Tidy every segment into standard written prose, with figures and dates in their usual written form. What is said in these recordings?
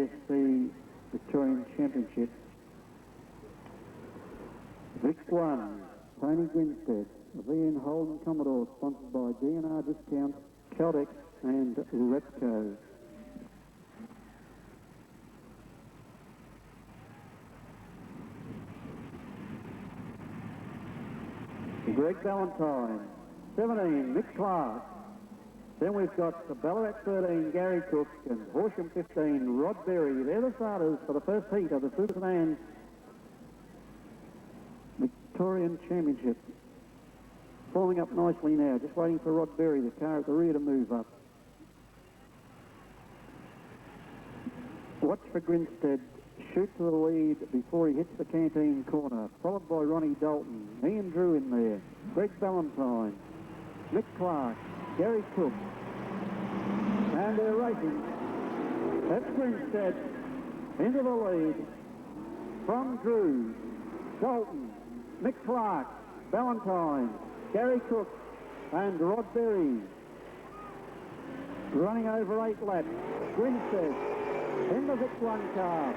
There's the Victorian Championship. Vic 1, Tony Grinstead, VN Holden Commodore, sponsored by DNR Discount, Caldex and Repco. Greg Valentine, 17, Mick Clark. Then we've got the Ballarat 13, Gary Cook, and Horsham 15, Rod Berry. They're the starters for the first heat of the Sedans Victorian Championship. Forming up nicely now, just waiting for Rod Berry, the car at the rear, to move up. Watch for Grinstead shoot to the lead before he hits the canteen corner, followed by Ronnie Dalton. Ian Drew in there, Greg Valentine, Mick Clark, Gary Cook, and they're racing. That's Grinstead into the lead from Drew, Dalton, Mick Clark, Valentine, Gary Cook, and Rod Berry. Running over 8 laps. Grinstead in the Vic 1 car.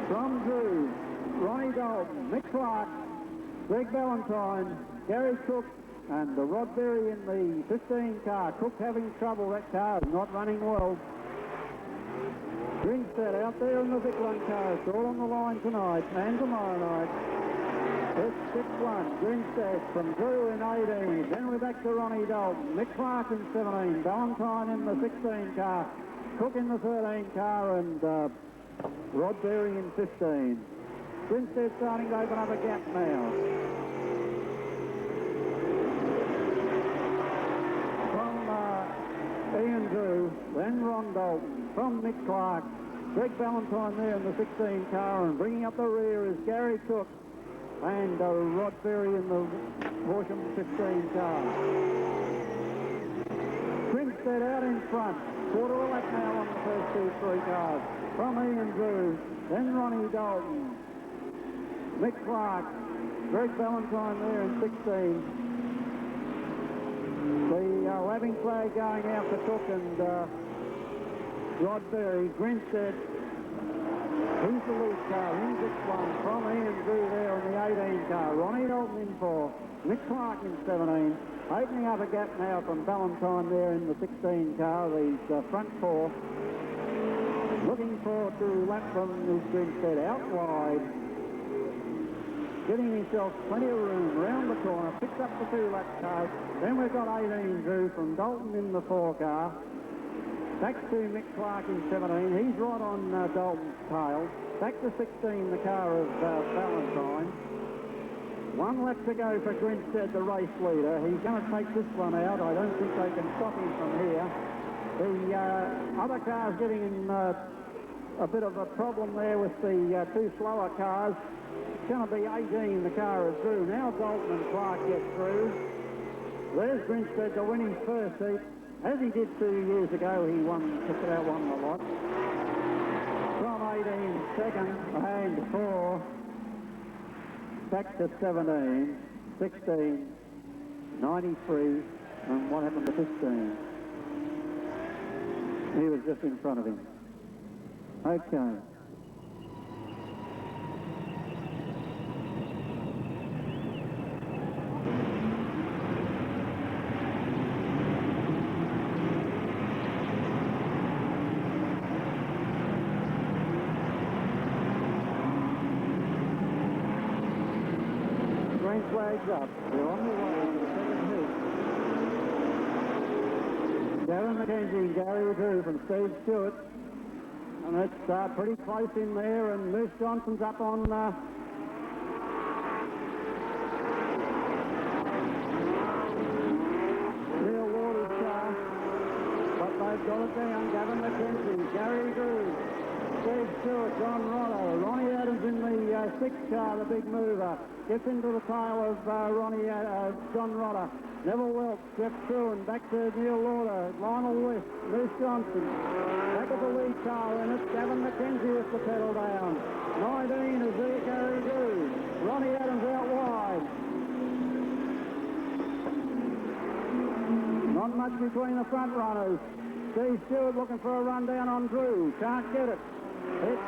From Drew, Ronnie Dalton, Mick Clark, Greg Valentine, Gary Cook, and the Rod Berry in the 15 car. Cook having trouble, that car is not running well. Grinstead out there in the Vic 1 car. It's all on the line tonight and tomorrow night. It's 6-1, Grinstead from Drew in 18. Then we're back to Ronnie Dalton, Mick Clark in 17, Valentine in the 16 car, Cook in the 13 car, and Rod Berry in 15. Grinstead starting to open up a gap now. From Ian Drew, then Ron Dalton, from Mick Clark, Greg Valentine there in the 16 car, and bringing up the rear is Gary Cook and Rod Berry in the Horsham 15 car. Grinstead out in front, quarter of a lap now on the first 2-3 cars. From Ian Drew, then Ronnie Dalton, Mick Clark, Greg Valentine there in 16. The lapping flag going out for Cook and Rod Berry. Grinstead, he's the lead car in Vic 1 from Ian Drew there in the 18 car. Ronnie Dalton in 4, Mick Clark in 17. Opening up a gap now from Valentine there in the 16 car, these front 4. Looking forward to lap from Grinstead out wide. Getting himself plenty of room round the corner, picks up the 2 lap cars. Then we've got 18 Drew from Dalton in the 4 car. Back to Mick Clark in 17. He's right on Dalton's tail. Back to 16, the car of Valentine. 1 lap to go for Grinstead, the race leader. He's going to take this one out. I don't think they can stop him from here. The other car's getting in a bit of a problem there with the 2 slower cars. It's going to be 18, the car of Drew. Now Dalton and Clark get through. There's Grinstead to win his first heat. As he did 2 years ago, he took it out, won the lot. From 18, second, and 4. Back to 17, 16, 93, and what happened to 15? He was just in front of him. Okay. Green flag's up. We're on the way to the second heat. Darren McKenzie and Gary Drew from Steve Stewart. And it's pretty close in there, and Moose Johnson's up on Neil Lauder's car. But they've got it down. Gavin McKenzie, Gary Drew, Steve Stewart, John Rodder, Ronnie Adams in the 6th car, the big mover. Gets into the tail of John Rodder. Neville Welch, Jeff Truan, back to Neil Lauder, Lionel West, Moose Johnson. Back at the lead car, and it's Gavin McKenzie with the pedal down. 19 is there, Gary Drew. Ronnie Adams out wide. Not much between the front runners. Steve Stewart looking for a run down on Drew. Can't get it. It's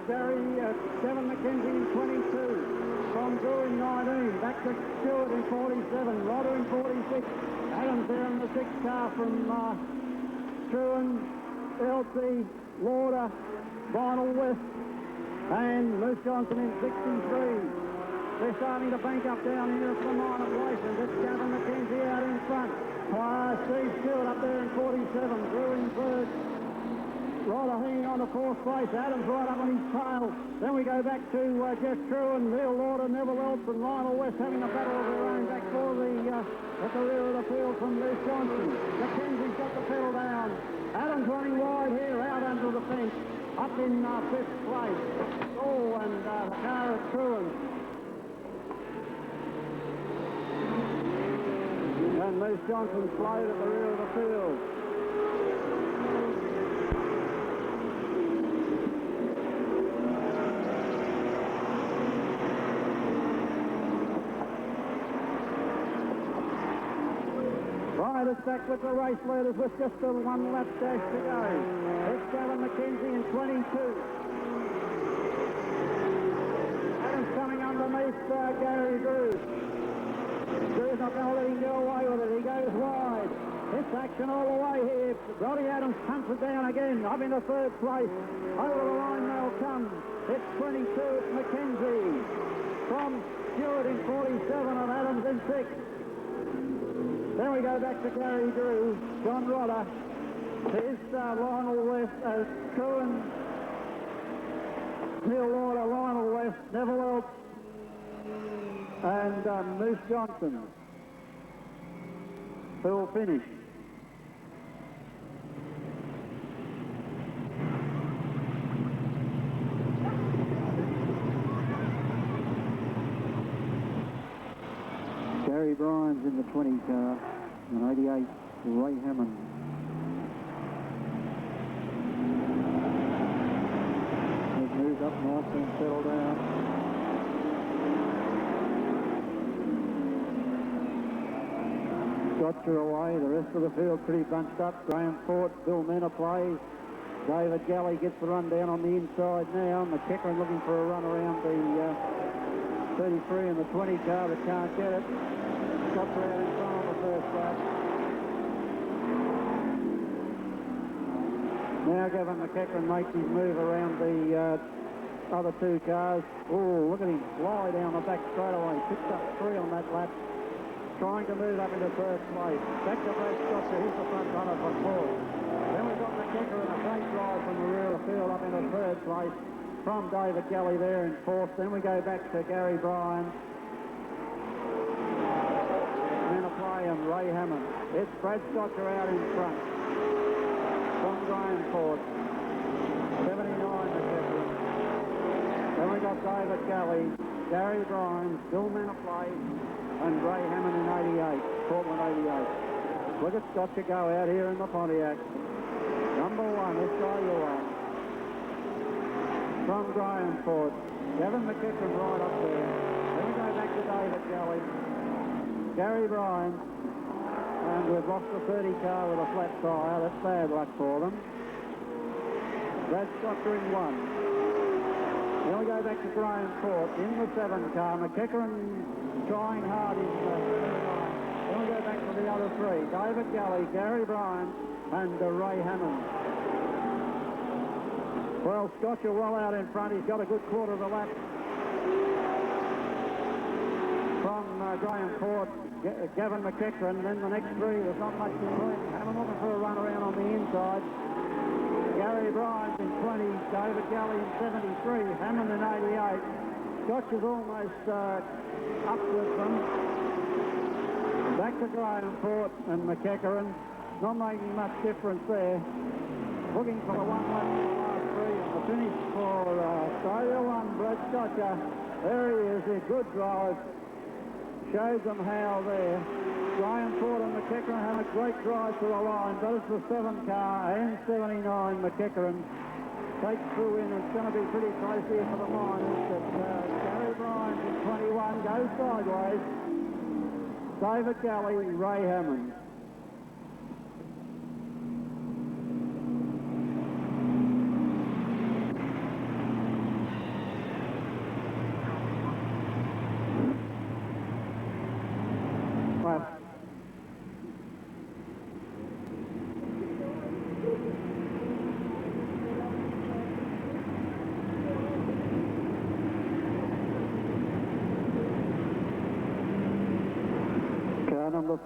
Kevin McKenzie in 22. From Drew in 19. Back to Stewart in 47. Rodder in 46. Adams there in the 6th car from Truan, LC, Lauder, Vinyl West, and Moose Johnson in 63. They're starting to bank up down here at the minor places. It's Gavin McKenzie out in front. Steve Stewart up there in 47. Drew in 3rd. Rodder hanging on to 4th place. Adams right up on his tail. Then we go back to Jeff Truan, Neil Lauder, Neville Elts, and Lionel West having a battle of their own back for at the rear of the field from Moose Johnson. McKenzie's got the pedal down. Adams running wide here, out under the fence, up in 5th place. Oh, and the car at Truan. And Moose Johnson slowed at the rear of the field. Right, it's back with the race leaders with just a 1 lap dash to go. It's Gavin McKenzie in 22. Adams coming underneath Gary Drew. Drew's not going to let him go away with it. He goes wide. It's action all the way here. Roddy Adams punts it down again. Up into 3rd place. Over the line they'll come. It's 22. It's McKenzie. From Stewart in 47 and Adams in 6th. Then we go back to Gary Drew. John Rodder. Here's Lionel West. Truan. Neil Lauder, Lionel West, Neville Elts, and Moose Johnson, who will finish. Gary Bryan's in the 20 car, and 88, Ray Hammond. He's moved up nicely and settled down. Scotcher away, the rest of the field pretty bunched up. Graham Ford, Bill Menner plays. David Galley gets the run down on the inside now. McEachran looking for a run around the 33 and the 20 car, but can't get it. Scotcher out in front on the first lap. Now Gavin McEachran makes his move around the other 2 cars. Oh, look at him fly down the back straightaway. Picked up 3 on that lap. Trying to move up into 3rd place. Back to Brad Scotcher. He's the front runner for 4th. Then we've got McEachran, a great drive from the rear of the field up into 3rd place from David Galley there in 4th. Then we go back to Gary Bryan. Menna and Ray Hammond. It's Brad Scotcher out in front from Graham Ford. 79 McEachran. Then we got David Galley, Gary Bryan, Bill Menna and Ray Hammond in 88, Portland 88. Look at Scotcher go out here in the Pontiac. Number 1, this guy you are. From Graham Ford. Gavin McEachran right up there. Then we go back to David Galley. Gary Bryan. And we've lost the 30 car with a flat tyre. That's bad luck for them. Brad Scotcher in 1. Then we go back to Graham Ford in the 7 car. McEachran trying hard in the 39. Then we go back to the other 3. David Galley, Gary Bryan, and Ray Hammond. Well, Scotcher well out in front. He's got a good quarter of the lap. From Graham Ford, Gavin McEachran. Then the next 3, there's not much between. Hammond looking for a run around on the inside. Gary Bryan's in 20, David Galley in 73, Hammond in 88. Scotcher's almost up with them. Back to Graham Ford and McEachran. Not making much difference there. Looking for the 1 lap in the last 3. And the finish for Australia 1, Brad Scotcher. There he is, a good drive. Shows them how there. Graham Ford and McEachran had a great drive to the line, but it's the 7 car and 79 McEachran takes through in. It's going to be pretty close here for the miners. But Gary Bryan in 21 goes sideways. David Galley, Ray Hammond.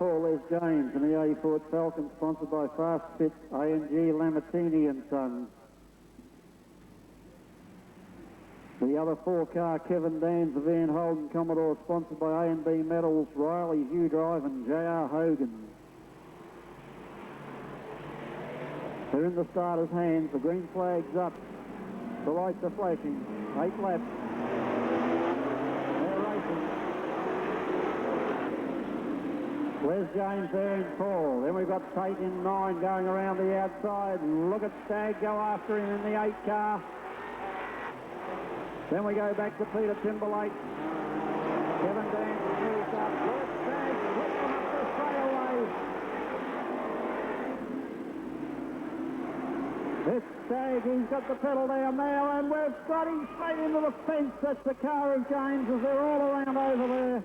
4, Les James, and the A Ford Falcon, sponsored by Fast Fit, A&G Lamartini and Sons. The other 4 car, Kevin Dans, the Van Holden Commodore, sponsored by A&B Metals, Riley, Hugh Drive and J.R. Hogan. They're in the starter's hands, the green flag's up, the lights are flashing, 8 laps. They're racing. Les James there in 4. Then we've got Tate in 9 going around the outside. Look at Stagg go after him in the 8 car. Then we go back to Peter Timberlake. Kevin Dans moves up. Look at Stagg, look them up the straightaway. It's Stagg, he's got the pedal down now, and we've got him straight into the fence. That's the car of James as they're all around over there.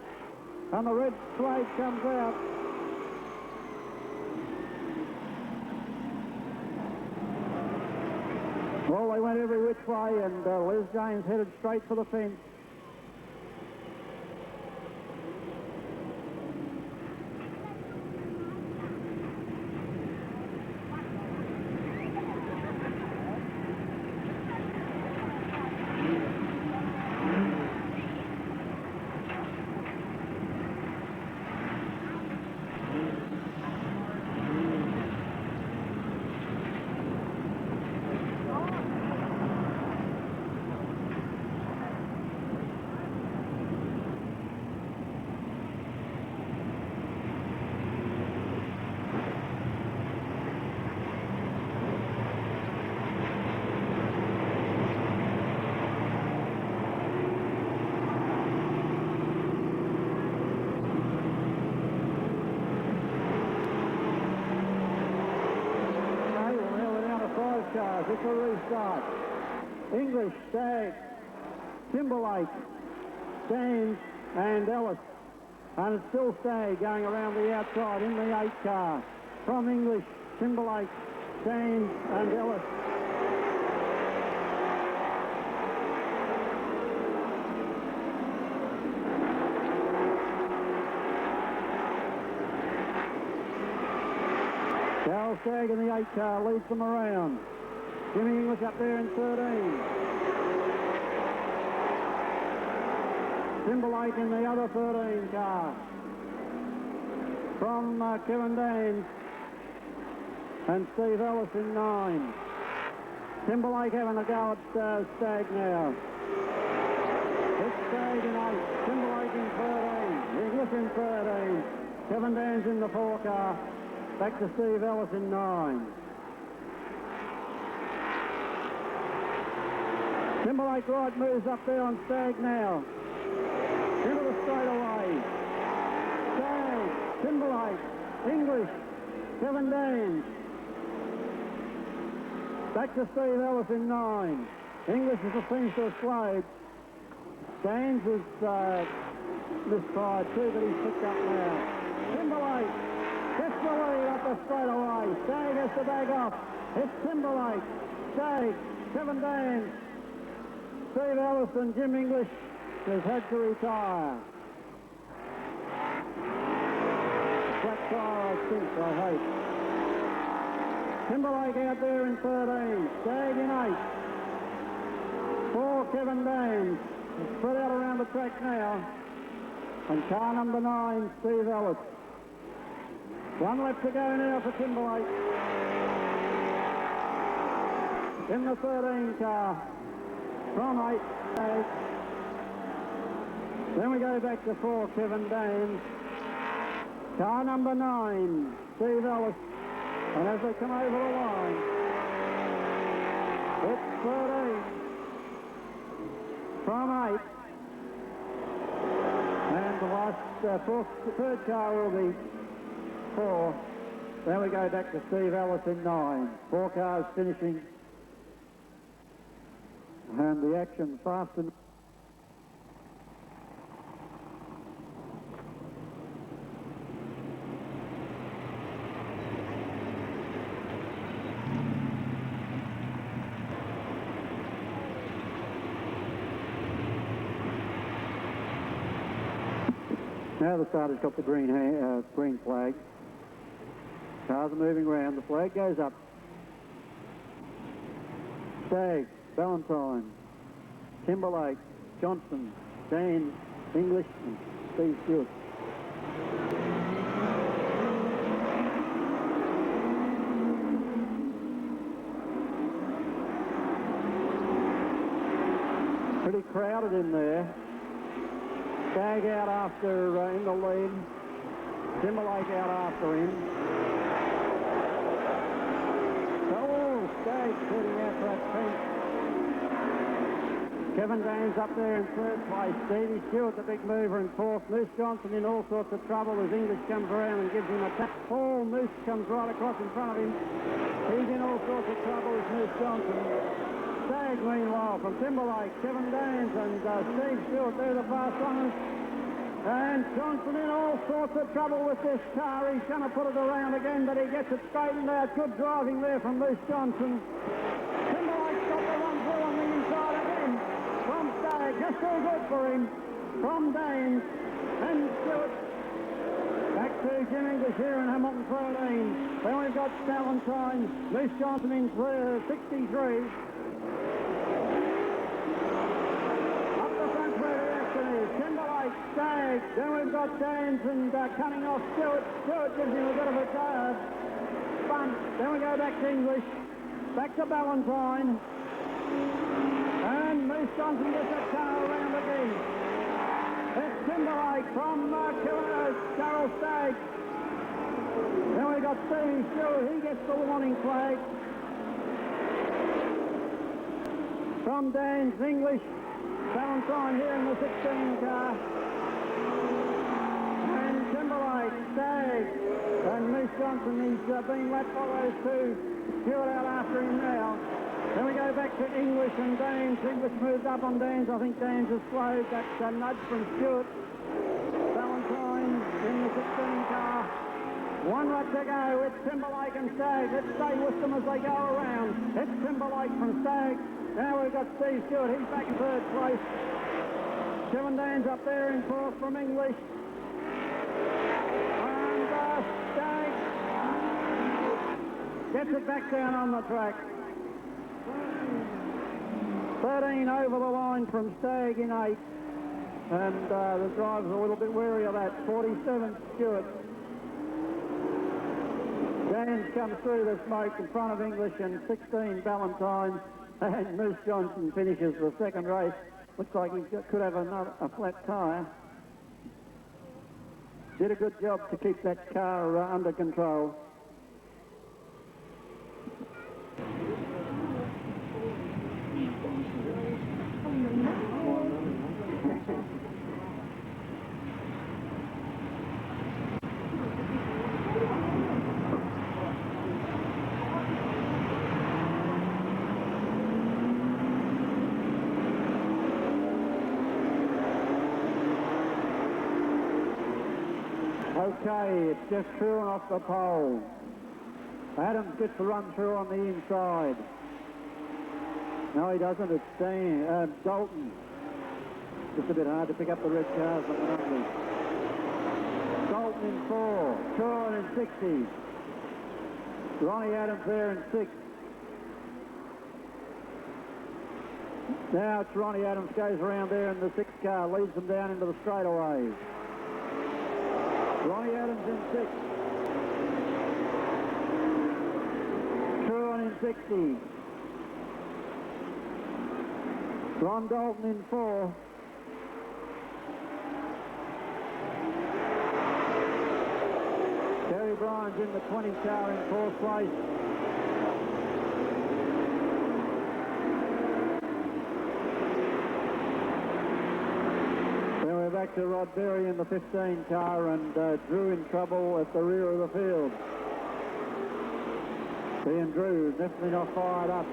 And the red flag comes out. Well, they went every which way, and Les James headed straight for the fence. It's a restart. English, Stagg, Timberlake, Dans and Ellis. And it's still Stagg going around the outside in the 8 car. From English, Timberlake, Dans and Ellis. Darryl Stagg in the 8 car leads them around. Jimmy English up there in 13. Timberlake in the other 13 car. From Kevin Dans and Steve Ellis in 9. Timberlake having a go at Stagg now. It's Stagg in 8. Timberlake in 13. English in 13. Kevin Dans in the 4 car. Back to Steve Ellis in 9. Timberlake right moves up there on Stagg now. Into the straightaway. Stagg, Timberlake, English, Kevin Dans. Back to Steve Ellis in 9. English is a finish to a slide. Dans has misfired too, but he's picked up now. Timberlake gets the lead up the straightaway. Stagg has to back off. It's Timberlake, Stagg, Kevin Dans, Steve Ellis and Jim English has had to retire. Flat tire, I think, I hope. Timberlake out there in 13. Stagg in 8. 4, Kevin Dans. Spread out around the track now. And car number 9, Steve Ellis. 1 lap to go now for Timberlake. In the 13 car. From 8, Stagg. Then we go back to 4, Kevin Dans. Car number 9, Steve Ellis. And as they come over the line, it's 13. From 8. And the last, the third car will be 4. Then we go back to Steve Ellis in 9. 4 cars finishing. And the action fast and... Now the starter's got the green flag. Cars are moving around. The flag goes up. Stagg, Valentine, Timberlake, Johnson, Dan, English, and Steve Stewart. Pretty crowded in there. Stagg out after in the lead. Timberlake out after him. Oh, Stagg heading out for that fence. Kevin Dane's up there in third place. Stevie Stewart, the big mover, in fourth. Moose Johnson in all sorts of trouble as English comes around and gives him a tap. Paul Moose comes right across in front of him. He's in all sorts of trouble as Moose Johnson. Stagg, meanwhile, from Timberlake, Kevin Danes and Steve Stewart, they're the fast runners. And Johnson in all sorts of trouble with this car. He's going to put it around again, but he gets it straightened out. Good driving there from Moose Johnson. Timberlake's got the run through on the inside again from Stagg. Just too good for him. From Danes and Stewart. Back to Jim English here in Hamilton 13. Then we've got Valentine, Moose Johnson in 63. Timberlake, Stagg, then we've got Danes and cutting off Stewart. Stewart gives him a bit of a bump. Then we go back to English, back to Valentine. And Moose Johnson gets that car around again. It's Timberlake from Carroll Stagg. Then we've got Stevie Stewart, he gets the warning flag. From Danes, English. Valentine here in the 16 car. And Timberlake, Stagg, and Moose Johnson, he's being lapped by those two. Stewart out after him now. Then we go back to English and Danes. English moves up on Danes. I think Danes has slowed. That's a nudge from Stewart. Valentine in the 16 car. One lap to go. It's Timberlake and Stagg. Let's stay with them as they go around. It's Timberlake from Stagg. Now we've got Steve Stewart, he's back in third place. Kevin Dane's up there in fourth from English. And Stagg gets it back down on the track. 13 over the line from Stagg in 8. And the driver's a little bit wary of that. 47 Stewart. Danes comes through the smoke in front of English and 16 Valentine. And Moose Johnson finishes the second race. Looks like he could have a flat tyre. Did a good job to keep that car under control. Okay, it's just Truan off the pole. Adams gets the run through on the inside. No, he doesn't. It's Dalton. Just a bit hard to pick up the red cars on the numbers. Dalton in 4. Truan in 60. Ronnie Adams there in 6. Now it's Ronnie Adams goes around there in the 6 car, leads them down into the straightaways. Ronnie Adams in 6. Truan in 60. Ron Dalton in 4. Terry Bryan's in the 20 car in 4th place. Back to Rod Berry in the 15 car and Drew in trouble at the rear of the field. Ian Drew definitely not fired up.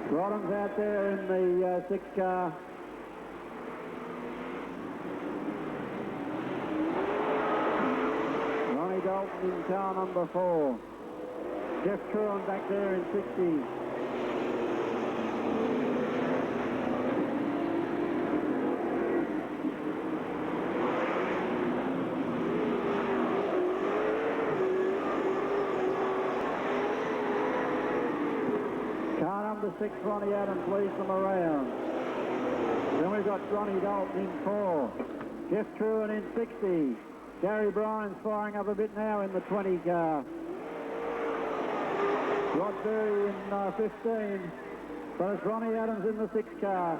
Rodham's out there in the 6 car. Ronnie Dalton in car number 4. Jeff Truan back there in 60. 13 number 6, Ronnie Adams, leads them around. Then we've got Ronnie Dalton in 4. Jeff Truan in 60. Gary Bryan's firing up a bit now in the 20 car. Rod Berry in 15. But it's Ronnie Adams in the 6 car.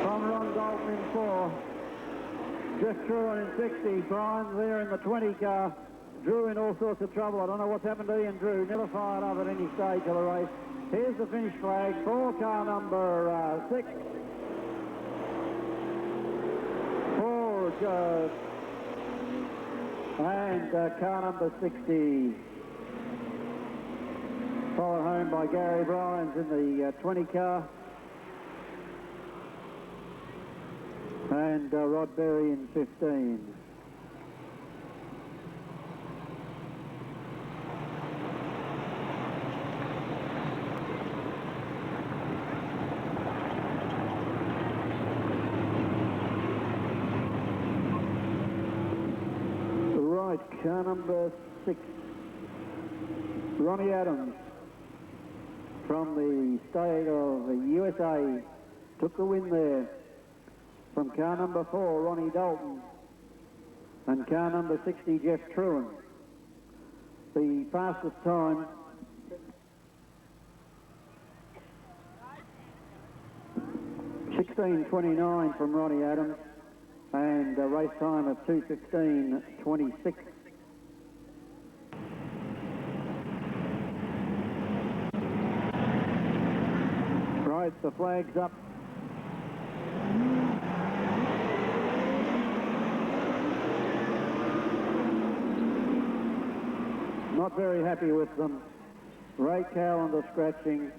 From Ron Dalton in 4. Jeff Truan in 60. Bryan's there in the 20 car. Drew in all sorts of trouble. I don't know what's happened to Ian Drew. Never fired up at any stage of the race. Here's the finish flag for car number 6. For and car number 60. Followed home by Gary Bryans in the 20 car. And Rod Berry in 15. Right, car number 6. Ronnie Adams from the state of the USA took the win there. From car number 4, Ronnie Dalton, and car number 60, Jeff Truan. The fastest time, (16:29) from Ronnie Adams, and a race time of 2:15:26. Right, the flag's up. Not very happy with them. Ray Cowlander scratching.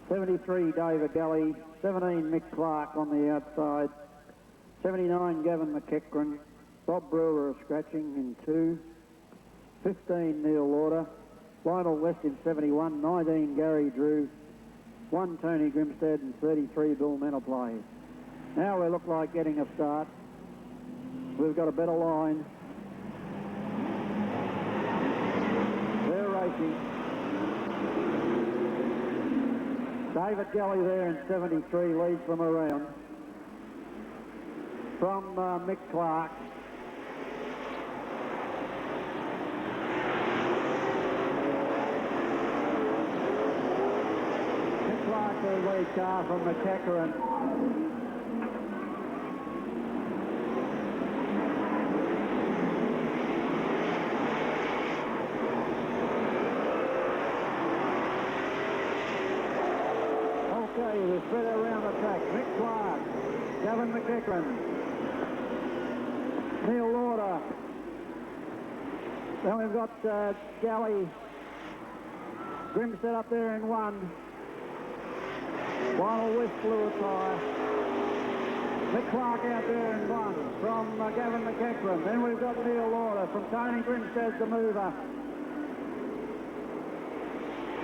73 David Galley. 17 Mick Clark on the outside. 79 Gavin McEachran. Bob Brewer scratching in 2. 15 Neil Lauder. Lionel West in 71. 19 Gary Drew. 1 Tony Grimstead and 33 Bill Menoply. Now we look like getting a start. We've got a better line. They're racing. David Galley there in 73 leads them around. From Mick Clark. Mick Clark, the lead car from McEachran. Okay, we're spread around the track. Mick Clark, Gavin McEachran, Neil Lauder. Then we've got Galley. Grimstead up there in 1. Lionel West blew a tyre. Mick Clark out there in 1 from Gavin McEachran. Then we've got Neil Lauder from Tony Grimstead, the mover.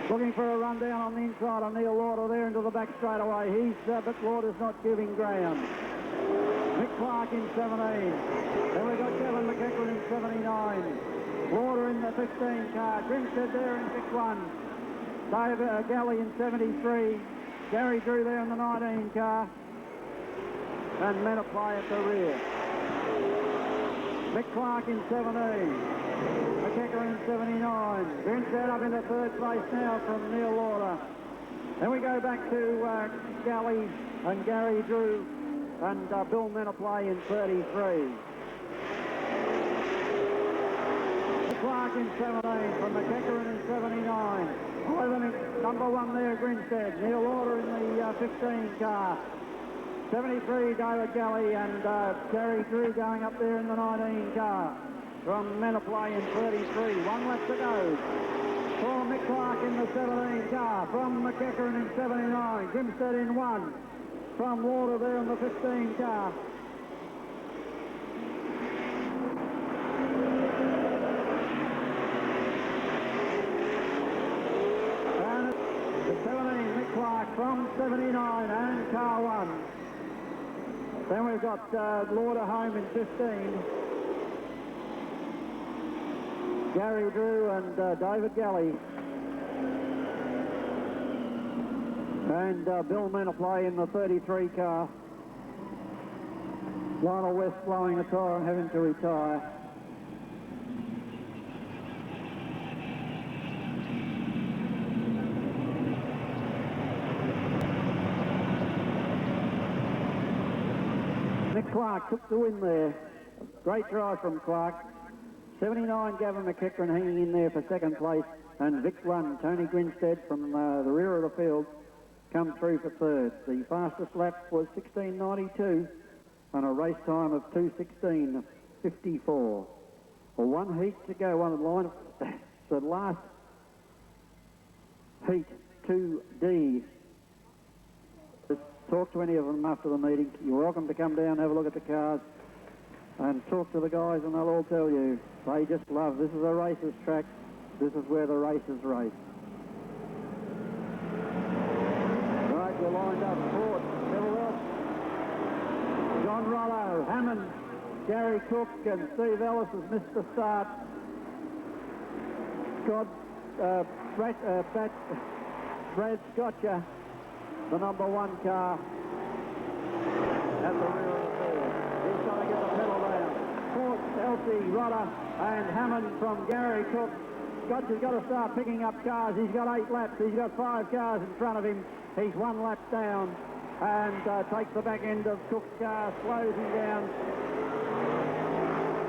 Looking for a run down on the inside on Neil Lauder there into the back straightaway. But Lauder's not giving ground. Mick Clark in 17. Then we've got Gavin McEachran in 79. Lauder in the 15 car. Grimstead there in 6-1. David Galley in 73. Gary Drew there in the 19 car. And Menoply at the rear. Mick Clark in 17. McEachran in 79. Grimstead up into 3rd place now from Neil Lauder. Then we go back to Galley and Gary Drew and Bill Menoply in 33. Clark in 17 from McEachran in 79. Number 1 there, Grimstead. Neil Lauder in the 15 car. 73 David Galley and Gary Drew going up there in the 19 car. From Menoply in 33. 1 lap to go. For Mick Clark in the 17 car. From McEachran in 79. Grimstead in 1. From Lauder there in the 15 car. And the 17 Mick Clark from 79 and car 1. Then we've got Lauder home in 15. Gary Drew and David Galley. And Bill Menafley in the 33 car. Lionel West blowing a tyre and having to retire. Nick Clark took the win there. Great drive from Clark. 79 Gavin McEachran hanging in there for second place. And Vic 1, Tony Grinstead from the rear of the field, come through for third. The fastest lap was 16.92 and a race time of 2:16.54. Well, one heat to go on the line. The last heat, 2D. Talk to any of them after the meeting. You're welcome to come down, have a look at the cars and talk to the guys, and they'll all tell you. They just love, this is a racer's track. This is where the racers race. Right, you're lined up. Ford, Neville Elf, John Rollo, Hammond, Gary Cook, and Steve Ellis has missed the start. Brad Scotcher, the number 1 car at the rear of the field. He's going to get the pedal down. Ford, Elsie, Rodder, and Hammond from Gary Cook. Scotcher's got to start picking up cars. He's got 8 laps. He's got 5 cars in front of him. He's 1 lap down and takes the back end of Cook's car, slows him down.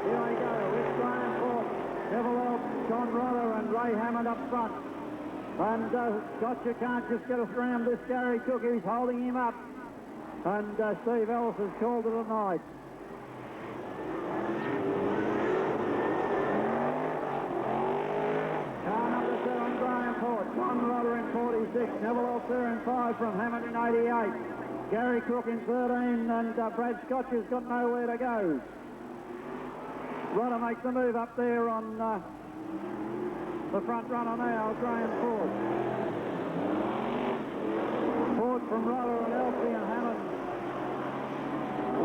Here they go. It's Graham Ford, Neville Elf, John Rodder, and Ray Hammond up front. And Scotcher can't just get us around this Gary Cook. He's holding him up. And Steve Ellis has called it a night. John Rodder in 46, Neville Elf there in 5 from Hammond in 88. Gary Cook in 13, and Brad Scotcher's got nowhere to go. Rodder makes the move up there on the front runner now, Graham Ford. Ford from Rodder and Elsie and Hammond.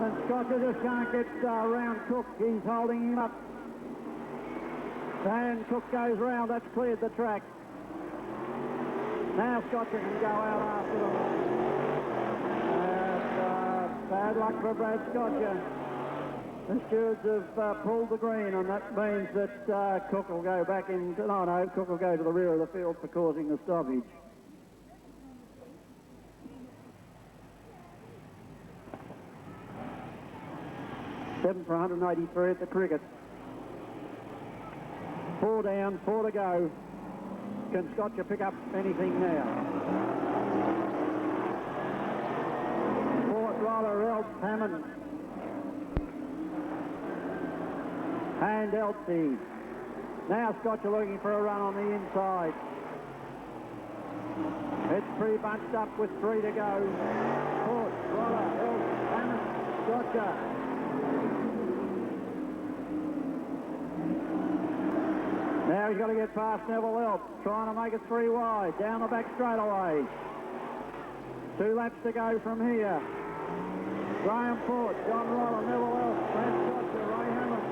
And Scotcher just can't get round Cook. He's holding him up. And Cook goes round. That's cleared the track. Now Scotcher can go out after them. And bad luck for Brad Scotcher. The stewards have pulled the green, and that means that Cook will go back in. No, Cook will go to the rear of the field for causing the stoppage. Seven for 183 at the cricket. 4 down, 4 to go. Can Scotcher pick up anything now? Fort, Rodder, Elf, Hammond. And Elsie. Now Scotcher looking for a run on the inside. It's pretty bunched up with 3 to go. Fort, Rodder, Elf, Hammond, Scotcher. Now he's got to get past Neville Elf, trying to make it 3 wide, down the back straightaway. 2 laps to go from here. Graham Ford, John Rodder, Neville Elf, Brad Scotcher, Ray Hammond.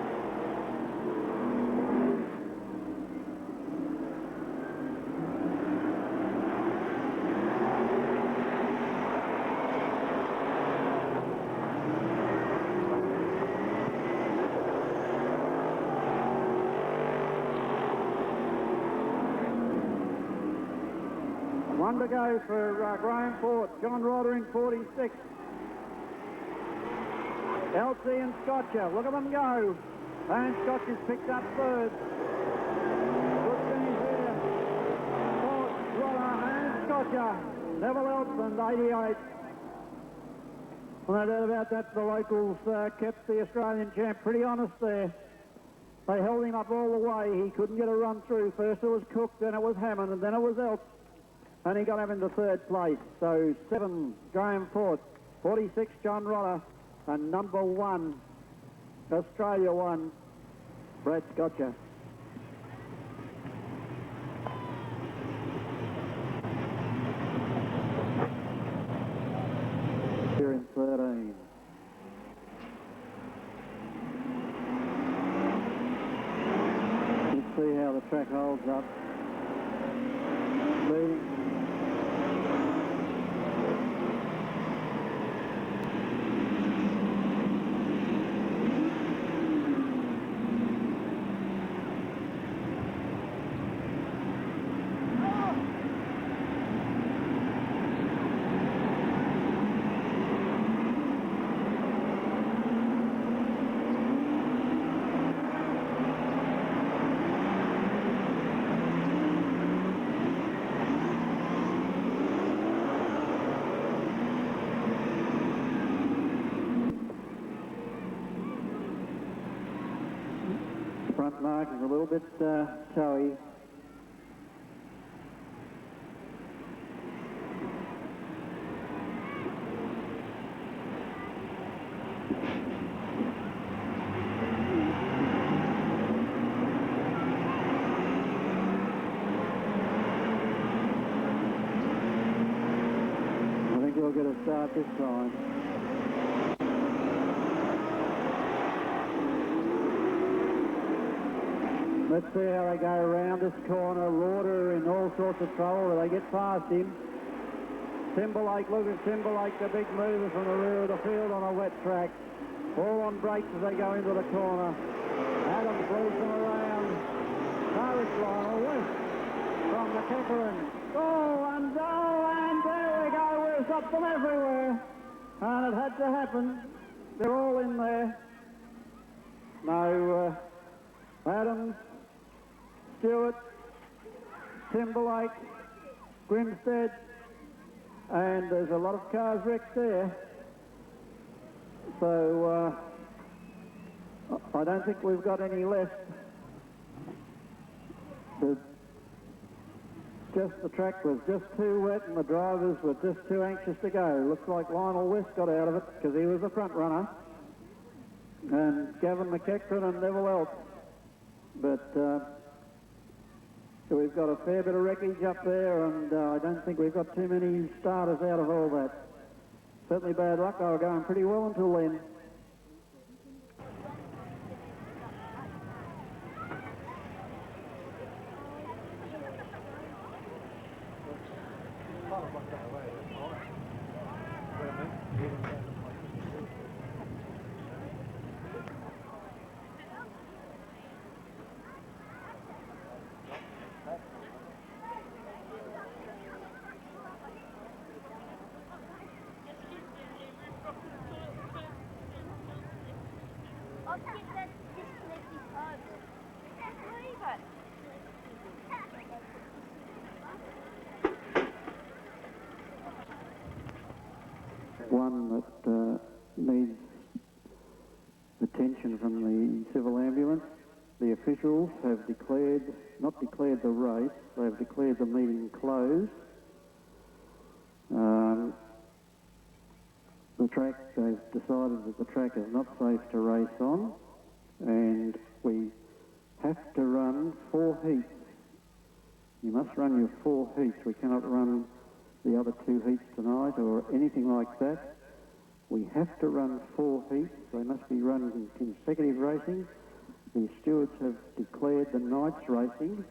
One to go for Graham Ford, John Rodder in 46. Elsie and Scotcher, look at them go. And Scotcher's picked up third. Good finish here. Ford, Rodder and Scotcher. Neville Elf and 88. Well, no doubt about that, the locals kept the Australian champ pretty honest there. They held him up all the way. He couldn't get a run through. First it was Cook, then it was Hammond, and then it was Elf. And he got him into 3rd place. So 7, Graham Ford, 46, John Rodder, and number 1, Australia 1, Brad Scotcher. Here in 13. Let's see how the track holds up. Leading. marking's a little bit toey. I think we'll get a start this time. Let's see how they go around this corner. Rorter in all sorts of trouble where they get past him. Timberlake, look at Timberlake, the big mover from the rear of the field on a wet track. All on brakes as they go into the corner. Adams leads them around. No, it's Lionel West from the Victorian. And there we go. We've got them everywhere. And it had to happen. They're all in there. No, Adams, Stewart, Timberlake, Grimstead, and there's a lot of cars wrecked there. So I don't think we've got any left. The track was just too wet and the drivers were just too anxious to go. Looks like Lionel West got out of it because he was the front runner, and Gavin McEachran and Neville Elf. But we've got a fair bit of wreckage up there, and I don't think we've got too many starters out of all that. Certainly bad luck. They were going pretty well until then. One that needs attention from the civil ambulance. The officials have not declared the race, they have declared the meeting closed. The track, they've decided that the track is not safe to race on, and we have to run 4 heats. You must run your 4 heats. We cannot run the other 2 heats tonight or anything like that. We have to run 4 heats. They must be run in consecutive racing. The stewards have declared the night's racing.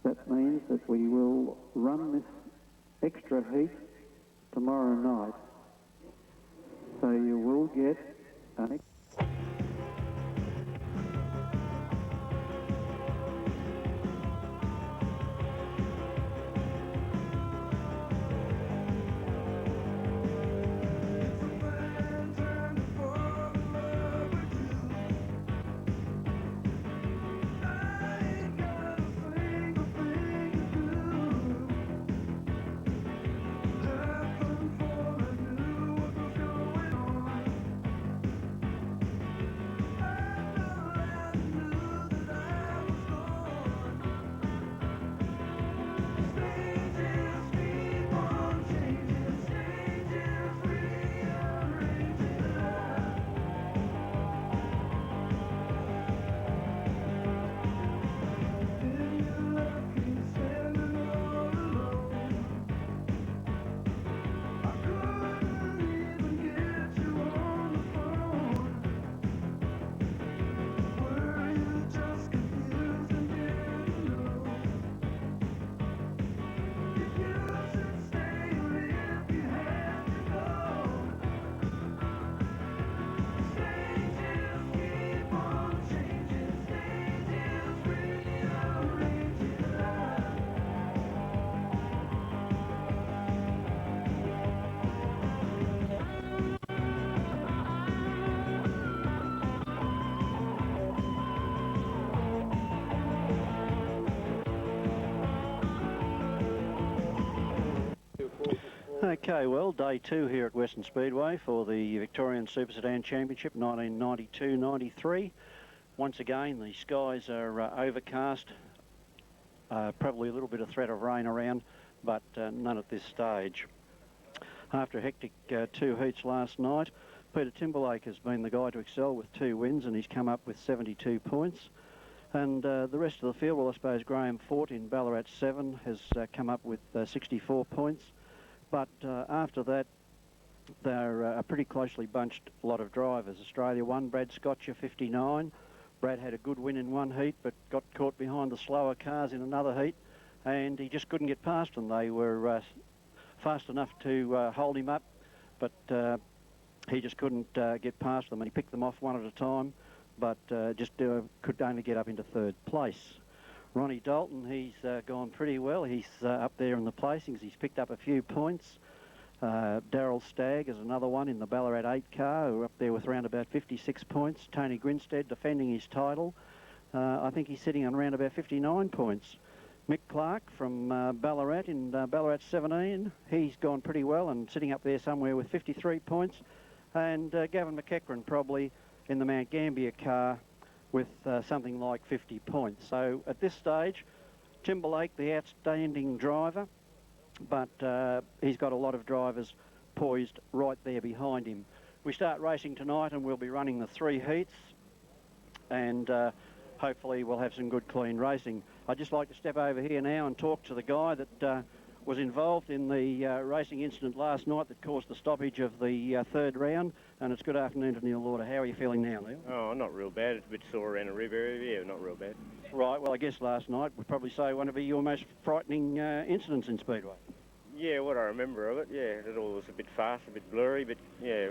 That means that we will run this extra heat tomorrow night. So you will get an extra. Okay, well, day 2 here at Western Speedway for the Victorian Super Sedan Championship 1992-93. Once again, the skies are overcast. Probably a little bit of threat of rain around, but none at this stage. After a hectic 2 heats last night, Peter Timberlake has been the guy to excel with 2 wins, and he's come up with 72 points. And the rest of the field, well, I suppose Graham Fort in Ballarat 7 has come up with 64 points. But after that, they're a pretty closely bunched lot of drivers. Australia 1, Brad Scotcher 59. Brad had a good win in 1 heat, but got caught behind the slower cars in another heat, and he just couldn't get past them. They were fast enough to hold him up, but he just couldn't get past them, and he picked them off one at a time, but just could only get up into 3rd place. Ronnie Dalton, he's gone pretty well. He's up there in the placings. He's picked up a few points. Darryl Stagg is another one in the Ballarat 8 car, who are up there with around about 56 points. Tony Grinstead defending his title. I think he's sitting on around about 59 points. Mick Clark from Ballarat in Ballarat 17, he's gone pretty well and sitting up there somewhere with 53 points. And Gavin McEachran probably in the Mount Gambier car with something like 50 points. So at this stage, Timberlake, the outstanding driver, but he's got a lot of drivers poised right there behind him. We start racing tonight, and we'll be running the 3 heats, and hopefully we'll have some good clean racing. I'd just like to step over here now and talk to the guy that was involved in the racing incident last night that caused the stoppage of the 3rd round. And it's good afternoon to Neil Lauder. How are you feeling now, Neil? Oh, not real bad. It's a bit sore around the rib area. Yeah, not real bad. Right, well, I guess last night would probably say one of your most frightening incidents in Speedway. Yeah, what I remember of it, yeah, it all was a bit fast, a bit blurry, but yeah,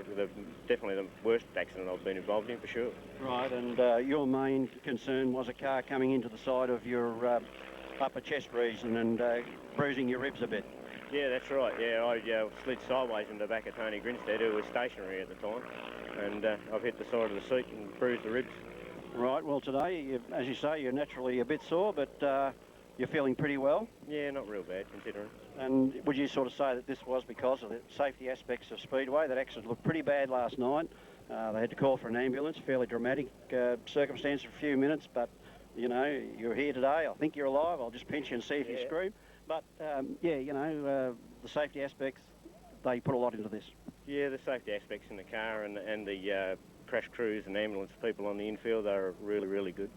definitely the worst accident I've been involved in for sure. Right, and your main concern was a car coming into the side of your upper chest region and bruising your ribs a bit. Yeah, that's right. Yeah, I slid sideways in the back of Tony Grinstead, who was stationary at the time, and I've hit the side of the seat and bruised the ribs. Right, well today, as you say, you're naturally a bit sore, but you're feeling pretty well? Yeah, not real bad considering. And would you sort of say that this was because of the safety aspects of Speedway? That accident looked pretty bad last night. They had to call for an ambulance, fairly dramatic circumstance for a few minutes, but you know, you're here today. I think you're alive. I'll just pinch you and see if you're screwed. But yeah, you know, the safety aspects, they put a lot into this. Yeah, the safety aspects in the car and the crash crews and ambulance people on the infield are really, really good.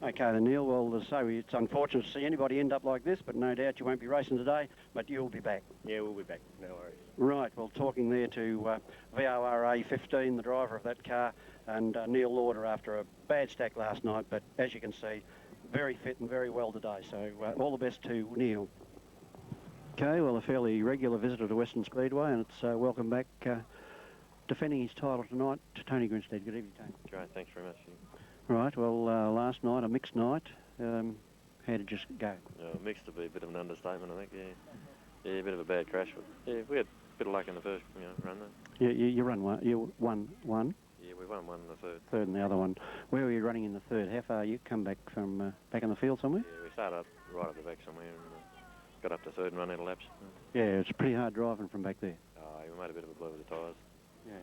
Okay then, Neil, well, so it's unfortunate to see anybody end up like this, but no doubt you won't be racing today, but you'll be back. Yeah, we'll be back, no worries. Right, well, talking there to VORA 15, the driver of that car, and Neil Lauder after a bad stack last night, but as you can see, very fit and very well today, so all the best to Neil. Okay, well, a fairly regular visitor to Western Speedway, and it's welcome back defending his title tonight to Tony Grinstead. Good evening, Tony. Great, thanks very much. Right, well, last night, a mixed night. How did it just go? Mixed to be a bit of an understatement, I think, yeah. Yeah, a bit of a bad crash. But, yeah, we had a bit of luck in the first run, though. Yeah, you won one. You won one? Yeah, we won one in the third. Third and the other one. Where were you running in the third? How far you come back from back in the field somewhere? Yeah, we started up right up the back somewhere and got up to third and run out of laps. Yeah, it's pretty hard driving from back there. We made a bit of a blow with the tyres. Yeah.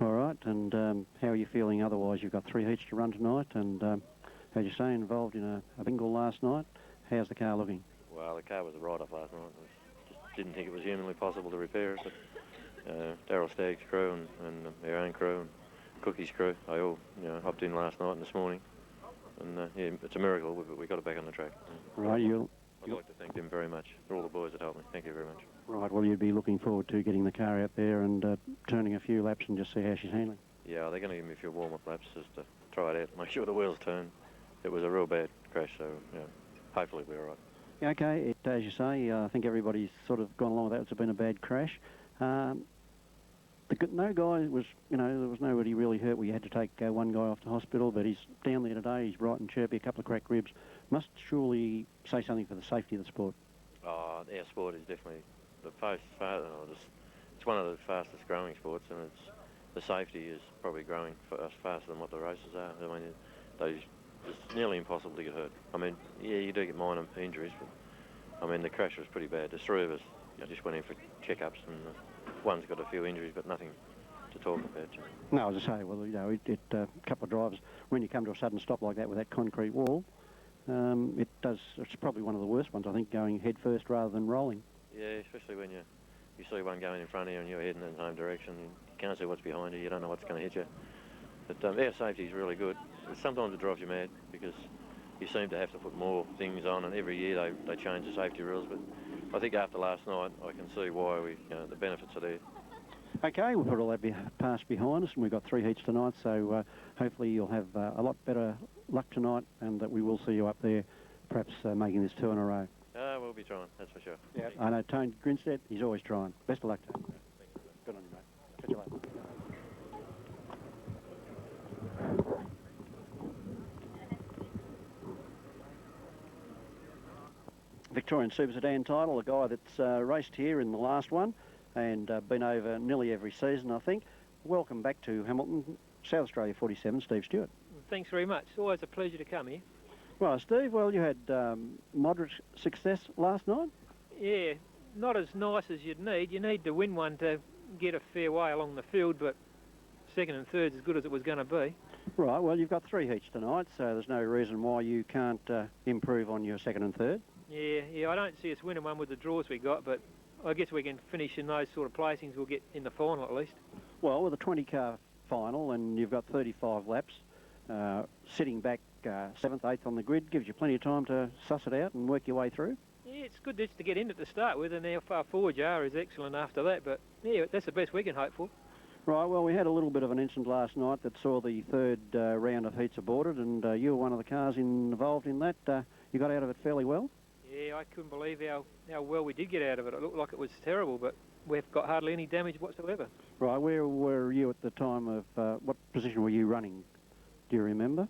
All right, and how are you feeling otherwise? You've got 3 heats to run tonight, and as you say, involved in a bingle last night. How's the car looking? Well, the car was a write-off last night. Just didn't think it was humanly possible to repair it, but Darryl Stagg's crew and our own crew and Cookie's crew, they all hopped in last night and this morning, and yeah, it's a miracle we got it back on the track. Right, I'd like to thank them very much for all the boys that helped me. Thank you very much. Right, well, you'd be looking forward to getting the car out there and turning a few laps and just see how she's handling. Yeah, they're going to give me a few warm-up laps just to try it out, make sure the wheels turn. It was a real bad crash, so hopefully we're all right. Yeah, okay, as you say, I think everybody's sort of gone along with that. It's been a bad crash. No guy was, there was nobody really hurt. We had to take one guy off to hospital, but he's down there today. He's bright and chirpy, a couple of cracked ribs. Must surely say something for the safety of the sport. Our sport is definitely it's one of the fastest growing sports, and the safety is probably growing for us faster than what the races are. I mean, it's nearly impossible to get hurt. I mean, yeah, you do get minor injuries, but I mean, the crash was pretty bad. There's 3 of us just went in for checkups, and one's got a few injuries, but nothing to talk about. No, as I say, well, you know, a couple of drives, when you come to a sudden stop like that with that concrete wall, it's probably one of the worst ones, I think, going head first rather than rolling. Yeah, especially when you see one going in front of you and you're heading in the same direction. You can't see what's behind you. You don't know what's going to hit you. But air safety is really good. Sometimes it drives you mad because you seem to have to put more things on, and every year they change the safety rules. But I think after last night, I can see why the benefits are there. Okay, we'll put all that past behind us, and we've got 3 heats tonight, so hopefully you'll have a lot better luck tonight, and that we will see you up there, perhaps making this 2 in a row. We'll be trying, that's for sure. Yeah, I know Tony Grinstead, he's always trying. Best of luck, Tony. Good on you, mate. Catch you later. Victorian Super Sedan title, a guy that's raced here in the last one and been over nearly every season, I think. Welcome back to Hamilton, South Australia 47, Steve Stewart. Thanks very much. It's always a pleasure to come here. Well, Steve, well, you had moderate success last night. Yeah, not as nice as you'd need. You need to win one to get a fair way along the field, but second and third's as good as it was going to be. Right, well, you've got 3 heats tonight, so there's no reason why you can't improve on your second and third. Yeah, I don't see us winning one with the draws we got, but I guess we can finish in those sort of placings. We'll get in the final at least. Well, with a 20-car final and you've got 35 laps, sitting back 7th, 8th on the grid gives you plenty of time to suss it out and work your way through. Yeah, it's good just to get in it to start with, and how far forward you are is excellent after that, but yeah, that's the best we can hope for. Right, well, we had a little bit of an incident last night that saw the 3rd round of heats aborted, and you were one of the cars involved in that. You got out of it fairly well? Yeah, I couldn't believe how well we did get out of it. It looked like it was terrible, but we've got hardly any damage whatsoever. Right, where were you at the time of, what position were you running? Do you remember?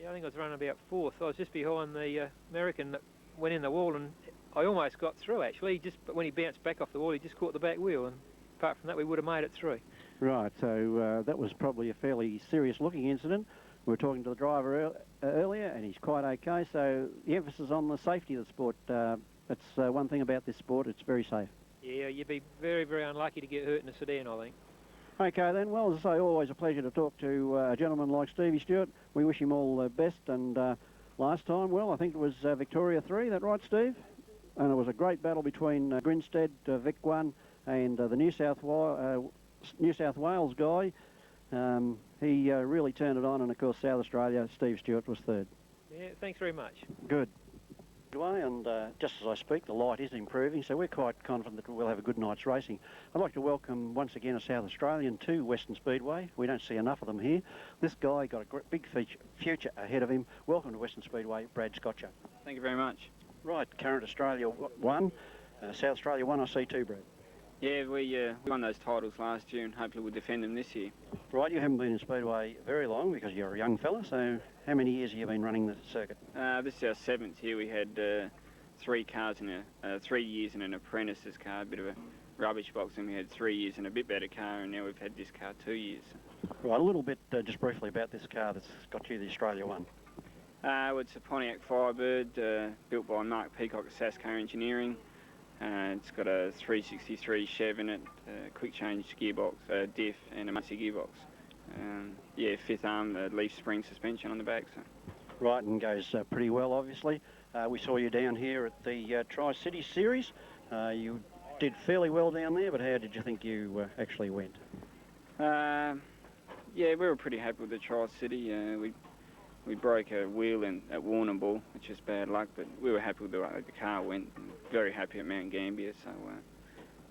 Yeah, I think I was running about 4th. I was just behind the American that went in the wall, and I almost got through, actually. But when he bounced back off the wall, he just caught the back wheel, and apart from that, we would have made it through. Right, so that was probably a fairly serious-looking incident. We were talking to the driver earlier, and he's quite okay, so the emphasis on the safety of the sport. That's one thing about this sport, it's very safe. Yeah, you'd be very, very unlucky to get hurt in a sedan, I think. Okay then, well, as I say, always a pleasure to talk to a gentleman like Stevie Stewart. We wish him all the best, and last time, well, I think it was Victoria 3, that right, Steve? And it was a great battle between Grinstead, Vic 1, and the New South Wales guy. He really turned it on, and of course South Australia, Steve Stewart was 3rd. Yeah, thanks very much. Good. And just as I speak, the light is improving, so we're quite confident that we'll have a good night's racing. I'd like to welcome once again a South Australian to Western Speedway. We don't see enough of them here. This guy got a big future ahead of him. Welcome to Western Speedway, Brad Scotcher. Thank you very much. Right, current Australia 1, South Australia 1, I see 2, Brad. Yeah, we won those titles last year, and hopefully we'll defend them this year. Right, you haven't been in Speedway very long because you're a young fella, so how many years have you been running the circuit? This is our 7th year. We had 3 cars in 3 years in an apprentice's car, a bit of a rubbish box, and we had 3 years in a bit better car, and now we've had this car 2 years. Right, a little bit just briefly about this car that's got you the Australia 1. It's a Pontiac Firebird, built by Mark Peacock at Sasco Engineering. It's got a 363 Chev in it, quick change gearbox, diff, and a Muncie gearbox. Yeah, 5th arm, leaf spring suspension on the back. So. Right, and goes pretty well, obviously. We saw you down here at the Tri-City Series. You did fairly well down there, but how did you think you actually went? Yeah, we were pretty happy with the Tri-City. We broke a wheel at Warrnambool, which is bad luck, but we were happy with the way the car went. Very happy at Mount Gambier, so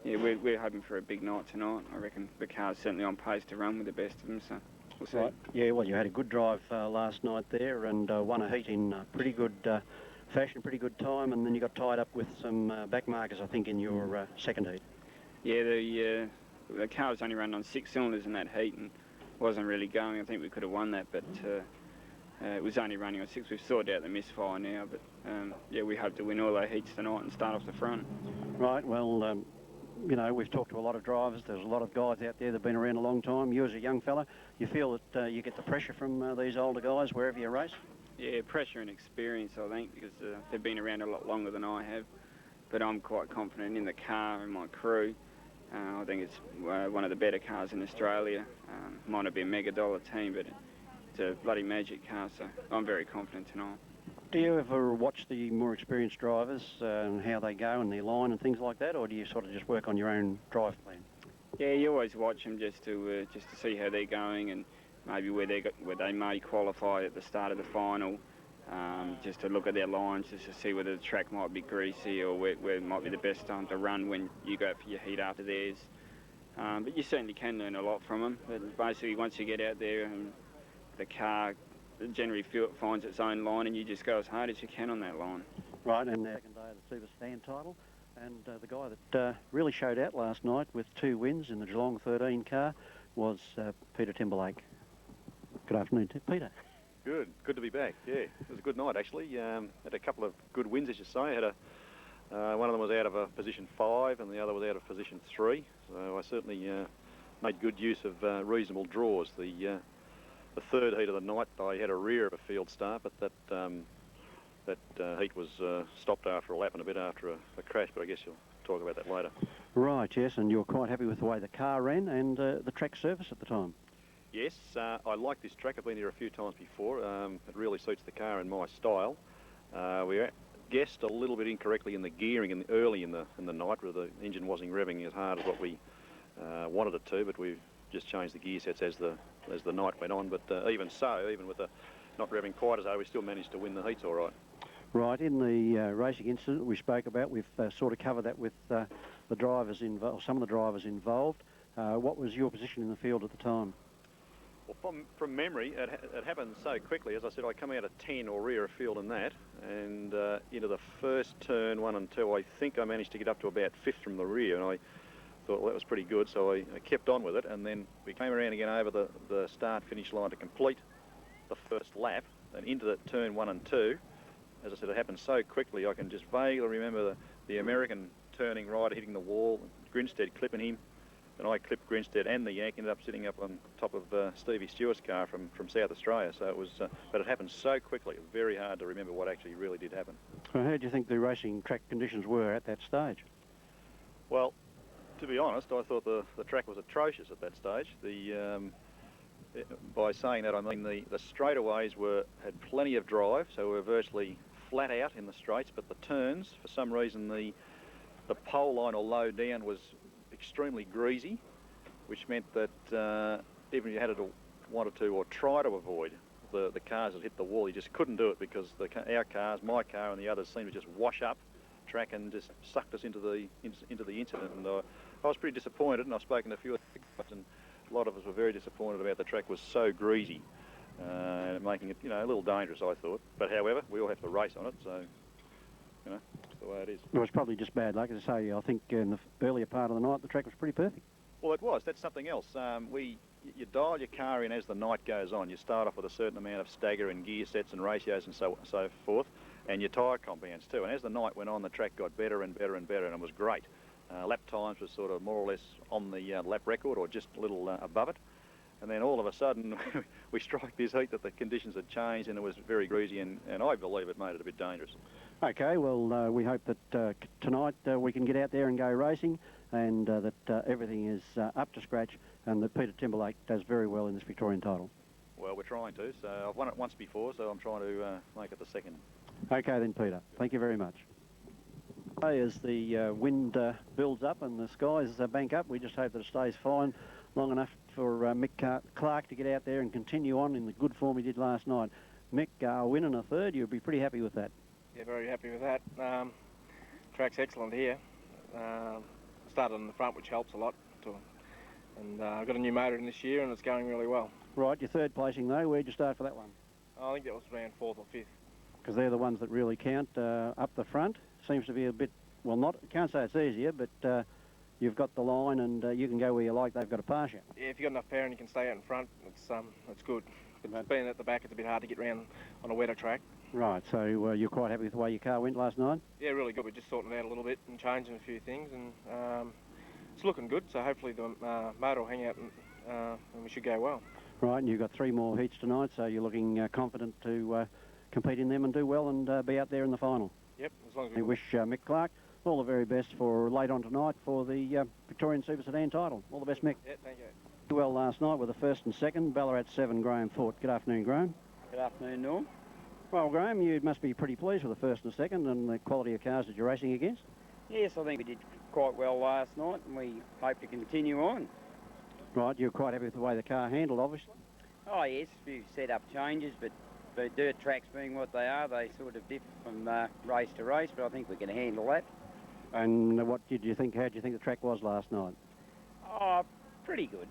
yeah, we're hoping for a big night tonight. I reckon the car's certainly on pace to run with the best of them, so we'll see. Right. Yeah, well, you had a good drive last night there and won a heat in pretty good fashion, pretty good time, and then you got tied up with some back markers, I think, in your second heat. Yeah, the car was only running on 6 cylinders in that heat and wasn't really going. I think we could have won that, but it was only running on 6. We've sorted out the misfire now, but yeah, we hope to win all our heats tonight and start off the front. Right, well, you know, we've talked to a lot of drivers. There's a lot of guys out there that have been around a long time. You as a young fella, you feel that you get the pressure from these older guys wherever you race? Yeah, pressure and experience, I think, because they've been around a lot longer than I have. But I'm quite confident in the car and my crew. I think it's one of the better cars in Australia. Might not be a mega dollar team, but it's a bloody magic car, so I'm very confident tonight. Do you ever watch the more experienced drivers and how they go and their line and things like that, or do you sort of just work on your own drive plan? Yeah, you always watch them just to see how they're going and maybe where they may qualify at the start of the final. Just to look at their lines, just to see whether the track might be greasy or where it might be the best time to run when you go for your heat after theirs. But you certainly can learn a lot from them. But basically, once you get out there, the car generally finds its own line, and you just go as hard as you can on that line. Right, and the second day of the Super Stand title, and the guy that really showed out last night with 2 wins in the Geelong 13 car was Peter Timberlake. Good afternoon, Peter. Good to be back. Yeah, it was a good night actually. Had a couple of good wins, as you say. Had one of them was out of position 5, and the other was out of position 3. So I certainly made good use of reasonable draws. The third heat of the night, I had a rear of a field start, but that heat was stopped after a lap and a bit after a crash. But I guess you'll talk about that later. Right, yes, and you were quite happy with the way the car ran and the track surface at the time. Yes, I like this track. I've been here a few times before. It really suits the car and my style. We guessed a little bit incorrectly in the gearing early in the night, where the engine wasn't revving as hard as what we wanted it to, but we've just changed the gear sets as the night went on. But even so, even with the not revving quite as hard, we still managed to win the heats all right. Right, in the racing incident we spoke about, we've sort of covered that with the drivers involved, some of the drivers involved. What was your position in the field at the time? Well, from memory, it happened so quickly. As I said, I come out of 10 or rear of field in that, and into the first turn, 1 and 2, I think I managed to get up to about 5th from the rear, and I thought, well, that was pretty good, so I kept on with it, and then we came around again over the start-finish line to complete the first lap, and into the turn 1 and 2. As I said, it happened so quickly, I can just vaguely remember the American turning right, hitting the wall, Grinstead clipping him, and I clipped Grinstead and the Yank, ended up sitting up on top of Stevie Stewart's car from South Australia. So it was, but it happened so quickly, it was very hard to remember what actually really did happen. So how do you think the racing track conditions were at that stage? Well, to be honest, I thought the track was atrocious at that stage. By saying that, I mean the straightaways had plenty of drive, so we were virtually flat out in the straights, but the turns, for some reason, the pole line or low down was extremely greasy, which meant that even if you wanted to or try to avoid the cars that hit the wall, you just couldn't do it because our cars, my car and the others, seemed to just wash up track and just sucked us into the incident. And I was pretty disappointed, and I've spoken to a few of the guys, and a lot of us were very disappointed about the track was so greasy, making it a little dangerous, I thought. But however, we all have to race on it, so that's the way it is. Well, it's probably just bad luck. As I say, I think in the earlier part of the night, the track was pretty perfect. Well, it was. That's something else. You dial your car in as the night goes on. You start off with a certain amount of stagger and gear sets and ratios and so forth, and your tyre compounds too. And as the night went on, the track got better and better and better, and it was great. Lap times were sort of more or less on the lap record or just a little above it. And then all of a sudden, we strike this heat that the conditions had changed and it was very greasy, and I believe it made it a bit dangerous. Okay, well, we hope that tonight we can get out there and go racing, and that everything is up to scratch, and that Peter Timberlake does very well in this Victorian title. Well, we're trying to. So I've won it once before, so I'm trying to make it the second. Okay then, Peter. Thank you very much. As the wind builds up and the skies bank up, we just hope that it stays fine long enough for Mick Clark to get out there and continue on in the good form he did last night. Mick, winning a third, you'd be pretty happy with that. Yeah, very happy with that. Track's excellent here. Started in the front, which helps a lot. And I've got a new motor in this year, and it's going really well. Right, your third placing though, where'd you start for that one? I think that was around 4th or 5th. Because they're the ones that really count. Up the front seems to be a bit, well, not, can't say it's easier, but you've got the line and you can go where you like. They've got to pass you. Yeah, if you've got enough power and you can stay out in front, it's good. But being at the back, it's a bit hard to get around on a wetter track. Right, so you're quite happy with the way your car went last night? Yeah, really good. We're just sorting it out a little bit and changing a few things, and it's looking good. So hopefully the motor will hang out and we should go well. Right, and you've got 3 more heats tonight, so you're looking confident to compete in them and do well and be out there in the final. Yep, as long as we wish Mick Clark all the very best for late on tonight for the Victorian Super Sedan title. All the best, Mick. Yeah, thank you. Well last night with the first and second, Ballarat 7, Graham Fort. Good afternoon, Graham. Good afternoon, Norm. Well, Graham, you must be pretty pleased with the first and second and the quality of cars that you're racing against. Yes, I think we did quite well last night, and we hope to continue on. Right, you're quite happy with the way the car handled, obviously. Oh yes, a few set-up changes, but the dirt tracks being what they are, they sort of differ from race to race, but I think we can handle that. And what did you think? How did you think the track was last night? Oh, pretty good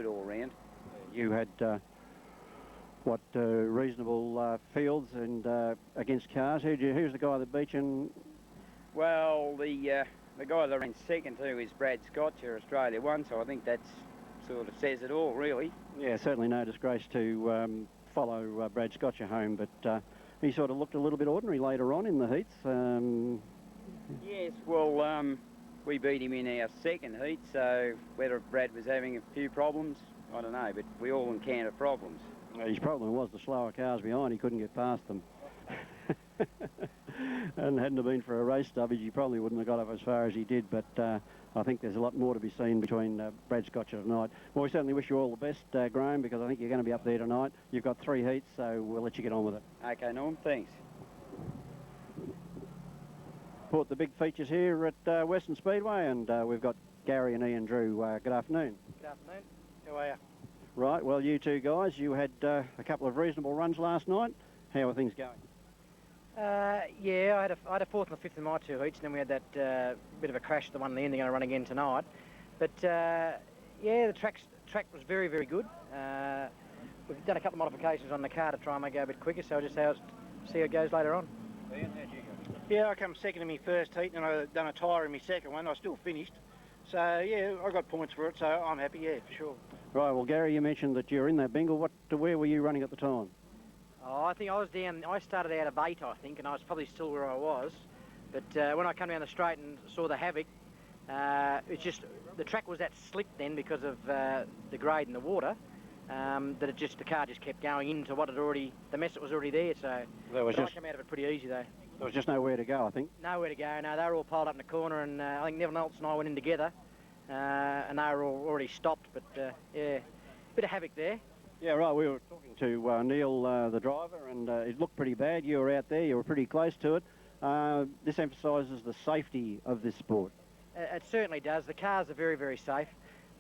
all round. You had reasonable fields and against cars. Who's the guy that beat you? Well, the guy that ran second too is Brad Scott, your Australia one, so I think that's sort of says it all, really. Yeah, certainly no disgrace to follow Brad Scott home, but he sort of looked a little bit ordinary later on in the heats. Yes, well, we beat him in our second heat, so whether Brad was having a few problems, I don't know, but we all encounter problems. His problem was the slower cars behind. He couldn't get past them. And hadn't it been for a race stoppage, he probably wouldn't have got up as far as he did, but I think there's a lot more to be seen between Brad Scotcher tonight. Well, we certainly wish you all the best, Graham, because I think you're going to be up there tonight. You've got 3 heats, so we'll let you get on with it. Okay, Norm, thanks. Put the big features here at Western Speedway, and we've got Gary and Ian Drew. Good afternoon. Good afternoon. How are you? Right, well, you two guys, you had a couple of reasonable runs last night. How are things going? Yeah, I had a fourth and a fifth in my 2 heats, and then we had that bit of a crash at the one in the end. They're going to run again tonight. But yeah, the track was very, very good. We've done a couple of modifications on the car to try and make it go a bit quicker, so I'll just see how it goes later on. Ian, how'd you go? Yeah, I come second in my first heat, and I done a tyre in my second one. I still finished. So yeah, I got points for it, so I'm happy, yeah, for sure. Right, well, Gary, you mentioned that you're in that bingle. Where were you running at the time? Oh, I think I was down. I started out of 8, I think, and I was probably still where I was. But when I come down the straight and saw the havoc, it's just the track was that slick then because of the grade and the water. That the car just kept going into what the mess that was already there. So I came out of it pretty easy though. There was just nowhere to go, I think. Nowhere to go. No, they were all piled up in the corner, and I think Neville Knowles and I went in together, and they were all already stopped. But yeah, bit of havoc there. Yeah, right. We were talking to Neil, the driver, and it looked pretty bad. You were out there. You were pretty close to it. This emphasises the safety of this sport. It certainly does. The cars are very, very safe.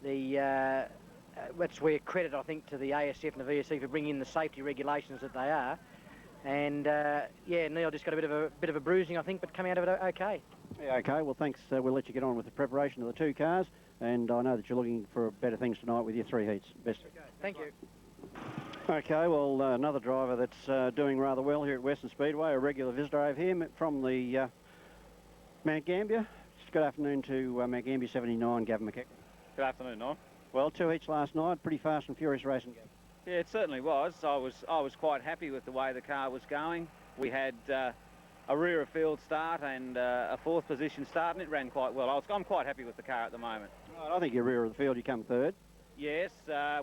That's where credit, I think, to the ASF and the VSC for bringing in the safety regulations that they are. And yeah, Neil just got a bit of a bruising, I think, but come out of it okay. Yeah, okay. Well, thanks. We'll let you get on with the preparation of the 2 cars, and I know that you're looking for better things tonight with your 3 heats. Best. Okay. Thank you. Okay, well, another driver that's doing rather well here at Western Speedway, a regular visitor over here from the Mount Gambier. Good afternoon to Mount Gambier 79, Gavin McKeck. Good afternoon, Norm. Well, 2 heats last night, pretty fast and furious racing, Gavin. Yeah, it certainly was. I was quite happy with the way the car was going. We had a rear of field start and a 4th position start, and it ran quite well. I'm quite happy with the car at the moment. Right, I think you're rear of the field, you come 3rd. Yes,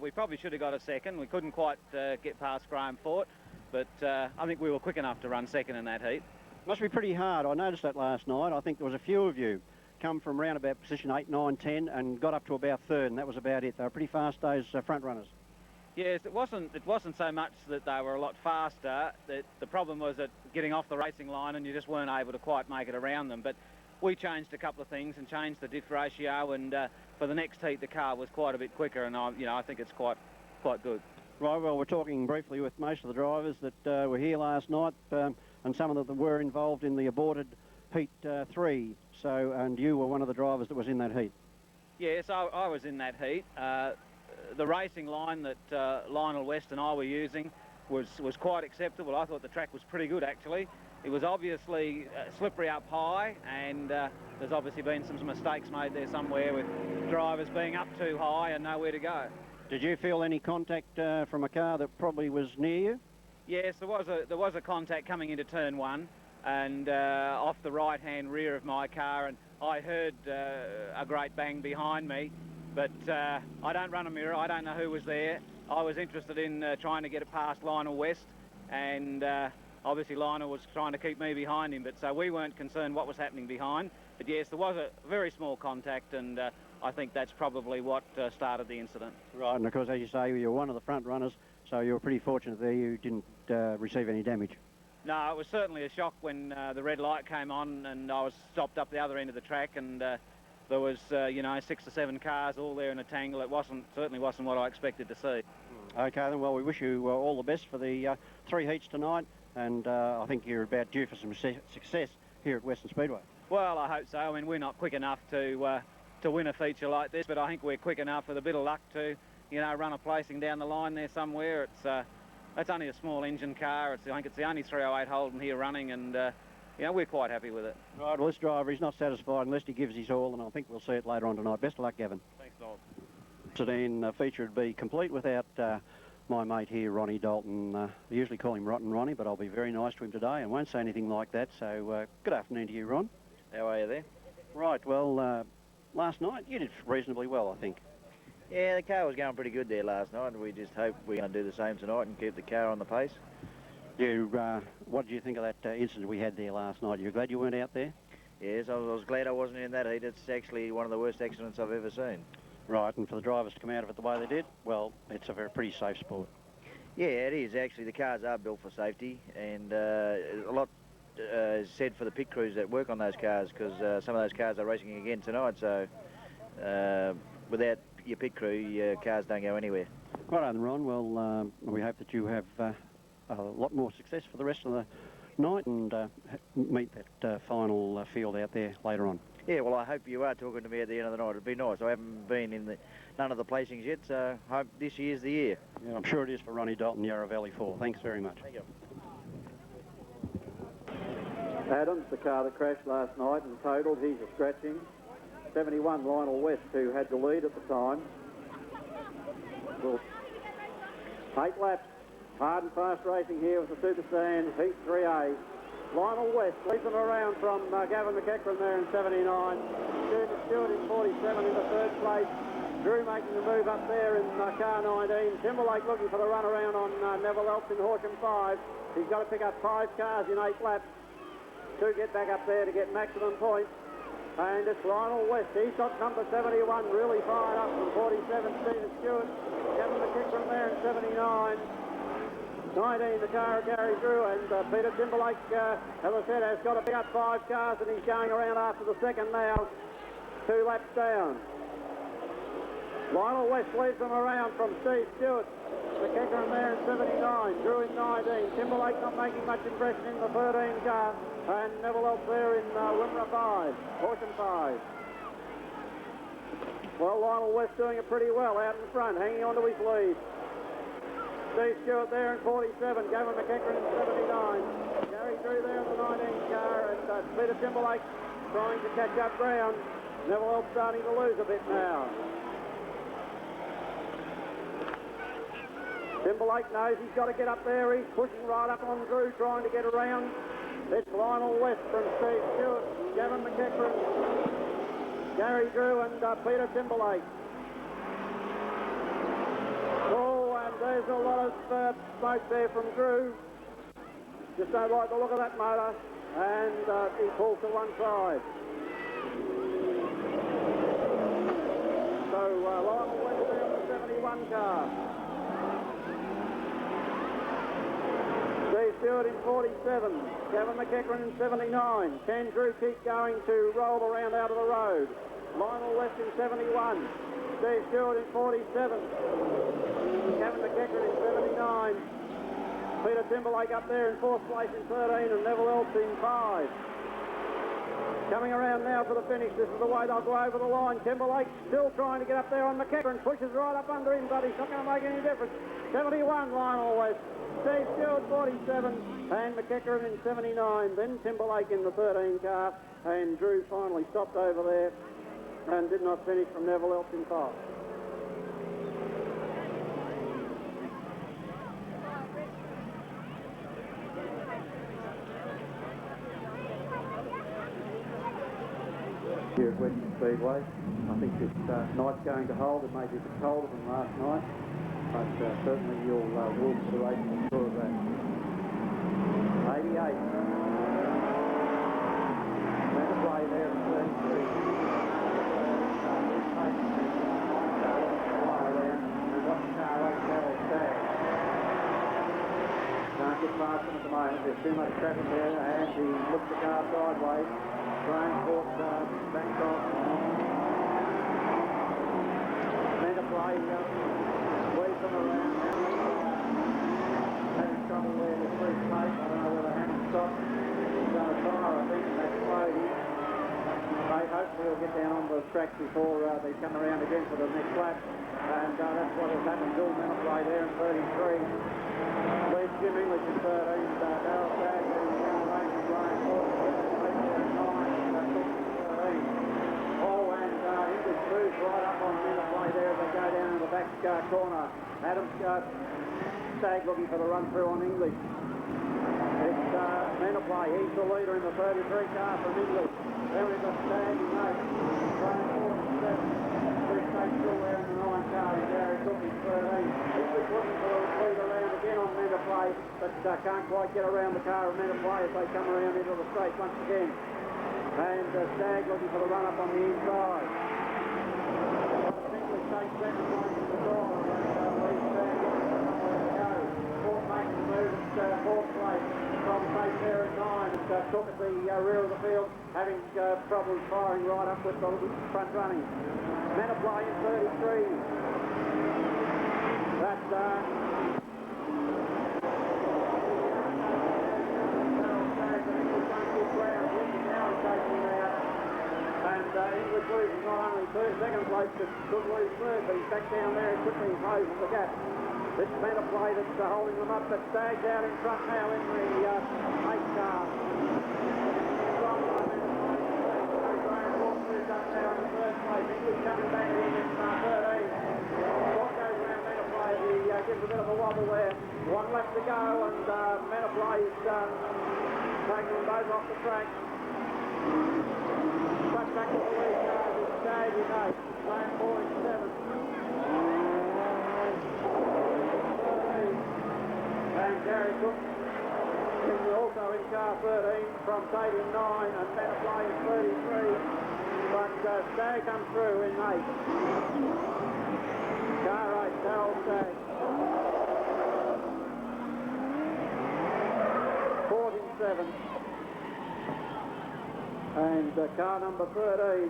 we probably should have got a 2nd. We couldn't quite get past Graham Fort, but I think we were quick enough to run 2nd in that heat. Must be pretty hard. I noticed that last night. I think there was a few of you come from round about position 8, 9, 10 and got up to about 3rd, and that was about it. They were pretty fast, those front runners. Yes, it wasn't so much that they were a lot faster. The problem was that getting off the racing line and you just weren't able to quite make it around them. But we changed a couple of things and changed the diff ratio, and for the next heat the car was quite a bit quicker, and I think it's quite good. Right, well, we're talking briefly with most of the drivers that were here last night, and some of them that were involved in the aborted heat 3. So, and you were one of the drivers that was in that heat. Yes, I was in that heat. The racing line that Lionel West and I were using was quite acceptable. I thought the track was pretty good, actually. It was obviously slippery up high, and there's obviously been some mistakes made there somewhere with drivers being up too high and nowhere to go. Did you feel any contact from a car that probably was near you? Yes, there was a contact coming into turn 1 and off the right-hand rear of my car, and I heard a great bang behind me, but I don't run a mirror. I don't know who was there. I was interested in trying to get it past Lionel West, and I obviously Lionel was trying to keep me behind him, but so we weren't concerned what was happening behind. But yes, there was a very small contact, and I think that's probably what started the incident. Right, and of course, as you say, you're one of the front runners, so you were pretty fortunate there. You didn't receive any damage. No, it was certainly a shock when the red light came on and I was stopped up the other end of the track, and there was, you know, 6 or 7 cars all there in a tangle. It certainly wasn't what I expected to see. Okay, then, well, we wish you all the best for the 3 heats tonight, and I think you're about due for some success here at Western Speedway. Well, I hope so. I mean, we're not quick enough to win a feature like this, but I think we're quick enough with a bit of luck to, you know, run a placing down the line there somewhere. It's only a small engine car. I think it's the only 308 Holden here running, and you know, we're quite happy with it. Right, well, this driver, he's not satisfied unless he gives his all, and I think we'll see it later on tonight. Best of luck, Gavin. Thanks, Noel. Sedan feature would be complete without my mate here, Ronnie Dalton. I usually call him Rotten Ronnie, but I'll be very nice to him today and won't say anything like that. So good afternoon to you, Ron. How are you there? Right, well, last night you did reasonably well, I think. Yeah, the car was going pretty good there last night, and we just hope we're going to do the same tonight and keep the car on the pace. What did you think of that incident we had there last night? You glad you weren't out there? Yes, I was glad I wasn't in that heat. It's actually one of the worst accidents I've ever seen. Right, and for the drivers to come out of it the way they did, well, it's a pretty safe sport. Yeah, it is. Actually, the cars are built for safety, and a lot is said for the pit crews that work on those cars, because some of those cars are racing again tonight, so without your pit crew, your cars don't go anywhere. Right on, Ron. Well, we hope that you have a lot more success for the rest of the night and meet that final field out there later on. Yeah, well, I hope you are talking to me at the end of the night. It'd be nice. I haven't been in none of the placings yet, so I hope this year's the year. Yeah, I'm sure it is for Ronnie Dalton, Yarra Valley 4. Thanks very much. Thank you. Adams, the car that crashed last night and totaled, he's a scratching. 71 Lionel West, who had the lead at the time. Well, 8 laps. Hard and fast racing here with the Super Sedan Heat 3A. Lionel West leads them around from Gavin McEachran there in 79. Stewart in 47 into third place. Drew making the move up there in car 19. Timberlake looking for the run around on Neville Elps in Horsham 5. He's got to pick up 5 cars in 8 laps to get back up there to get maximum points. And it's Lionel West. He's got number 71 really fired up from 47, Stephen Stewart. Gavin McEachran there in 79. 19, the car of Gary Drew, and Peter Timberlake, as I said, has got to pick up 5 cars, and he's going around after the second now, 2 laps down. Lionel West leads them around from Steve Stewart. McEachran there in 79, Drew in 19. Timberlake not making much impression in the 13 car, and Neville Elps there in Wimmera 5, Horsham 5. Well, Lionel West doing it pretty well out in front, hanging on to his lead. Steve Stewart there in 47, Gavin McEachran in 79. Gary Drew there in the 19 car, and Peter Timberlake trying to catch up ground. Neville Elps starting to lose a bit now. Timberlake knows he's got to get up there. He's pushing right up on Drew, trying to get around. It's Lionel West from Steve Stewart, Gavin McEachran, Gary Drew, and Peter Timberlake. Oh, and there's a lot of smoke there from Drew. Just don't like the look of that motor. And he pulls to one side. So Lionel West there on the 71 car. Steve Stewart in 47, Gavin McEachran in 79. Can Drew keep going to roll around out of the road? Lionel West in 71, Steve Stewart in 47, Gavin McEachran in 79. Peter Timberlake up there in 4th place in 13, and Neville Elps in 5. Coming around now for the finish. This is the way they'll go over the line. Timberlake still trying to get up there on McEachran. Pushes right up under him, but he's not going to make any difference. 71, Lionel West. Steve Stewart, 47, and McEachran in 79. Then Timberlake in the 13 car, and Drew finally stopped over there and did not finish from Neville Elps in 5. Here at Western Speedway, I think this night's going to hold. It may be a bit colder than last night, but certainly you'll walk to the race, I'm sure of that. 80 Better play there at 33. And watch the car right Carol Stagg. Can't get past him at the moment. There's too much traffic there, and he looks the car sideways. Transport back off. Better play. Squeeze them around. Having trouble there with free space. I don't know whether Hammond stopped. He's done a tyre, I think, and that's slowed him. Hopefully he'll get down on the track before they come around again for the next lap. And that's what has happened. Bill Menafly there in 33. Leads Jim English in 13. Darryl Stagg in Racing Brian Ford. Oh, and English moves right up on Menafly there as they go down in the back corner. Adam Stagg looking for the run through on English. It's Menafly. He's the leader in the 33 car from English. Then we've got Stagg in 8. Brian Ford in 7. Still there in the 9 car, and Gary Cook in 13. He's just looking for the lead around again on Menafly, but can't quite get around the car of Menafly as they come around into the straight once again. And Stagg looking for the run up on the inside. Simply takes second place in the door, and leads Stagg somewhere to go. Ford making the move at 4th place. From Faith there at 9, and Cook at the rear of the field, having problems firing right up with the front running. Menafly in 33. That's and English loses not only second place, but could lose third, but he's back down there and quickly closes the gap. This Menafly that's holding them up, but Stagg's out in front now in the 8 car. Up now in the first place. English coming back in 13. What goes around Menafly? He gives a bit of a wobble there. One left to go, and Menafly is taking them both off the track. Back to the lead cars is Stagg in 8. Lane 4 in 7. And Gary Cook also in car 13 from Tate in 9, and Menafly in 33. But Stagg comes through in 8. Car 8, Darryl Stagg. 4th in 7. And car number 13.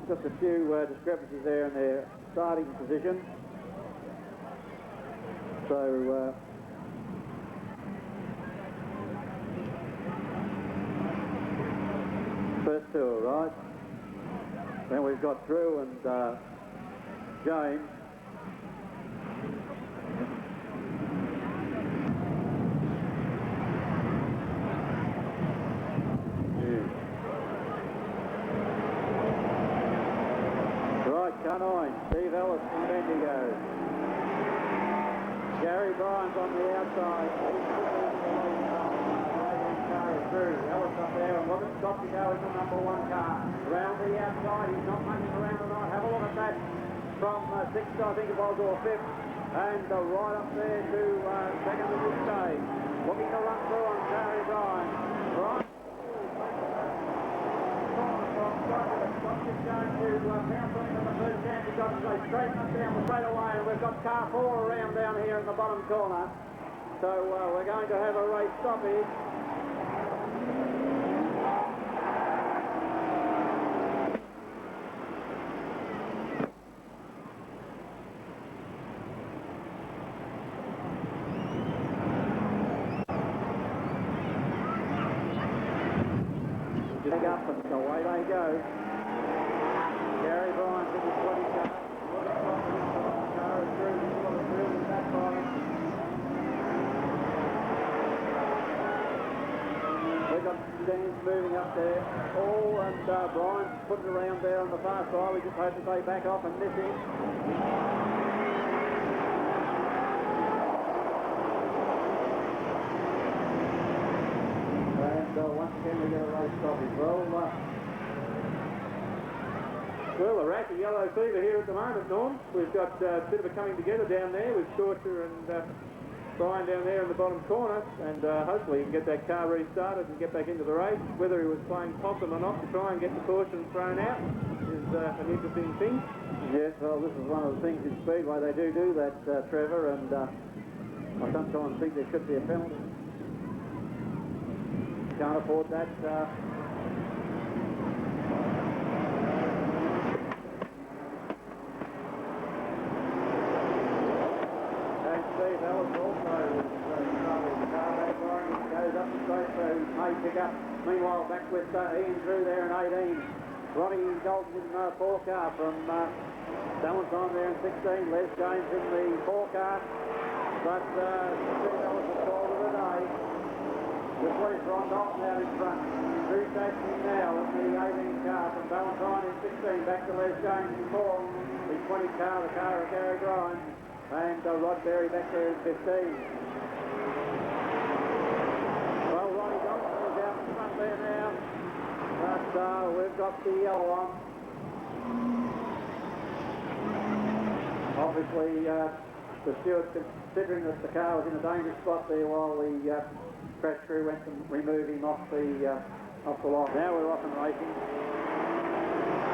Just a few discrepancies there in their starting position. So first two are right. Then we've got Drew and James. Car 9, Steve Ellis from Bendigo. Gary Bryant's on the outside. Car is through. Ellis up there, and Robert Scott to go in the number 1 car. Around the outside, he's not much around tonight. Have a look at that from 6th, I think it was, or 5th. And right up there to second at this stage. Looking to run through on Gary Bryant. Bryant. Going to Poundstone in the first chance. He's got to go straight up down the straightaway, and we've got car 4 around down here in the bottom corner. So we're going to have a race stoppage. leg up, and away they go. Gary Bryant in the 20 car. Car is through, the back by. We've got Sedans moving up there. Oh, and Bryant putting it around there on the far side. We just hope that they back off and miss him. Once again we get a race stoppage. Well, the rack of yellow fever here at the moment, Norm. We've got a bit of a coming together down there with Shorter and Brian down there in the bottom corner, and hopefully he can get that car restarted and get back into the race. Whether he was playing possum or not to try and get the caution thrown out is an interesting thing. Yes, well, this is one of the things in Speedway. They do that, Trevor, and I sometimes think there should be a penalty. Can't afford that. And Steve Ellis also is trouble with the car back line. He goes up the straight, so he may pick up. Meanwhile, back with Ian Drew there in 18. Ronnie Dalton in 4 car from Valentine there in 16. Les James in the 4 car. But Steve Ellis has called it a day. With Wes Ron Dalton out in front. Drew chasing now in the 18 car from Valentine in 16. Back to Les James in 4. The 20 car, the car of Gary Grimes. And Rod Berry back there in 15. Well, Ronnie Dalton is out in front there now. But we've got the yellow on. Obviously, the steward considering that the car was in a dangerous spot there while the crash crew went to remove him off the line. Now we're off and racing.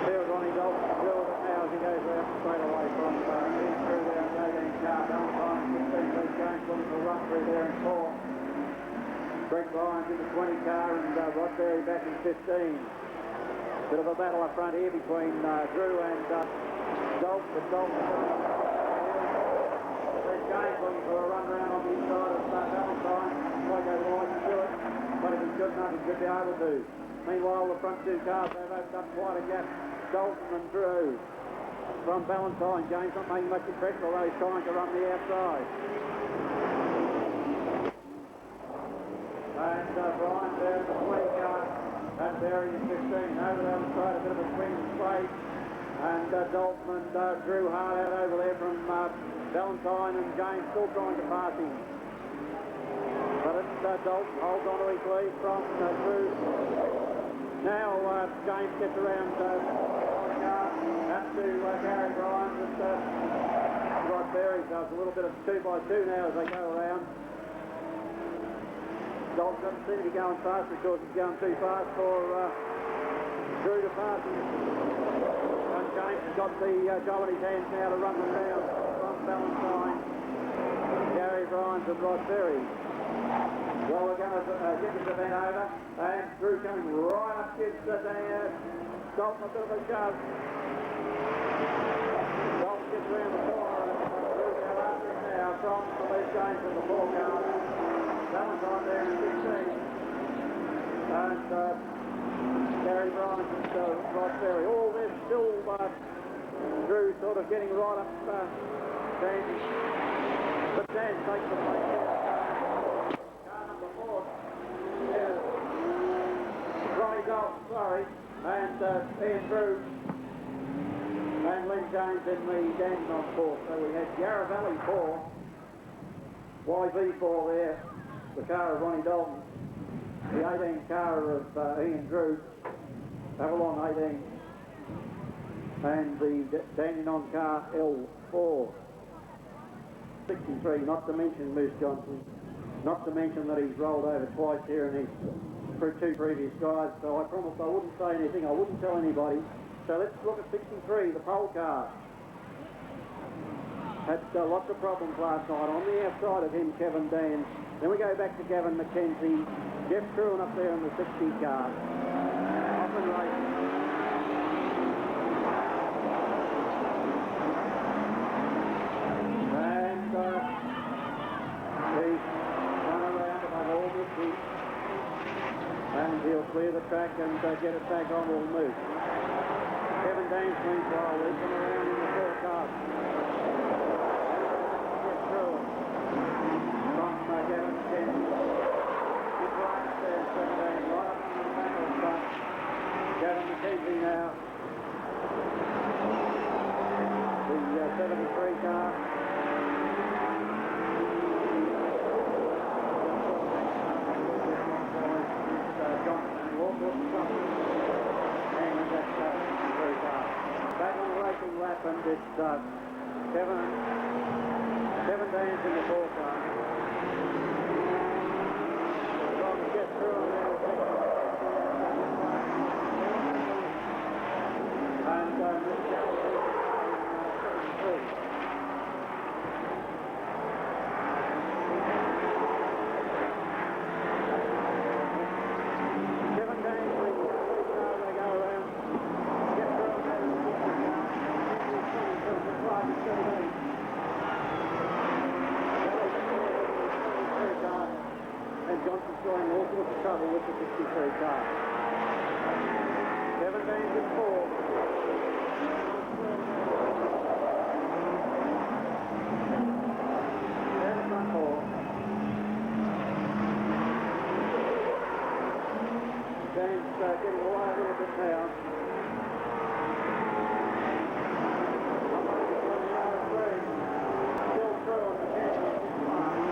There's Ronnie Dalton to do it now as he goes out straight away from Ian through there in the 18 car. Valentine in 15. Luke James looking for a run through there in 4. Greg Lyons in the 20 car and Rod Berry back in 15. Bit of a battle up front here between Drew and Dalton. But Dalton James looking for a run round on the inside of Valentine. Might go wide and do it, but if he's good enough, he should be able to. Meanwhile, the front 2 cars have opened up quite a gap. Dalton and Drew from Valentine. James not making much impression, although he's trying to run the outside. And Brian there in the 20 car. And Berry in 15. Over the other side, a bit of a swing straight. And Dalton and Drew hard out over there from Valentine, and James still trying to pass him. But it's Dalton holds on to his lead from Drew. Now James gets around the car, up to Gary Grimes. Rod Berry does a little bit of 2x2 now as they go around. Dalton doesn't seem to be going fast because he's going too fast for Drew to pass him. And James has got the job in his hands now to run them down from Valentine, Gary Grimes and Rod Berry. Well, we're going to get this event over, and Drew coming right up gives Dalton a bit of a shove. Dalton gets around the corner, and Drew's out after him now from the Les James in the 4 car. Valentine there in 16. And Gary Grimes and Rod Berry. All this still Drew sort of getting right up Dan. But Dan takes the place there. Car number 4. Yeah. Ronnie Dalton, sorry. And Ian Drew. And Len James in the Danton on 4. So we had Yarravelli 4. YV 4 there. The car of Ronnie Dalton. The 18 car of Ian Drew. Avalon 18. And the Dandenong car L4. 63, not to mention Moose Johnson. Not to mention that he's rolled over twice here and he's through 2 previous guys. So I promised I wouldn't say anything. I wouldn't tell anybody. So let's look at 63, the pole car. Had lots of problems last night. On the outside of him, Kevin Dan. Then we go back to Gavin McKenzie. Jeff Truan up there in the 60 car. Off and racing. And he's run around above all the seats. And he'll clear the track and get it back on will move. Kevin Danes meanwhile leaping around in the forecast. Get through it. From Gavin Kennedy. Good right there, 17, right up on the back of the front. Gavin McKenzie now. The 73 car. Back on the racing lap, and it's Kevin Danes in the forecar. Trying to get through on there. And Miss Gallagher in 73. Showing all sorts of trouble with the 63 car. Kevin Danes in 4. There's the front 4. Danes getting away a little bit now. Still through on the championship line.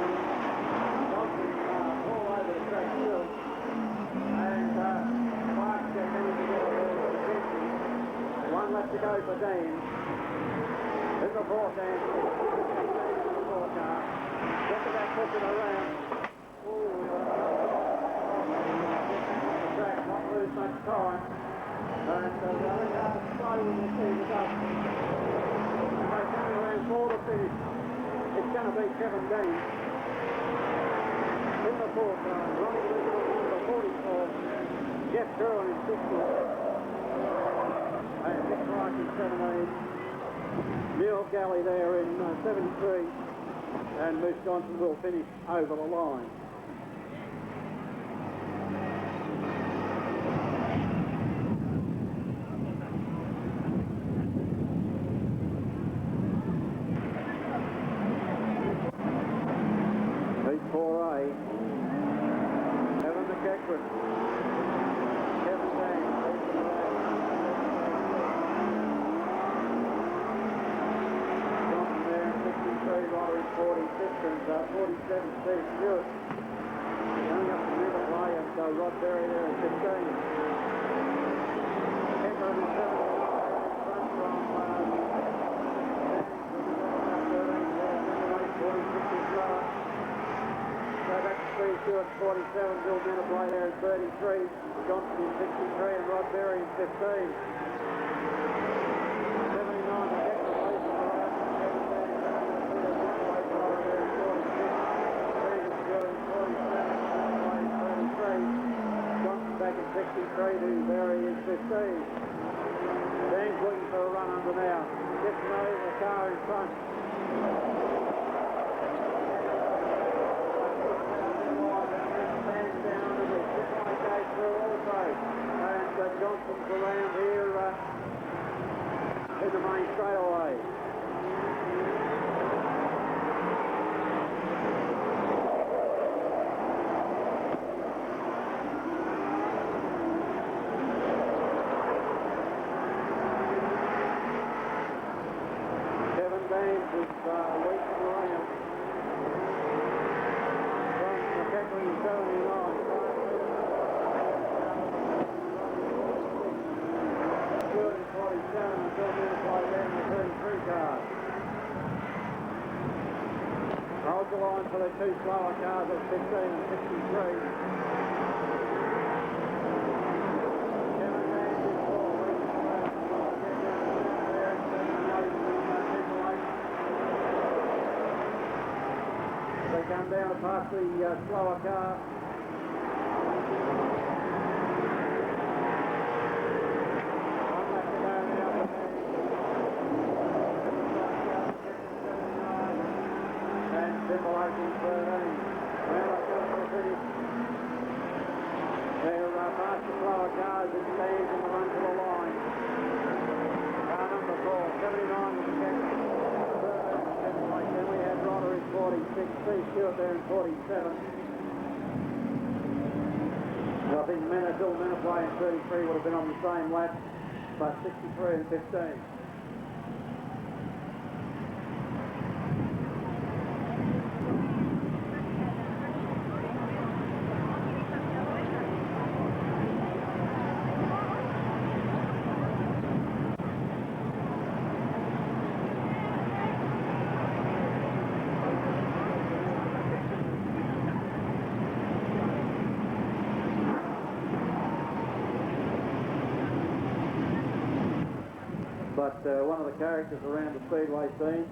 One left to go for Danes. In the fourth end. In the fourth car. Look at that pushing around. The track, not lose much time. And the other car is slow when you see the dust. They're coming around for the finish. It's going to be Kevin Danes. In the fourth car, Ronnie Wiggin on number 44. Jeff Curran in 60. And Nick Clark in 78. Neil Galley there in 73. And Moose Johnson will finish over the line. Heat 4A. Kevin McEachran. Kevin Danes. Johnson there in 63. Roderick 46 and 47 Steve Stewart. Coming up to middle play and Rod Berry there in 15. Kevin in 7. Front from 46 is lower. So that's Steve Stewart 47, Bill Menneblay there in 33, Johnson in 63 and Rod Berry in 15. 79 to get the place on the right. There in 46. Vegas Joe in 47, Menneblay in 33. Johnson back in 63 to Berry in 15. Danes looking for a run under now. Gets over the car in front. And Johnson's around here in the main straightaway. Kevin Danes is waiting around. From McEachran in 79. And Bill Menneblay there in the 33 car. Hold the line for the two slower cars at 15 and 63. Kevin Danes in 4. They come down past the slower car. They're past up the slower cars. It stands in the run to the line. Car number 4, 79 was the captain. Then we had Rodder in 46, Steve Stewart there in 47. I think Bill Menafly in 33 would have been on the same lap, but 63 and 15. But one of the characters around the Speedway scene,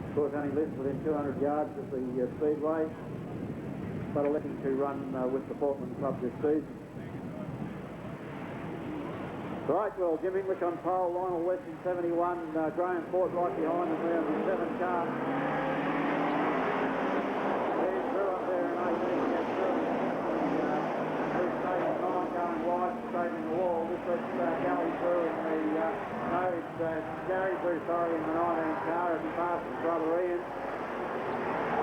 of course, only lives within 200 yards of the Speedway, but electing to run with the Portland Club this season. Right, well, Jim English on pole, Lionel West in 71, Graham Ford right behind him there in the 7 car. Ian Drew up there in 18, gets through. Bruce Stay's 9 going wide, saving the wall. This lets Gally through in the, no, it's Gary Drew, sorry, in the 19 car as he passes his brother Ian.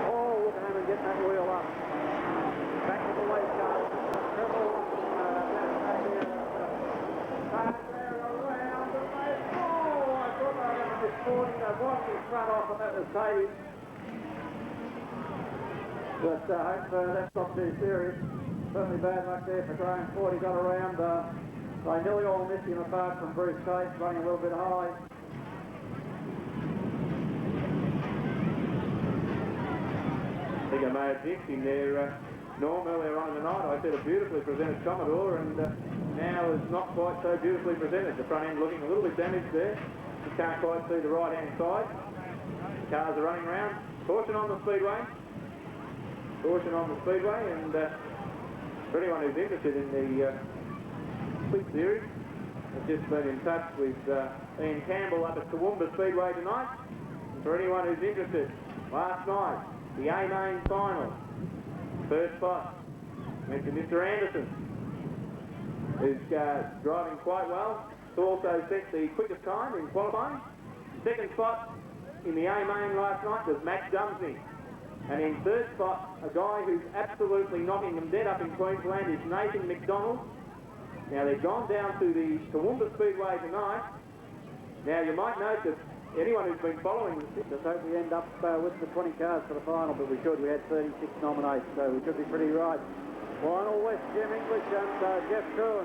Oh, look at him and getting that wheel up. Back to the lead car. Triple. In front off of that Mercedes, but I hope that's not too serious. Certainly bad luck there for Graham Ford. He got around. They nearly all missed him apart from Bruce Tate, running a little bit high. I think I may have jinxed him there, Norm, earlier on in the night. I said a beautifully presented Commodore, and now is not quite so beautifully presented. The front end looking a little bit damaged there. You can't quite see the right-hand side. The cars are running around. Caution on the Speedway. Caution on the Speedway, and for anyone who's interested in the Split Series, I've just been in touch with Ian Campbell up at Toowoomba Speedway tonight. And for anyone who's interested, last night, the A-Main final, first spot, went to Mr. Anderson, who's driving quite well. Also set the quickest time in qualifying. Second spot in the A-Main last night was Max Dumsney. And in third spot, a guy who's absolutely knocking them dead up in Queensland is Nathan McDonald. Now they've gone down to the Toowoomba Speedway tonight. Now you might note that anyone who's been following this, just hope we end up with the 20 cars for the final, but we should. We had 36 nominated, so we should be pretty right. Lionel West, Jim English and Jeff Truan.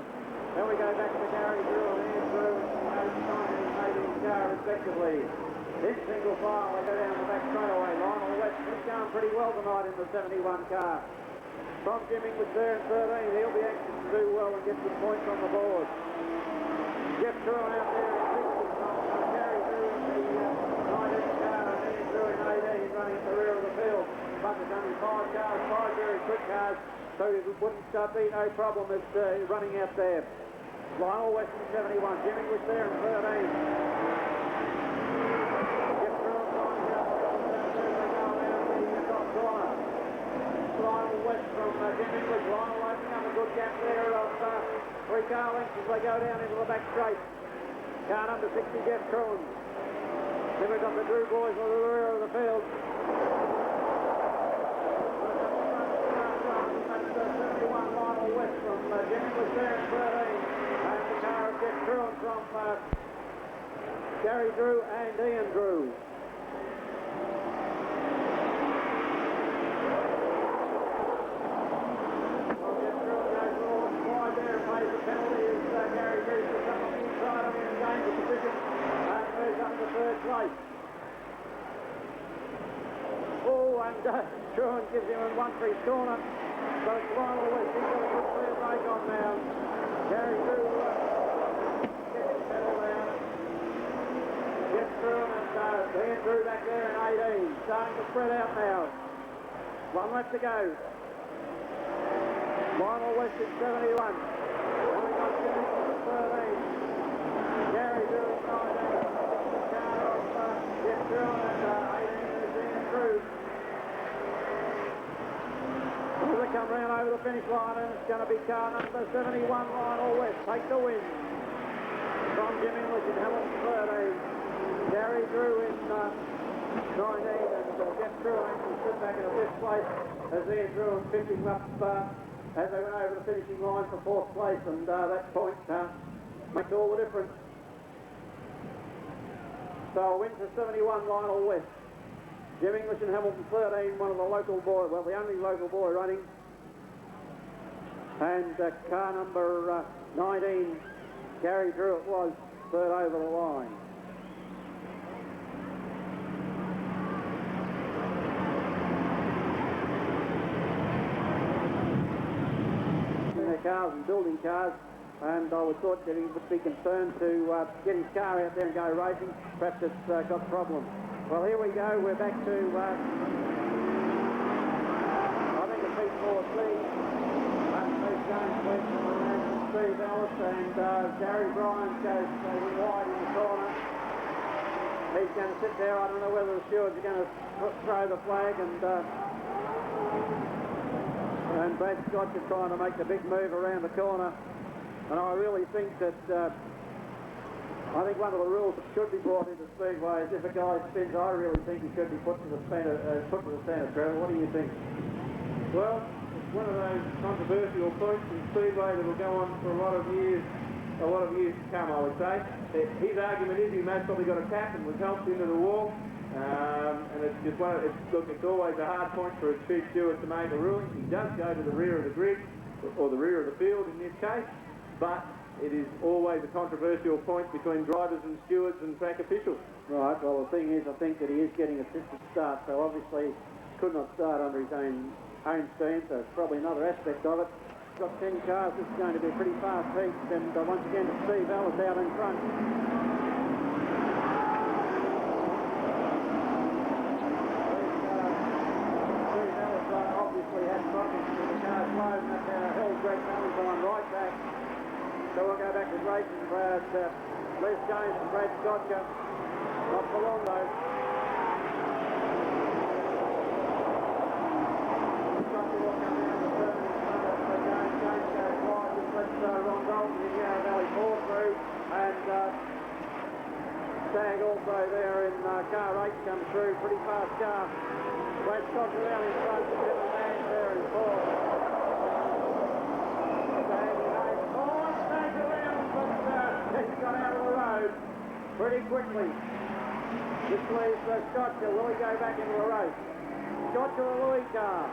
Then we go back to Gary Drew and Ian Drew and car respectively. In single file, they go down the back straightaway. Lionel West is going pretty well tonight in the 71 car. From Jim English there in 13, he'll be anxious to do well and get some points on the board. Jeff Truan out there in 60 from Gary Drew in the 19 car and Ian Drew in 18 running at the rear of the field. But there's only 5 cars, 5 very quick cars, so it wouldn't be no problem as running out there. Lionel West in 71, Jim English there in 13. Jeff Truan going down the top corner. Lionel West from Jim English. Lionel opening up a good gap there of 3 car lengths as they go down into the back straight. Car number 60, Jeff Truan. Then we've got the Drew boys on the rear of the field. Lionel West from Jim English there in 13. And the car of Jeff Truan from Gary Drew and Ian Drew. Well, Jeff Truan goes forward wide there and pays the penalty as Gary Drew puts up on the inside of him and gains the position and moves up to 3rd place. Oh, and Truan gives him one for his corner. So it's Lionel West. He's got a good clear break on now. Gary Drew gets his pedal down. Jeff Truan and Ian Drew back there in 18. Starting to spread out now. 1 lap to go. Lionel West in 71. And we got Jim English in 13. Gary Drew in 19. The car of Jeff Truan and 18 is Ian Drew. The come round over the finish line, and it's going to be car number 71, Lionel West, take the win. From Jim English in Hamilton 13. Gary Drew in 19, and Jeff Drew actually stood back in the 5th place as Ian Drew and picking up as they went over the finishing line for 4th place, and that point makes all the difference. So a win for 71, Lionel West. Jim English in Hamilton 13, one of the local boys, well, the only local boy running. And car number 19, Gary Drew it was, third over the line. Cars and building cars, and I would thought that he would be concerned to get his car out there and go racing. Perhaps it's got problems. Well, here we go. We're back to, I think it's Heat 4C. Steve James West and Steve Ellis, and Gary Bryan goes wide in the corner. He's going to sit there. I don't know whether the stewards are going to throw the flag, and Brad Scott is trying to make the big move around the corner. And I really think that I think one of the rules that should be brought into Speedway is if a guy spins, I really think he should be put to the centre. Trevor, what do you think? Well, it's one of those controversial points in Speedway that will go on for a lot of years to come, I would say. His argument is he most probably got a tap and was helped into the wall. And it's just it's always a hard point for a chief steward to make a ruling. He does go to the rear of the grid, or the rear of the field in this case, but it is always a controversial point between drivers and stewards and track officials. Right, well the thing is, I think that he is getting assisted start, so obviously could not start under his own steam, so it's probably another aspect of it. Got 10 cars, this is going to be a pretty fast heat, and once again it's Steve Ellis out in front. Right back. So we'll go back to racing. Les James and Brad Scott. Not for long though. Scott will come down to the turn in front of James. James goes wide. Just lets Ron Dalton in Yarra Valley pour through. And Stag also there in car 8 comes through. Pretty fast car. Brad Scott's around in front. Seven man there in 4th. Got out of the road pretty quickly. This leaves Scott. Will he go back into the race? Scott to the Louis car.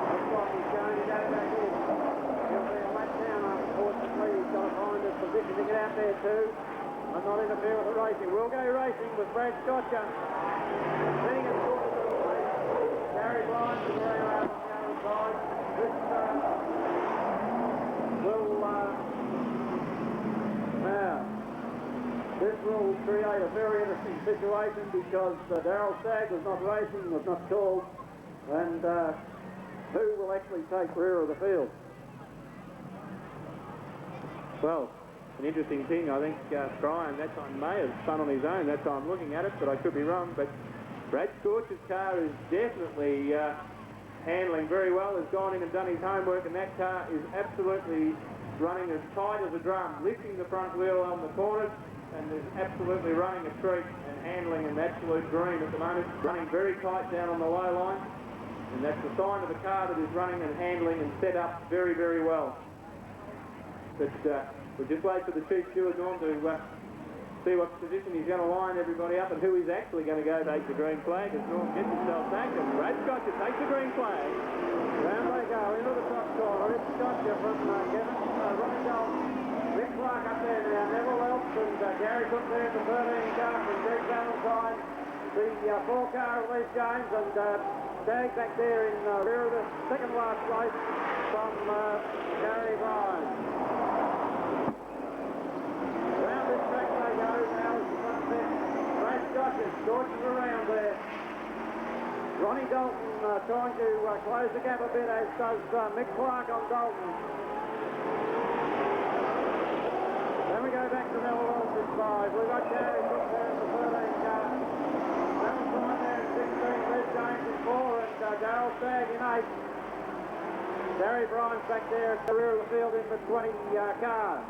Looks like he's going to go back in. He'll be a lap down, unfortunately. He's got to find a position to get out there too and not interfere with the racing. We'll go racing with Brad Scott. Leading us forward to the race. Gary Bryan to the rail. This will create a very interesting situation because Darryl Stagg was not racing, was not called, and who will actually take rear of the field? Well, an interesting thing, I think Brian that time may have spun on his own, that's how I'm looking at it, but I could be wrong. But Brad Scorch's car is definitely handling very well, has gone in and done his homework, and that car is absolutely running as tight as a drum, lifting the front wheel on the corners, and is absolutely running a treat and handling an absolute dream at the moment, running very tight down on the low line, and that's the sign of a car that is running and handling and set up very, very well. But we'll just wait for the chief steward, Norm, to see what position he's going to line everybody up and who is actually going to go take the green flag as Norm gets himself back, and Brad Scotcher takes the green flag. Round they go into the top corner. It's Scotcher from Kevin, Ronnie Dalton. Rick Clark up there now, Neville Elps, and Gary Cook there, the 13 car from Greg Valentine. The 4 car of Les James, and Stagg back there in rear of the second last place from Gary Bryan. Round this track they go now as the front set. Brad Scotcher scorches around there. Ronnie Dalton trying to close the gap a bit, as does Mick Clark on Dalton. Then we go back to Neville Elps' 5. We've got Gary Cook there in the 13 car. Neville Stag in 8. Gary Bryant's back there at the rear of the field in for 20 cars.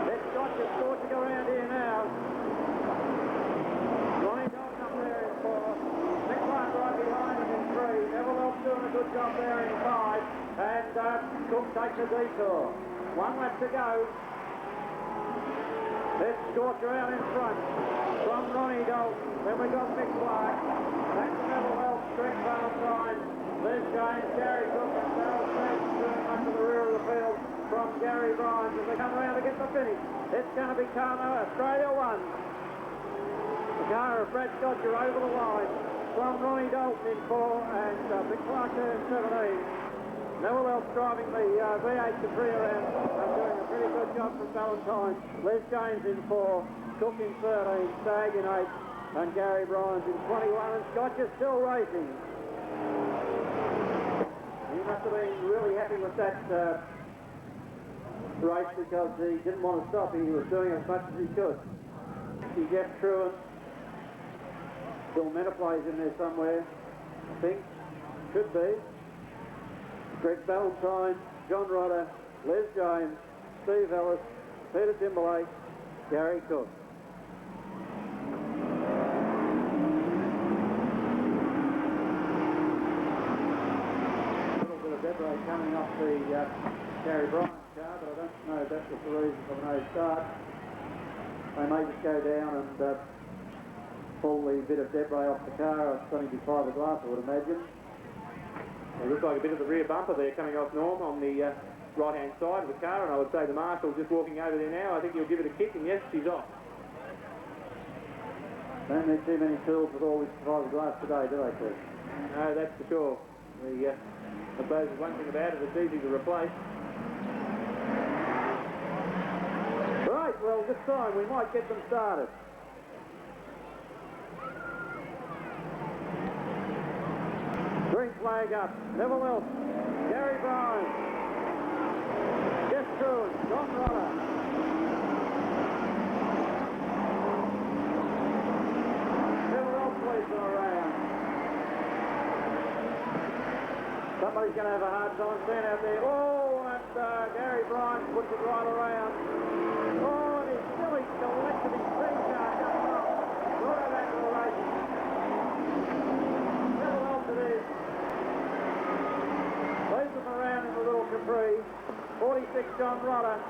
Let's got your sport to go around here now. Ronnie Dalton up there in 4. Nick Lyon right behind him in 3. Neville Elf's doing a good job there in 5. And Cook takes a detour. 1 lap to go. Let's scorch around in front from Ronnie Dalton. Then we got Mick Clark. Back to Neville Elf, Greg Valentine, Liz James, Gary Cook, and Darryl Stanton turning up to the rear of the field from Gary Bryant as they come around to get the finish. It's going to be Carno, Australia 1. The car of Brad Scotcher over the line from Ronnie Dalton in 4 and Mick Clark there in 17. Neville Elf driving the V8 Capri around and doing a pretty good job from Valentine. Les James in 4, Cook in 13, Stag in 8, and Gary Bryant in 21, and Scotch is still racing. He must have been really happy with that race because he didn't want to stop. He was doing as much as he could. See Jeff Truant, Bill Menaplay's in there somewhere, I think. Could be. Greg Valentine, John Rodder, Les James, Steve Ellis, Peter Timberlake, Gary Cook. A little bit of debris coming off the Gary Bryant car, but I don't know if that was the reason for the no start. They may just go down and pull the bit of debris off the car. It's going to be fiberglass, I would imagine. It looks like a bit of the rear bumper there coming off Norm on the right-hand side of the car, and I would say the marshal just walking over there now. I think he'll give it a kick, and yes, she's off. Don't need too many tools with all this fiberglass today, do they, Chris? No, that's for sure. I suppose there's one thing about it, it's easy to replace. Right, well, this time we might get them started. Green flag up. Neville Elf, Gary Bryant, Jeff Truant, John Rodder. Neville Elf police are around. Somebody's going to have a hard time staying out there. Oh, and Gary Bryant puts it right around. Oh, and he's silly collected his speed car coming up. Right back to the race. Neville Elf it is. Leaves them around in the little Capri. 46 John Rodder.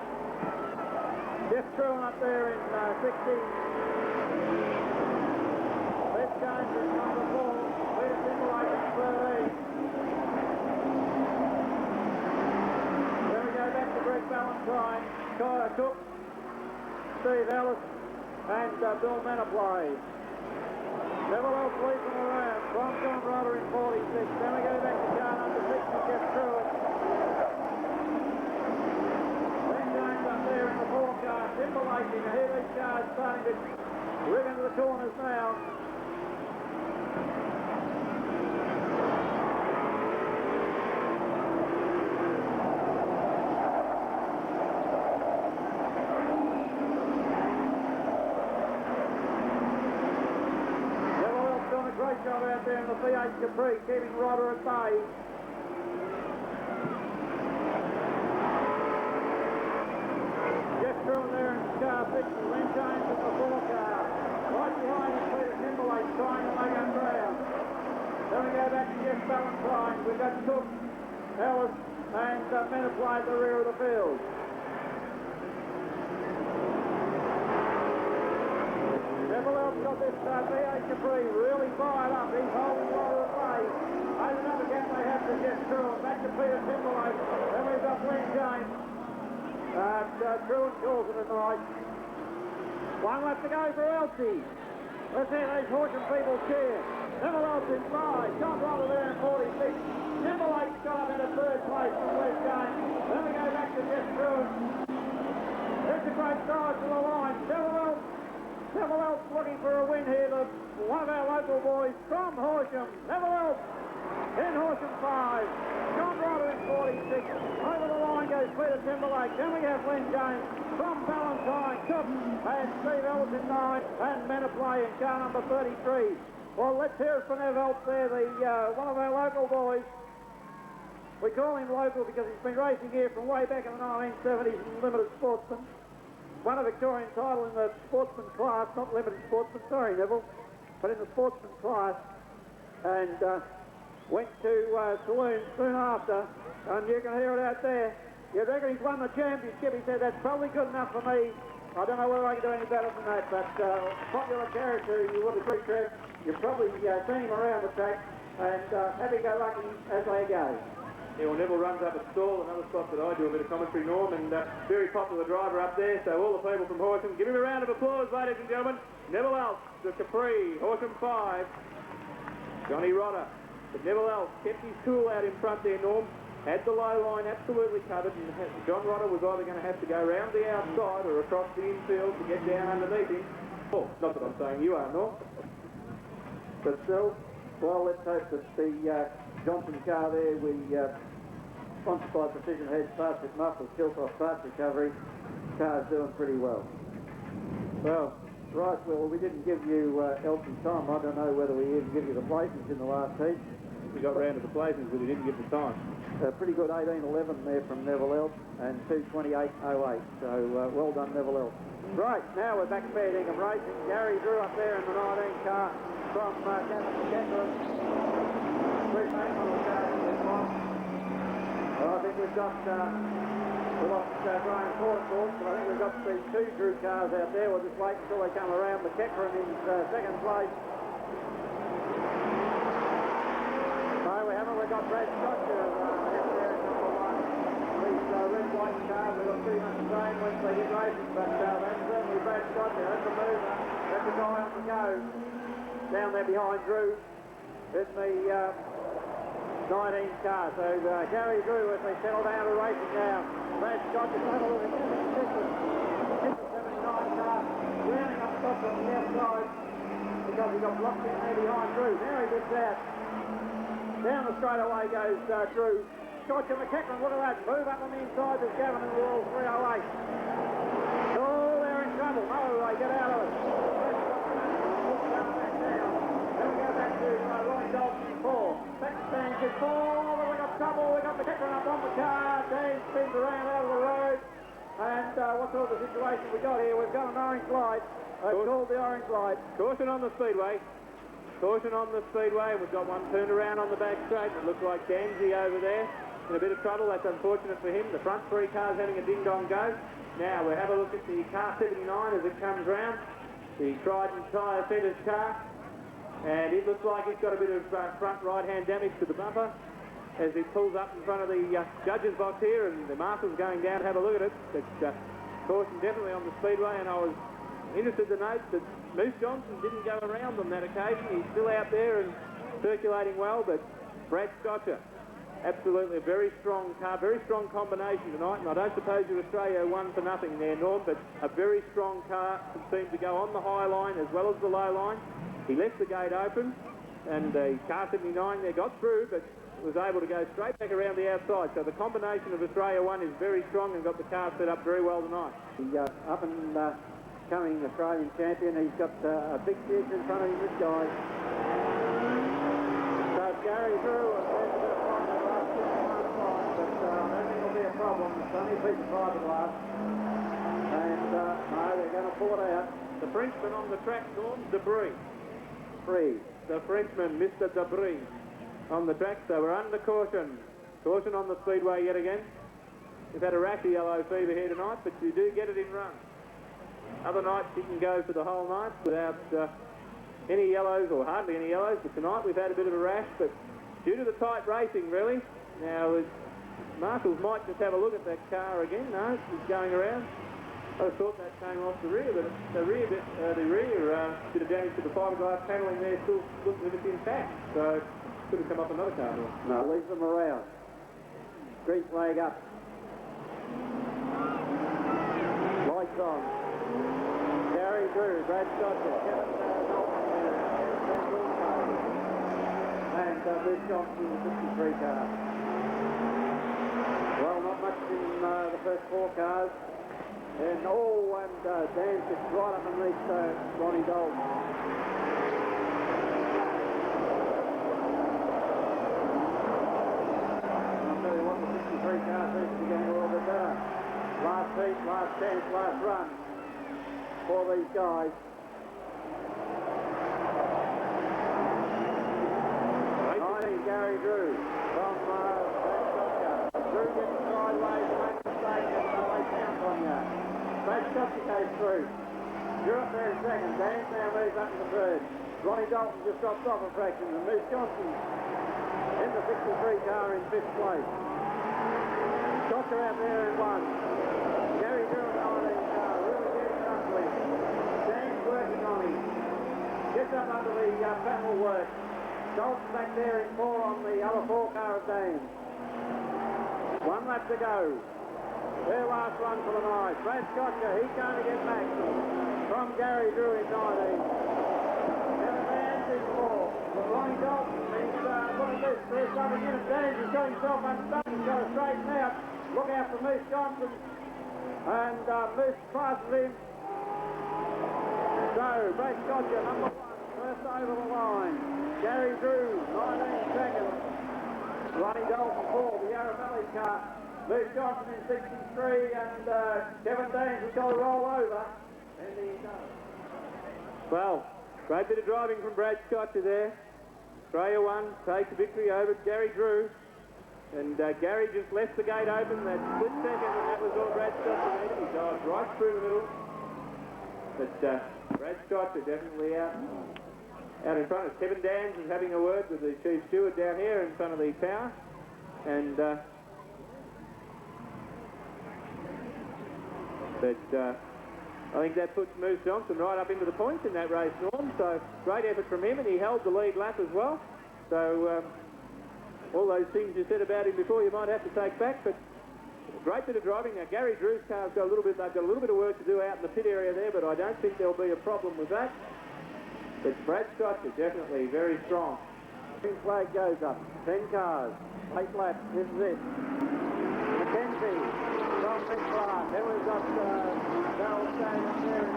Jeff Truant up there in 16. Les James in number 4. Peter Timberlake in 13. Then we go back to Greg Valentine, Kyle Cook, Steve Ellis, and Bill Menaply. Neville Elf leads them around from John Rodder in 46. Then we go back to car number 6 and Jeff Truant. Then James up there in the 4 car. Timberlake in ahead. These cars starting to rip into the corners now. Great job out there in the V8 Capri, keeping Rodder at bay. Jeff Truant there in car 6, Len James in the 4 car. Right behind is Peter Timberlake trying to make up ground. Then we go back to Jeff Valentine. We've got Cook, Ellis, and Menaply at the rear of the field. Neville Elf's got this V8 Capri really fired up. He's holding Rodder at bay. Open up again they have to Jeff Truant. Back to Peter Timberlake. Then we've got Len James. Truant calls it a night. 1 lap to go for Elsie. Let's hear these Horsham people cheer. Neville Elf's in 5. John Rodder there in 46. Timberlake's got up into 3rd place from Les James. Then we go back to Jeff Truant. There's a great drive to the line. Neville Elf looking for a win here. One of our local boys from Horsham. Neville Elf in Horsham 5. John Rodder in 46. Over the line goes Peter Timberlake. Then we have Len James from Valentine, Cook, and Steve Ellis in 9. And Menaply in car number 33. Well, let's hear it from Neville there, one of our local boys. We call him local because he's been racing here from way back in the 1970s in limited sportsman. Won a Victorian title in the sportsman class, not limited sportsman, sorry Neville, but in the sportsman class. And went to saloon soon after, and you can hear it out there. You reckon he's won the championship? He said, that's probably good enough for me. I don't know whether I can do any better than that, but popular character, you would agree, Trev. You've probably seen him around the track, and happy-go-lucky as they go. Yeah, well, Neville runs up at Stall, another spot that I do a bit of commentary, Norm, and very popular driver up there, so all the people from Horsham, give him a round of applause, ladies and gentlemen. Neville Elf, the Capri, Horsham 5, Johnny Rodder. But Neville Elf kept his cool out in front there, Norm. Had the low line absolutely covered, and John Rodder was either going to have to go round the outside or across the infield to get down underneath him. Oh, not that I'm saying you are, Norm. But still, well, let's hope that the Johnson car there, sponsored by Precision Heads, Plastic Muscles, Kilcross Parts Recovery, car's doing pretty well. Well, right, well, we didn't give you Elton time. I don't know whether we even give you the placings in the last heat. We got round to the placings, but we didn't give the time. Pretty good 18.11 there from Neville Elf and 2:28.08. So well done, Neville Elf. Right, now we're back at Fair Dingham Racing. Gary Drew up there in the 19 car from Gavin McKenna. Chris Hank on the car in this one. Well, I think we've got, we lost Brian Ford, of course, but I think we've got the two Drew cars out there. We'll just wait until they come around. McKeckran in second place. No, we haven't. We've got Brad Scott there in number one. These red, white cars have got pretty much the same once they get racing, but that's certainly Brad Scott there. That's the mover. That's the guy on the go. Down there behind Drew in the 19 car. So Gary Drew, as they settle down to racing now. Brad Scott is going to look at the 79 car, rounding up top on the outside because he got blocked in there behind Drew. Now he gets out. Down the straightaway goes Drew. Scott and McKeckran, look at that. Move up on the inside. There's Gavin in the wall, 308. Oh, they're in trouble. No, they get out of it. Back down. Then we go back to Ronnie Dalton in 4. Back to Sanchez, 4. We got trouble. We got McKeckran up on the car. Dan spins around out of the road. And what sort of a situation we got here? We've got an orange light. They've called the orange light. Caution on the Speedway. Caution on the Speedway. We've got one turned around on the back straight. It looks like Danzy over there in a bit of trouble. That's unfortunate for him. The front three cars having a ding-dong go. Now we'll have a look at the car 79 as it comes round. The Trident Tyre Centres car. And it looks like it's got a bit of front right-hand damage to the bumper as it pulls up in front of the judges box here, and the marshal's going down to have a look at it. But caution definitely on the Speedway, and I was interested to note that Moose Johnson didn't go around on that occasion. He's still out there and circulating well, but Brad Scotcher, absolutely a very strong car, very strong combination tonight, and I don't suppose your Australia won for nothing there, Norm, but a very strong car that seemed to go on the high line as well as the low line. He left the gate open, and the car 79 there got through, but was able to go straight back around the outside. So the combination of Australia 1 is very strong and got the car set up very well tonight. The up and coming Australian champion, he's got a big future in front of him, this guy. So it's Gary Drew, and there's a bit of fun in the last 6 months, but I don't think it'll be a problem. It's only a piece of fiberglass. And no, they're going to pull it out. The Frenchman on the track, Norm, Debris. The Frenchman, Mr. Debris, on the track. So we're under caution. Caution on the Speedway yet again. We've had a rash of yellow fever here tonight, but you do get it in run. Other nights you can go for the whole night without any yellows, or hardly any yellows, but tonight we've had a bit of a rash, but due to the tight racing, really. Now, marshals might just have a look at that car again. No, it's going around. I thought that came off the rear, but the rear bit of damage to the fiberglass panelling there still looks as if it's intact. So could have come up another car. No, leaves them around. Green flag up. Lights on. Gary Drew, Brad Scotcher, Kevin Dalton and Bruce Johnson in the 53 car. Well, not much in the first 4 cars. And Dan sits right up underneath Ronnie Dalton. heat, last chance, last run for these guys. 19, Gary Drew from Drew gets sideways and makes a mistake and they count on you. Brad Scotcher came through. You're up there in second. Dan now moves up to the third. Ronnie Dalton just drops off a fraction and Moose Johnson in the 63 car in 5th place. Scotcher out there in 1. Gary Drew in the 19 car, really getting up to him. Dan's working on him. Gets up under the battle work. Dalton back there in 4 on the other 4 car of Dane's. 1 lap to go. Their last run for the night. Brad Scotcher, he can't get back from Gary Drew in 19. In 4. But Ronnie Dalton, he's look at this, there's something in it. Danes has got himself unstuck, he's got to straighten out. Look out for Moose Johnson. And Moose passes him. So, Brad Scotcher, number 1, first over the line. Gary Drew, 19 seconds. Ronnie Dalton 4, the Yarra Valley car. Moose Johnson in 63, and Kevin Danes has got to roll over. And he does. Well, great bit of driving from Brad Scotcher there. Australia 1 takes the victory over Gary Drew. And Gary just left the gate open that split second, and that was all Brad Scotcher needed. He dived right through the middle. But Brad Scotcher definitely out in front of Kevin Dans is having a word with the chief steward down here in front of the tower. And I think that puts Moose Johnson right up into the points in that race, Norm. So great effort from him, and he held the lead lap as well. So all those things you said about him before, you might have to take back. But great bit of driving. Now Gary Drew's car's got a little bit. They've got a little bit of work to do out in the pit area there, but I don't think there'll be a problem with that. But Brad Scott is definitely very strong. Green flag goes up. 10 cars. 8 laps. This is it. McKenzie from Big Clark. Then we've got Darryl staying up there in 8.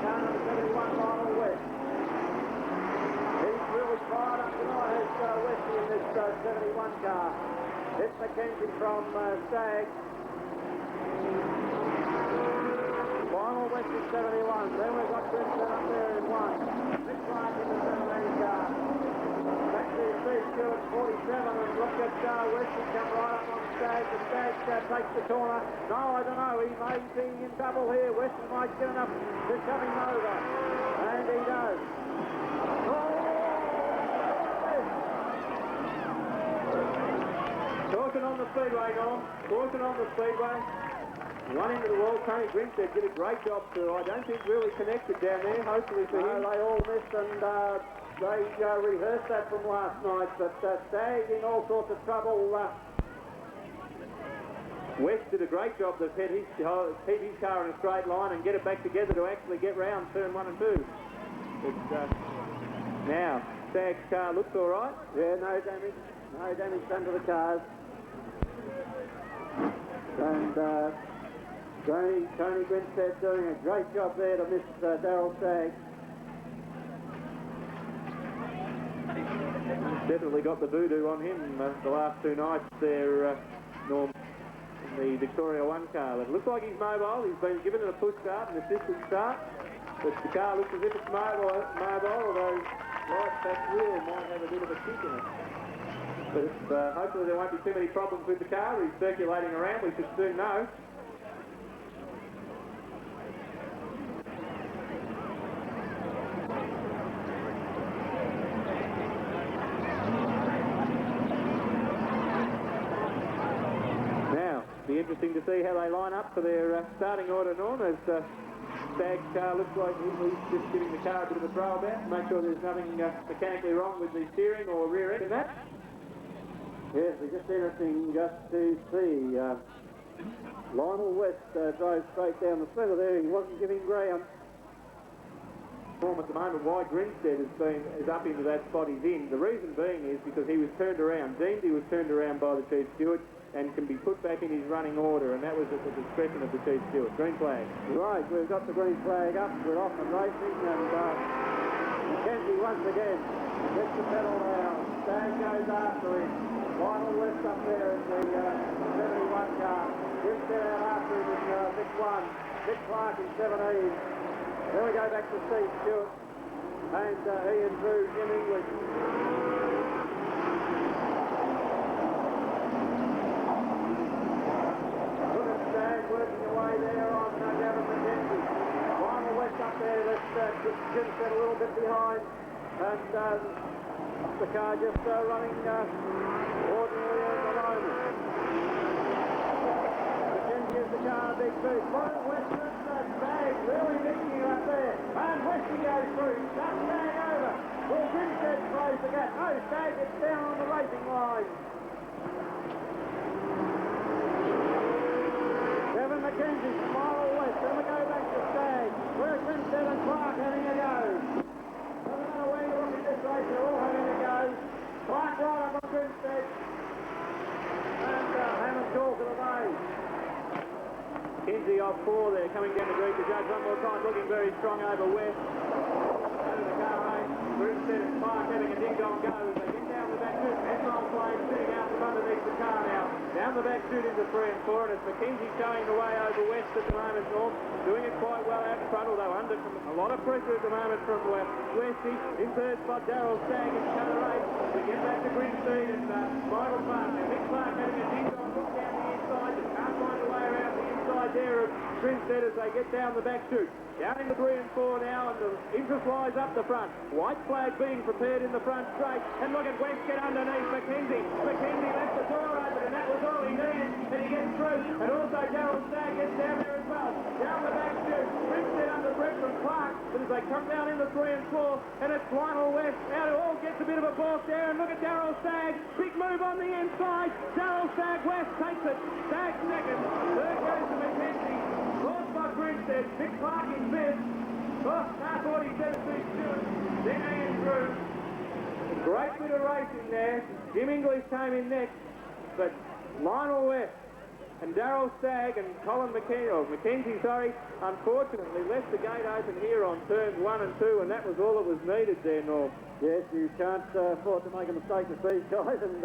Car number 71, Lionel West. He's really fired up tonight, as Westy in this 71 car. It's McKenzie from Stag. Lionel West is 71. Then we've got Grimston up there in 1. Big Clark in the 17 car. Back to Steve Stewart, 47, and look at Westy come right up on Stag, and Stag takes the corner. No, I don't know, he may be in trouble here. Westy might get enough to shove him over, and he does. Talking on the Speedway, Norm. Talking on the Speedway. One into the wall. Tony Grimstead did a great job too. I don't think really connected down there, hopefully for him. They all missed, and they rehearsed that from last night, but Stag in all sorts of trouble. West did a great job to keep his car in a straight line and get it back together to actually get round turn 1 and 2. But now, Stag's car looks all right. Yeah, no damage. No damage done to the cars. And Tony Grinstead doing a great job there to miss Darryl Stagg. Definitely got the voodoo on him the last 2 nights there, Norm, in the Victoria 1 car. It looks like he's mobile. He's been given a push start, an assisted start, but the car looks as if it's mobile, although right back wheel might have a bit of a kick in it. But hopefully there won't be too many problems with the car. He's circulating around. We should soon know. Now, be interesting to see how they line up for their starting order, Norm, as Stag's car looks like he's just giving the car a bit of a throw about, make sure there's nothing mechanically wrong with the steering or rear end in that. Yes, it's just interesting just to see Lionel West drove straight down the centre there. He wasn't giving ground. At the moment, why Grinstead is up into that spot he's in. The reason being is because he was turned around, deemed he was turned around by the chief steward, and can be put back in his running order, and that was at the discretion of the chief steward. Green flag. Right, we've got the green flag up. We're off and racing, and McKenzie once again gets the pedal down. Stag goes after him. Lionel West up there in the 71 car. Grinstead out after him in Vic 1. Vic Clark in 17. Then we go back to Steve Stewart. And he and Drew Jim English. Look at Stag working away there on Gavin McKenzie. Lionel West up there, that's Grinstead a little bit behind. And the car just running ordinarily at the moment. McKenzie is the car, big boost. Lionel West is Stag really mixing up there. And Westy goes through, shuts Stag over. Will Grinstead close the gap? No, Stag gets down on the racing line. Kevin McKenzie from Lionel West. Then we go back to Stag. Where's Grinstead and Clark having a go? Doesn't matter where you look at this race, they're all having a go. Clark right up on Grinstead. And Hammond Shaw for the way. Kinsey off 4 there, coming down to greet the judge one more time, looking very strong over West. Out of the car race, Grinstead and Clark having a ding-dong go as they get down the back chute. Enron Flame sitting out from underneath the car now. Down the back chute into 3 and 4, and it's McKenzie showing the way over West at the moment, North. Doing it quite well out in front, although under a lot of pressure at the moment from Westy. In third spot, Darryl Stagg in the race. We get back to Grinstead and Michael Clark. Now Mick Clark having a ding-dong look down the inside, but can't find a way around the inside there of Grinstead as they get down the back chute. Down into 3 and 4 now, and the interest lies up the front. White flag being prepared in the front straight, and look at West get underneath McKenzie. McKenzie left the door open, and that was all he needed, and he gets through. And also Darryl Stagg gets down there as well. Down the back chute, Grinstead under Brett from Clark, but as they come down into 3 and 4, and it's Lionel West out who all gets a bit of a balk there, and look at Darryl Stagg. Big move on the inside. Darryl Stagg, West takes it. Stagg second. Third goes to McKenzie. Fourth by Grinstead. Mick Clark in fifth. Car 47, Steve Stewart. Then Ian Drew. Great bit of racing there. Jim English came in next, but Lionel West and Darryl Stagg and Colin McKenzie, unfortunately left the gate open here on turns 1 and 2, and that was all that was needed there, Norm. Yes, you can't afford to make a mistake with these guys, and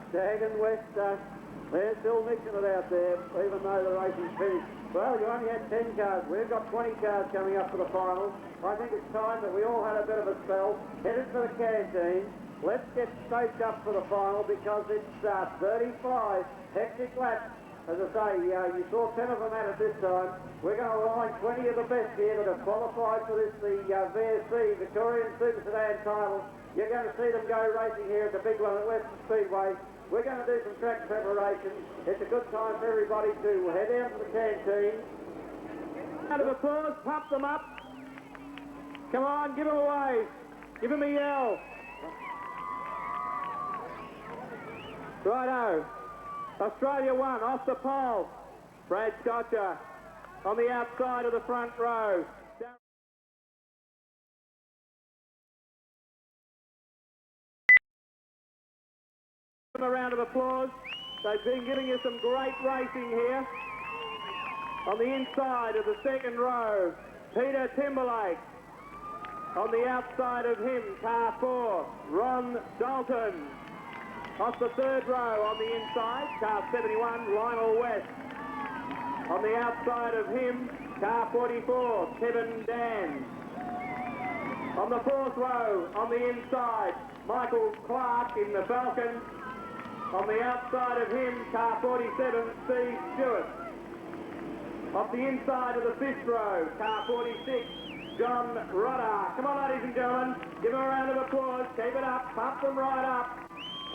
Stagg and West, they're still mixing it out there, even though the racing's finished. Well, you only had 10 cars. We've got 20 cars coming up for the finals. I think it's time that we all had a bit of a spell, headed for the canteen. Let's get stoked up for the final because it's 35 hectic laps. As I say, you saw 10 of them at it this time. We're going to line 20 of the best here that have qualified for this, the VSC, Victorian Super Sedan title. You're going to see them go racing here at the big one at Western Speedway. We're going to do some track preparation. It's a good time for everybody to head down to the canteen. Round of applause, pump them up. Come on, give them a wave. Give them a yell. Righto. Australia 1 off the pole. Brad Scotcher on the outside of the front row. A round of applause. They've been giving you some great racing here. On the inside of the second row, Peter Timberlake. On the outside of him, car 4, Ron Dalton. Off the third row on the inside, car 71, Lionel West. On the outside of him, car 44, Kevin Dan. On the fourth row, on the inside, Michael Clark in the Falcon. On the outside of him, car 47, Steve Stewart. Off the inside of the fifth row, car 46, John Rodder. Come on, ladies and gentlemen, give them a round of applause. Keep it up, pump them right up.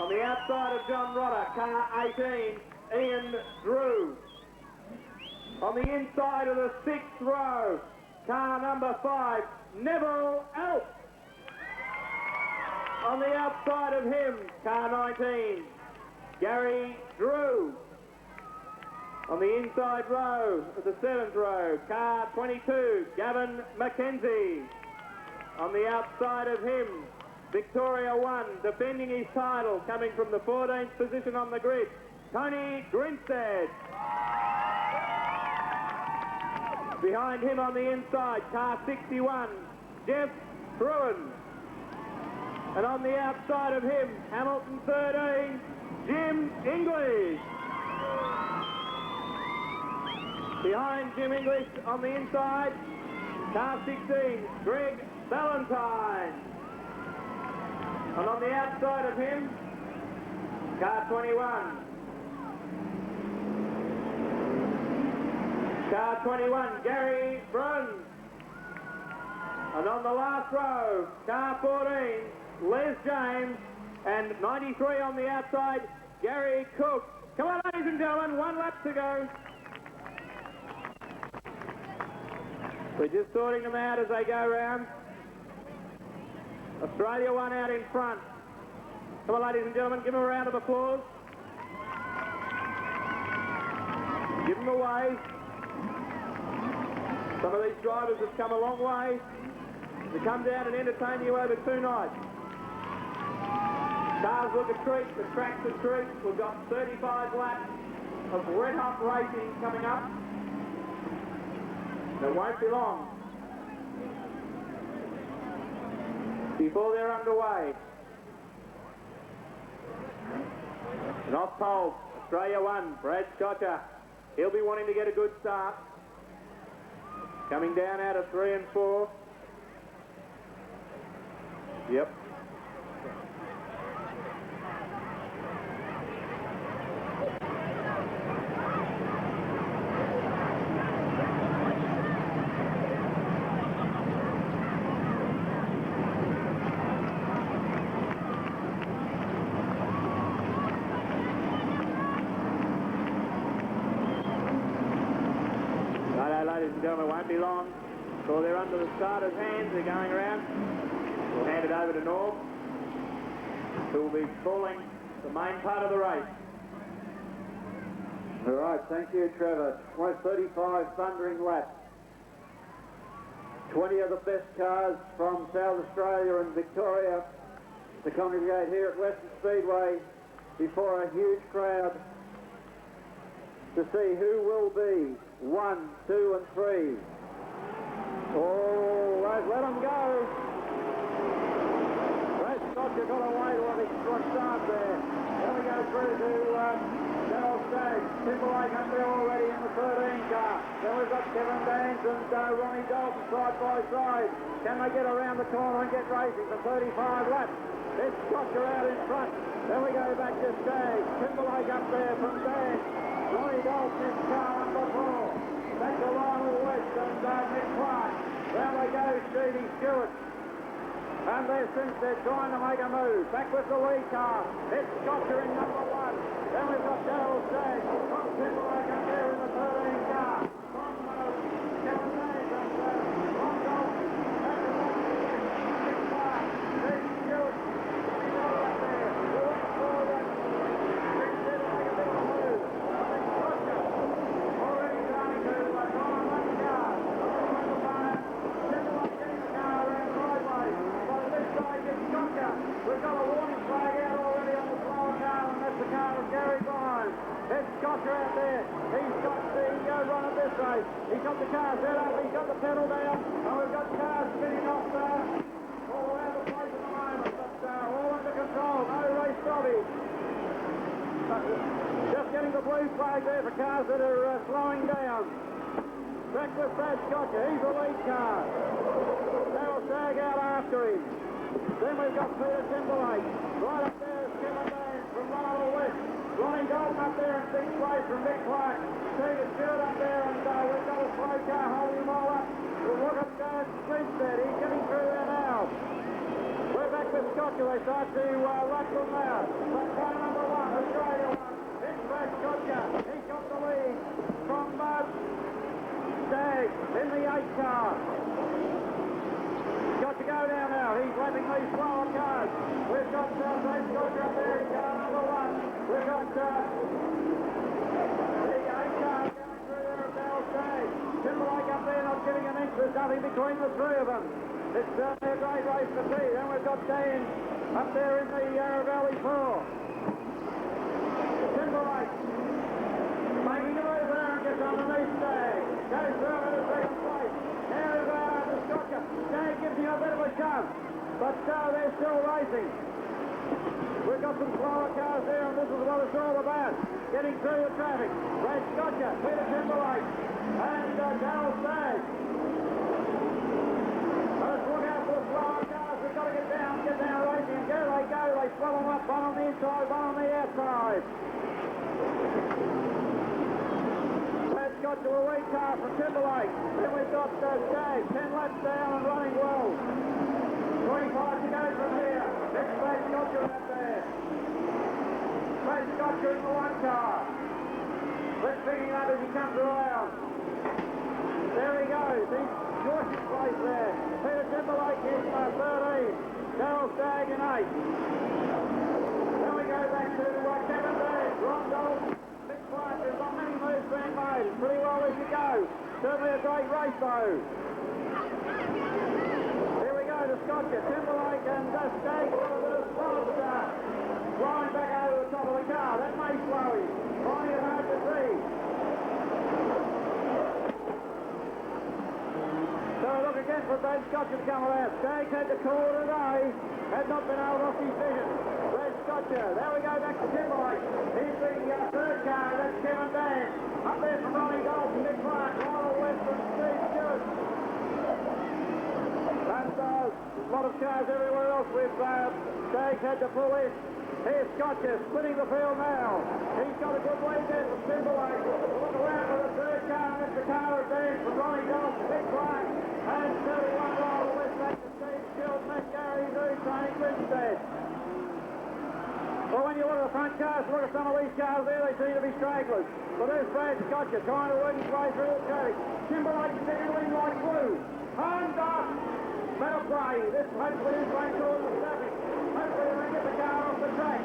On the outside of John Rodder, car 18, Ian Drew. On the inside of the sixth row, car number 5, Neville Elf. On the outside of him, car 19, Gary Drew. On the inside row of the 7th row, car 22, Gavin McKenzie. On the outside of him, Victoria 1, defending his title, coming from the 14th position on the grid, Tony Grinstead. Behind him on the inside, car 61, Jeff Bruin. And on the outside of him, Hamilton 13, Jim English. Behind Jim English on the inside, car 16, Greg Valentine. And on the outside of him, car 21. Car 21, Gary Bruns. And on the last row, car 14, Les James. And 93 on the outside, Gary Cook. Come on, ladies and gentlemen, 1 lap to go. We're just sorting them out as they go round. Australia 1 out in front. Come on, ladies and gentlemen, give them a round of applause. Give them a wave. Some of these drivers have come a long way to come down and entertain you over 2 nights. Cars look a treat, the track's a treat. We've got 35 laps of red-hot racing coming up. It won't be long before they're underway. And off pole, Australia 1, Brad Scotcher. He'll be wanting to get a good start. Coming down out of 3 and 4. Yep. Ladies and gentlemen, it won't be long before they're under the starter's hands. They're going around. We'll hand it over to Norm, who will be calling the main part of the race. All right, thank you, Trevor. 35 thundering laps. 20 of the best cars from South Australia and Victoria to congregate here at Western Speedway before a huge crowd to see who will be 1, 2 and 3. Oh, let them go. Brad Scotcher got away to a good start there. Then we go through to Darryl Staggs. Timberlake up there already in the 13 car. Then we've got Kevin Dans and Ronnie Dalton side by side. Can they get around the corner and get racing for 35 laps? There's Scotcher out in front. Then we go back to Staggs. Timberlake up there from Dans. Ronnie Dalton in car number 4. Back to Lionel West and Nick Clark. There they go, Stevie Stewart. And they're trying to make a move. Back with the lead car. It's Scotcher in number 1. Then we've got Darryl Staggs. From Timberlake up there in the 13 car. From Kevin Mays and Ron Dalton. Back to Nick Clark. Stevie Stewart. He's all up there. Looking forward. Big Sid to make a bit of a move. I think Scotcher already starting to try and run the car. Timberlake getting the car around the sideways. But this side gets Scotcher. We've got a warning flag out already on the slower car, and that's the car of Gary Bynes. There's Scotcher out there. He's got the run of this race. He's got the car set up. He's got the pedal down. And we've got cars spinning off all around the place at the moment. But all under control. No race stoppage. Just getting the blue flag there for cars that are slowing down. Back with Brad Scotcher. He's the lead car. Darryl Stagg out after him. Then we've got Peter Timberlake. Right up there is Kevin Dans from Lionel West. Ronnie Dalton up there in 6th place from Mick Clark. Stephen Stewart up there, and we've got a slow car holding them all up. We'll look at Spinstead. He's getting through there now. We're back with Scotcher. They start to rustle now. But car number 1, Australia 1. It's Brad Scotcher. He's got the lead from Staggs in the 8th car. Got to go down now. He's lapping these slower cars. We've got Brad Scotcher up there in car number 1. We've got the 8th car going through there at Darryl Staggs. Timberlake up there not getting an inch. There's nothing between the 3 of them. It's certainly a great race to see. Then we've got Dan up there in the Yarra Valley 4. Timberlake making a move there and gets underneath Staggs. Goes through in the 2nd place. Now he's out after Scotcher. Staggs gives him a bit of a shove, but they're still racing. We've got some slower cars there, and this is what it's all about. Getting through the traffic. Brad Scotcher, Peter Timberlake. and Darryl Stagg. Let's look out for the slower cars. We've got to get down racing, and there they go. They swell them up, one on the inside, one on the outside. Brad Scott to a weak car from Timberlake. Then we've got Stagg, 10 laps down and running well. 25 to go from here. Next Brad Scott out there. Brad Scott in the one car. Let's pick him up as he comes around. There he goes. He's George's place there. Peter Timberlake in 13. Darryl Stagg in 8. Then we go back to Kevin Dance, Ron Dalton, Mick Clark. There's not many moves being made. Pretty well as you go. Certainly a great race though. Here we go to Scotcher, Timberlake and Stagg with a bit of slow flying back over the top of the car. That may slow him. Finding it hard to see. So look again for Brad Scotcher to come around. Stagg had the call today. Had not been able to off his vision. Brad Scotcher. There we go back to Timberlake. Here's the third car. That's Kevin Dance. Up there from Ronnie Dalton, Mick Clark, Lionel West and Steve Stewart. And a lot of cars everywhere else with Stagg had to pull in. Here's Scotcher splitting the field now. He's got a good lead there from Timberlake. Look around for the third car. That's the car of Dance from Ronnie Dalton, Mick Clark, and 31 Lionel West back to Steve Stewart, Matt Gary, Tony Grinstead. Well, when you look at the front cars, look at some of these cars there, they seem to be stragglers. But there's Brad Scotcher trying to work his way through the traffic. Timberlake is getting in like glue. And better play. This hopefully is going towards the traffic. Hopefully they can get the car off the track.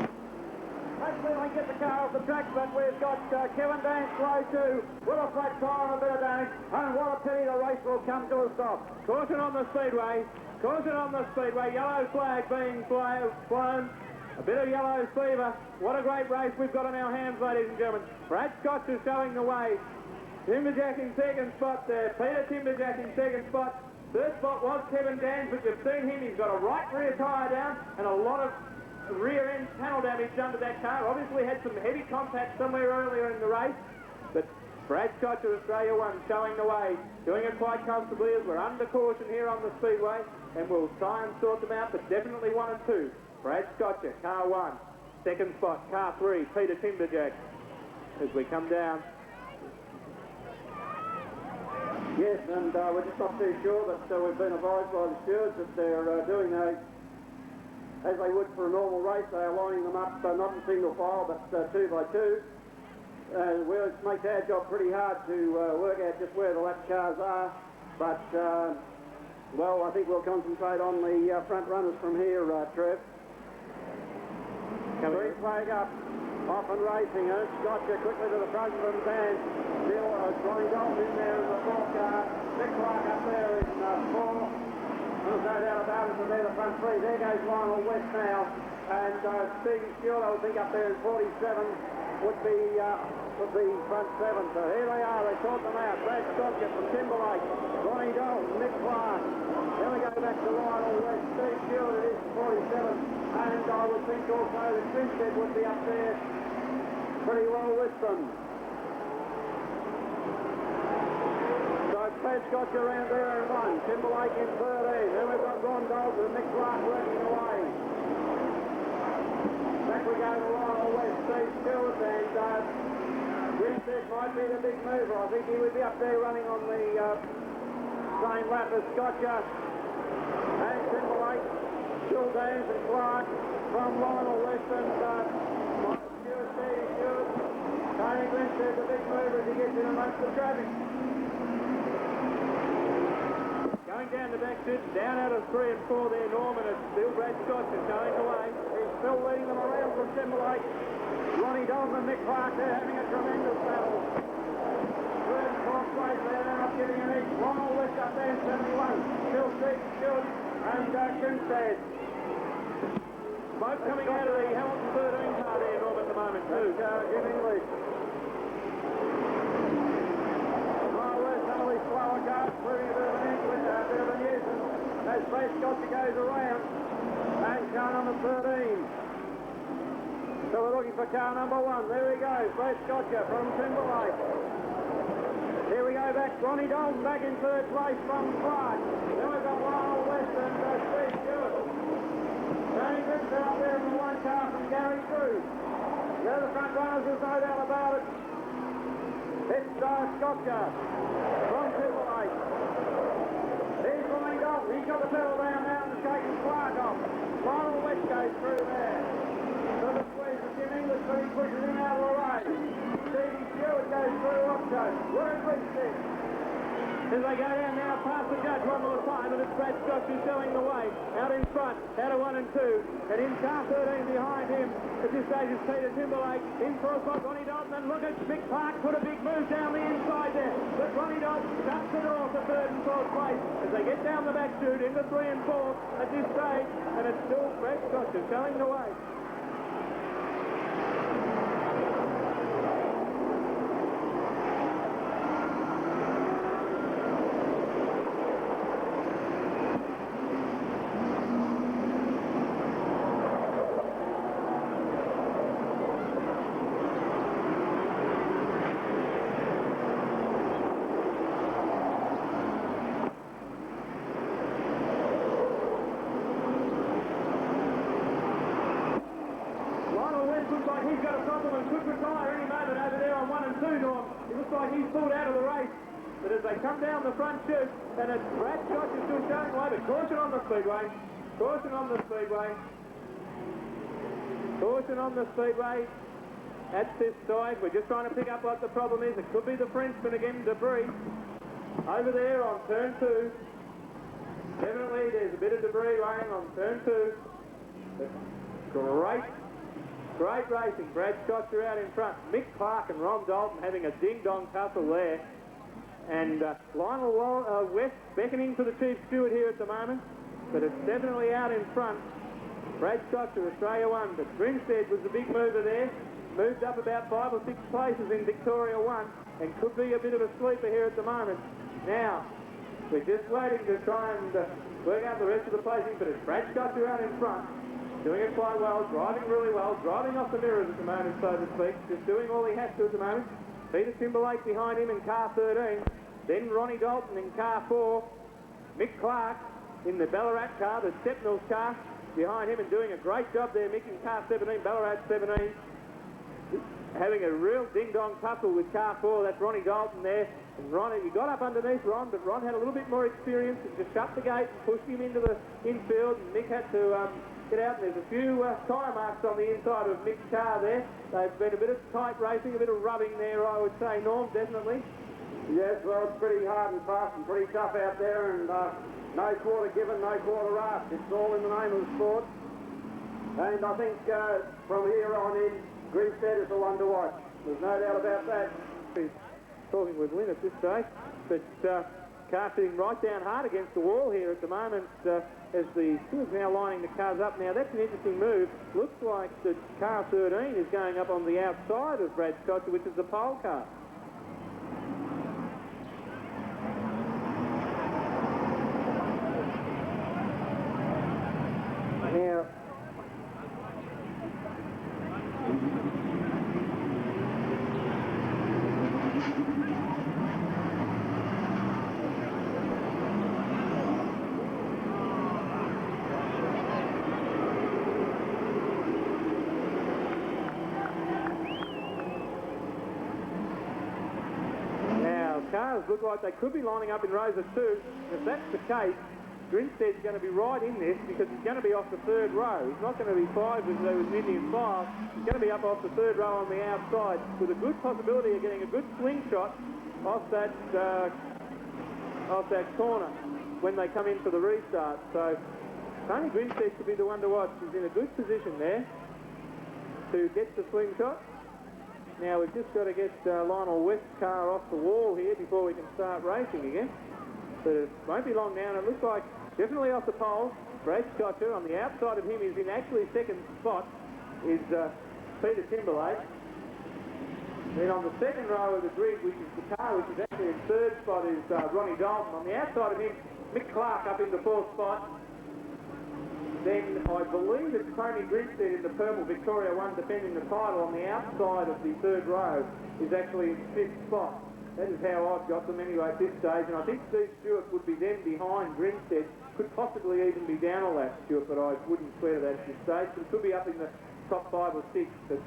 Hopefully they can get the car off the track, but we've got Kevin Dance slow too, with a flat tyre and a bit of damage. And what a pity the race will come to a stop. Caution on the Speedway. Caution on the Speedway. Yellow flag being flown. A bit of yellow fever. What a great race we've got on our hands, ladies and gentlemen. Brad Scott is showing the way. Timberjack in second spot there. Peter Timberjack in second spot. Third spot was Kevin Dance, but you've seen him. He's got a right rear tyre down and a lot of rear end panel damage under that car. Obviously had some heavy contact somewhere earlier in the race. But Brad Scott to Australia 1 showing the way. Doing it quite comfortably as we're under caution here on the Speedway. And we'll try and sort them out, but definitely 1 and 2. Brad Scotcher, car 1. Second spot, car 3, Peter Timberjack. As we come down. Yes, and we're just not too sure, but we've been advised by the stewards that they're doing those as they would for a normal race. They are lining them up, not in single file, but 2 by 2. It makes our job pretty hard to work out just where the lap cars are, but, well, I think we'll concentrate on the front runners from here, Trev. Green flag up, off and racing, Scotcher quickly to the front from Dan. Still, Ronnie Dalton in there in the 4th car. Mick Clark up there in 4. There's no doubt about it, and they're the front 3. There goes Lionel West now. And Steve Stewart, I would think up there in 47 would be front 7. So here they are, they sort them out. Brad Scotcher from Timberlake, Ronnie Dalton, Mick Clark. Then we go back to Lionel West, Steve Stewart, it is 47. And I would think also that Grinstead would be up there pretty well with them. So Brad Scotcher around there in 1, Timberlake in 13. Then we've got Ron Dalton and Mick Clark working away. Back we go to Lionel West, Steve Stewart, and Grinstead might be the big mover. I think he would be up there running on the same lap as Scotcher and Timberlake. Still Dance and Clark from Lionel West and Stewart, Steve Stewart. Tony Grinstead, the big mover as he gets in amongst the traffic. Going down the back stretch, down out of 3 and 4 there, Norman, and still Brad Scotcher showing the way. He's still leading them around from Timberlake. Ronnie Dalton and Mick Clark, they're having a tremendous battle. Third and 4th place there, they're not giving an inch. Lionel West up there in 71. Still Steve Stewart and Grinstead. Both coming out of the Hamilton 13 car there, Norm, at the moment, too. In English. Well, there's some of these slower cars proving a bit of a nuisance as Brad Scotcher goes around. And car number 13. So we're looking for car number 1. There he goes, Brad Scotcher from Timberlake. Here we go back. Ronnie Dalton back in third place from Clark. Then we've got Lionel West and Steve Stewart. Tony Grimsted up there in the one car from Gary Cruz. They're the front runners, there's no doubt about it. It's Scotcha from Triple Eight. Here's Ronnie Dalton. He's got the pedal down now and shaking Clark off. Lionel West goes through there. So the squeeze of Jim English, but he pushes him out of the way. Stevie Stewart goes through also. We're in Grimsted. As they go down now past the judge one more time, and it's Brad Scott who's showing the way. Out in front, out of 1 and 2. And in car 13 behind him, at this stage is Peter Timberlake. In fourth spot, Ronnie Dalton, and look at Mick Clark put a big move down the inside there. But Ronnie Dalton shuts the door to third and fourth place as they get down the back chute into 3 and 4 at this stage. And it's still Brad Scott who's showing the way. He's got a problem and could retire any moment over there on 1 and 2, Norm. It looks like he's pulled out of the race. But as they come down the front chute, and it's Brad Scott is still showing away, but caution on the Speedway. Caution on the Speedway. Caution on the Speedway. At this side, we're just trying to pick up what the problem is. It could be the Frenchman again, debris. Over there on turn 2. Definitely there's a bit of debris laying on turn 2. But Great racing. Brad Scott are out in front. Mick Clark and Ron Dalton having a ding-dong tussle there. And Lionel West beckoning for the chief steward here at the moment. But it's definitely out in front. Brad Scott to Australia 1. But Grimsted was the big mover there. Moved up about 5 or 6 places in Victoria 1. And could be a bit of a sleeper here at the moment. Now, we're just waiting to try and work out the rest of the placing. But it's Brad Scott out in front. Doing it quite well, driving really well, driving off the mirrors at the moment, so to speak. Just doing all he has to at the moment. Peter Timberlake behind him in car 13. Then Ronnie Dalton in car 4. Mick Clark in the Ballarat car, the Stepnell's car, behind him and doing a great job there. Mick in car 17, Ballarat 17. Having a real ding-dong tussle with car 4. That's Ronnie Dalton there. And Ron, he got up underneath Ron, but Ron had a little bit more experience and just shut the gate and pushed him into the infield. And Mick had to get out, and there's a few tyre marks on the inside of Mick's car there. They've been a bit of tight racing, a bit of rubbing there, I would say, Norm, definitely. Yes, well, it's pretty hard and fast and pretty tough out there, and no quarter given, no quarter asked. It's all in the name of the sport. And I think from here on in, Grimsted is the one to watch. There's no doubt about that. He's talking with Lynn at this stage, but car sitting right down hard against the wall here at the moment as the steward's now lining the cars up. Now that's an interesting move. Looks like the car 13 is going up on the outside of Brad Scott, which is the pole car. Now cars look like they could be lining up in rows of 2. If that's the case, Grimsted's going to be right in this because he's going to be off the third row. He's not going to be 5 as there was Indian 5. He's going to be up off the third row on the outside with a good possibility of getting a good slingshot off that corner when they come in for the restart. So Tony Grimsted could be the one to watch. He's in a good position there to get the slingshot. Now we've just got to get Lionel West's car off the wall here before we can start racing again. But it won't be long now, and it looks like definitely off the pole. Brad Scott on the outside of him is in actually second spot is Peter Timberlake. Then on the second row of the grid, which is the car, which is actually in third spot, is Ronnie Dalton. On the outside of him, Mick Clark up in the fourth spot. Then I believe it's Tony Grimsted in the purple Victoria 1 defending the title on the outside of the third row is actually in fifth spot. That is how I've got them anyway at this stage, and I think Steve Stewart would be then behind Grinstead. Could possibly even be down a lap, Stewart, but I wouldn't swear to that at this stage. But it could be up in the top 5 or 6. But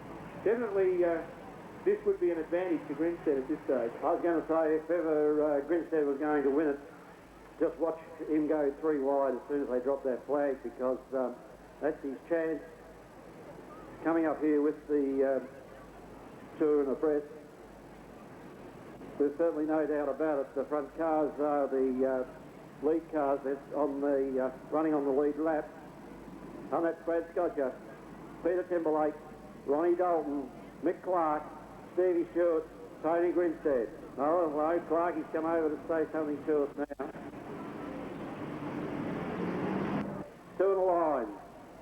definitely this would be an advantage to Grinstead at this stage. I was going to say, if ever Grinstead was going to win it, just watch him go 3 wide as soon as they drop that flag, because that's his chance. Coming up here with the Tour and the press, there's certainly no doubt about it. The front cars are the lead cars that's on the running on the lead lap. And that's Brad Scotcher, Peter Timberlake, Ronnie Dalton, Mick Clark, Stevie Stewart, Tony Grinstead. Oh, well, Clarkie's come over to say something to us now. 2 in the line.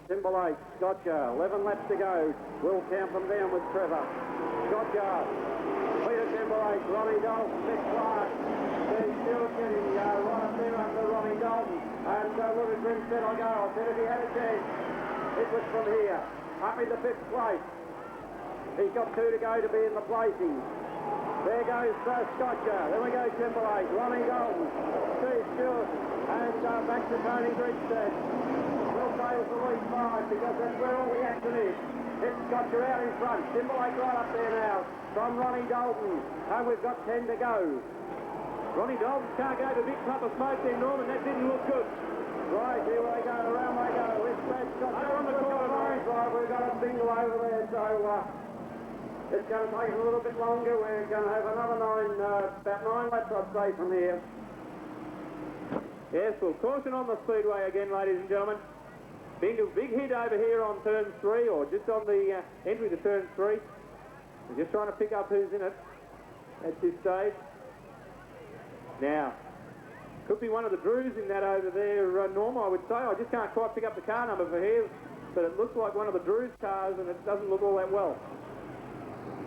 Timberlake, Scotcher, 11 laps to go. We'll count them down with Trevor. Scotcher, Peter Timberlake, Ronnie Dalton, Mick Clark, Steve Stewart getting right up there under Ronnie Dalton. And look at Grinstead I go. I said if he had a chance, it was from here. Up in the 5th place. He's got 2 to go to be in the placings. There goes Scotcher. Then we go Timberlake, Ronnie Dalton, Steve Stewart, and back to Tony Grinstead. We'll say it was the lead 5 because that's where all the action is. It's Scotcher out in front. Timberlake right up there now from Ronnie Dalton. And we've got 10 to go. Ronnie Dalton can't go to a big puff of smoke there, Norman. That didn't look good. Right, here they go. Around they go. It's Brad Scotcher on the corner line. Right, we've got a bingle over there, so it's going to take a little bit longer. We're going to have another about 9 laps, I'd say, from here. Yes, well, caution on the Speedway again, ladies and gentlemen. Big hit over here on turn 3, or just on the entry to turn 3. We're just trying to pick up who's in it at this stage. Now, could be one of the Drews in that over there, Norm, I would say. I just can't quite pick up the car number for here, but it looks like one of the Drews cars, and it doesn't look all that well.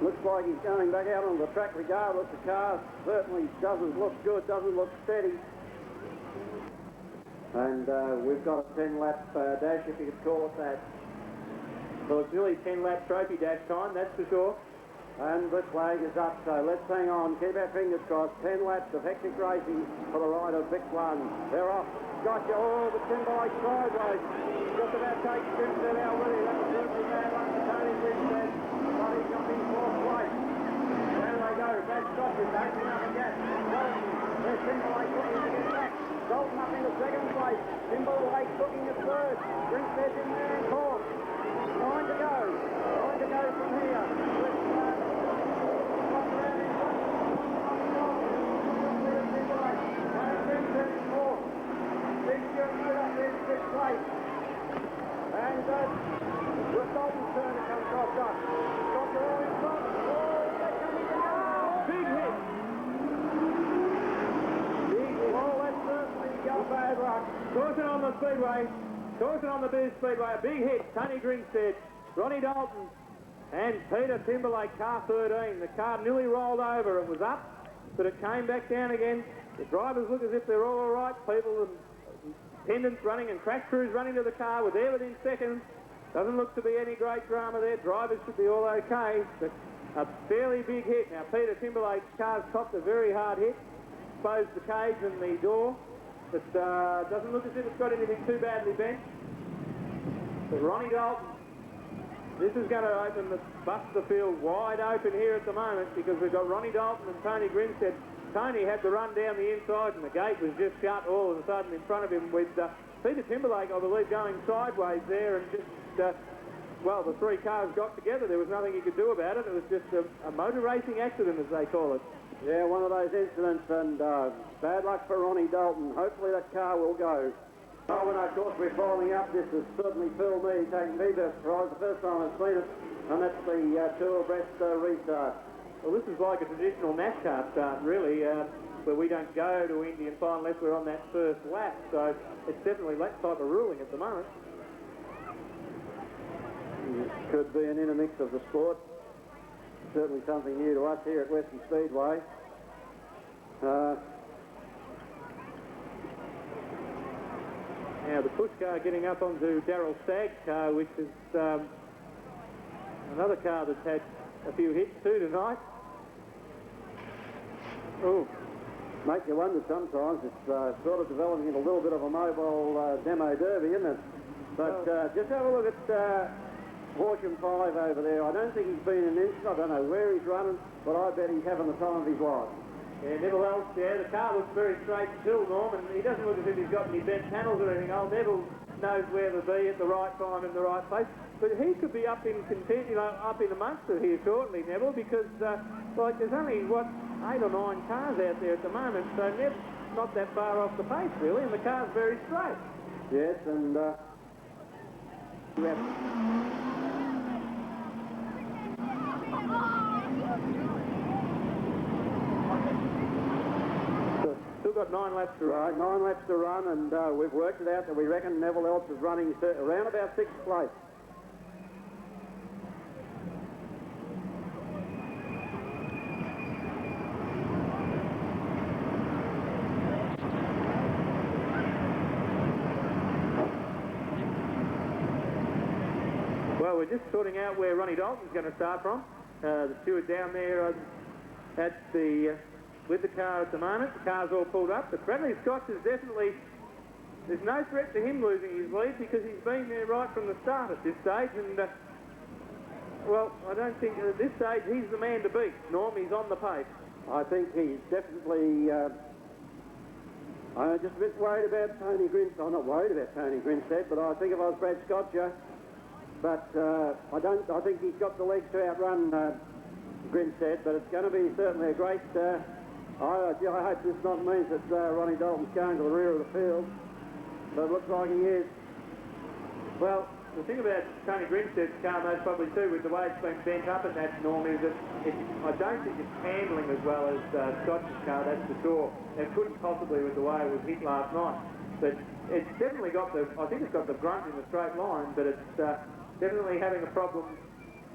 Looks like he's going back out on the track regardless. The car certainly doesn't look good, doesn't look steady. And we've got a 10-lap dash, if you could call it that. Well, it's really 10-lap trophy dash time, that's for sure. And the flag is up, so let's hang on, keep our fingers crossed. 10 laps of hectic racing for the ride of Vic 1. They're off. Gotcha, oh, the Timberlake sideways. Just about takes Grinstead out with him. That was certainly bad luck for Tony Grinstead. But he's got in 4th place. There they go, Brad Scotcher backing up again. Dalton, there's Timberlake looking to get back. Dalton up into 2nd place. Timberlake looking at 3rd. Grinstead's in there in 4th. 9 to go. 9 to go from here. And with Dalton's turn to come across us. Scotcher all in front. Oh, they're coming down. Big hit. Big hit. Oh, that's certainly got bad luck. Caution on the Speedway. Caution on the Beers Speedway. A big hit. Tony Grinstead, Ronnie Dalton, and Peter Timberlake, car 13. The car nearly rolled over. It was up, but it came back down again. The drivers look as if they're all right. People and attendants running and crash crews running to the car. We're there within seconds. Doesn't look to be any great drama there. Drivers should be all okay, but a fairly big hit. Now, Peter Timberlake's car's copped a very hard hit. Exposed the cage and the door. But doesn't look as if it's got anything too badly bent. But Ronnie Dalton, this is going to open the Buster field wide open here at the moment, because we've got Ronnie Dalton and Tony Grinstead. Tony had to run down the inside and the gate was just shut all of a sudden in front of him, with Peter Timberlake, I believe, going sideways there, and just, well, the 3 cars got together. There was nothing he could do about it. It was just a motor racing accident, as they call it. Yeah, one of those incidents, and bad luck for Ronnie Dalton. Hopefully that car will go. Oh, and of course we're following up. This has certainly filled me, taking me by surprise. The first time I've seen it, and that's the 2 abreast restart. Well, this is like a traditional NASCAR start, really, where we don't go to Indian final unless we're on that first lap. So it's definitely that type of ruling at the moment. This could be an intermix of the sport. Certainly something new to us here at Western Speedway. Now the push car getting up onto Darryl Stagg's car, which is another car that's had a few hits too tonight. Oh, make you wonder sometimes. It's sort of developing into a little bit of a mobile demo derby, isn't it? But just have a look at Horsham 5 over there. I don't think he's been an instant. I don't know where he's running, but I bet he's having the time of his life. Yeah, Neville else there. The car looks very straight still, Norm, and he doesn't look as if he's got any bent panels or anything. Old Neville knows where to be at the right time in the right place. But he could be up in up in amongst it here shortly, Neville, because like there's only 8 or 9 cars out there at the moment, so Neville's not that far off the pace really, and the car's very straight. Yes, and still got 9 laps to run. Right, 9 laps to run, and we've worked it out that we reckon Neville Elps is running around about 6th place. Well, we're just sorting out where Ronnie Dalton's going to start from. The steward down there with the car at the moment. The car's all pulled up. But Bradley Scott is definitely... There's no threat to him losing his lead because he's been there right from the start at this stage. And, well, I don't think at this stage he's the man to beat. Norm, he's on the pace. I think he's definitely... I'm just a bit worried about Tony Grinstead. I'm not worried about Tony Grinstead, but I think if I was Brad Scotcher... But I think he's got the legs to outrun Grinstead, but it's going to be certainly a great... I hope this not means that Ronnie Dalton's going to the rear of the field, but it looks like he is. Well, the thing about Tony Grinstead's car most probably too, with the way it's been bent up in that, Norm, is that I don't think it's handling as well as Scott's car, that's for sure. It couldn't possibly with the way it was hit last night. But it's definitely got I think it's got the grunt in the straight line, but it's definitely having a problem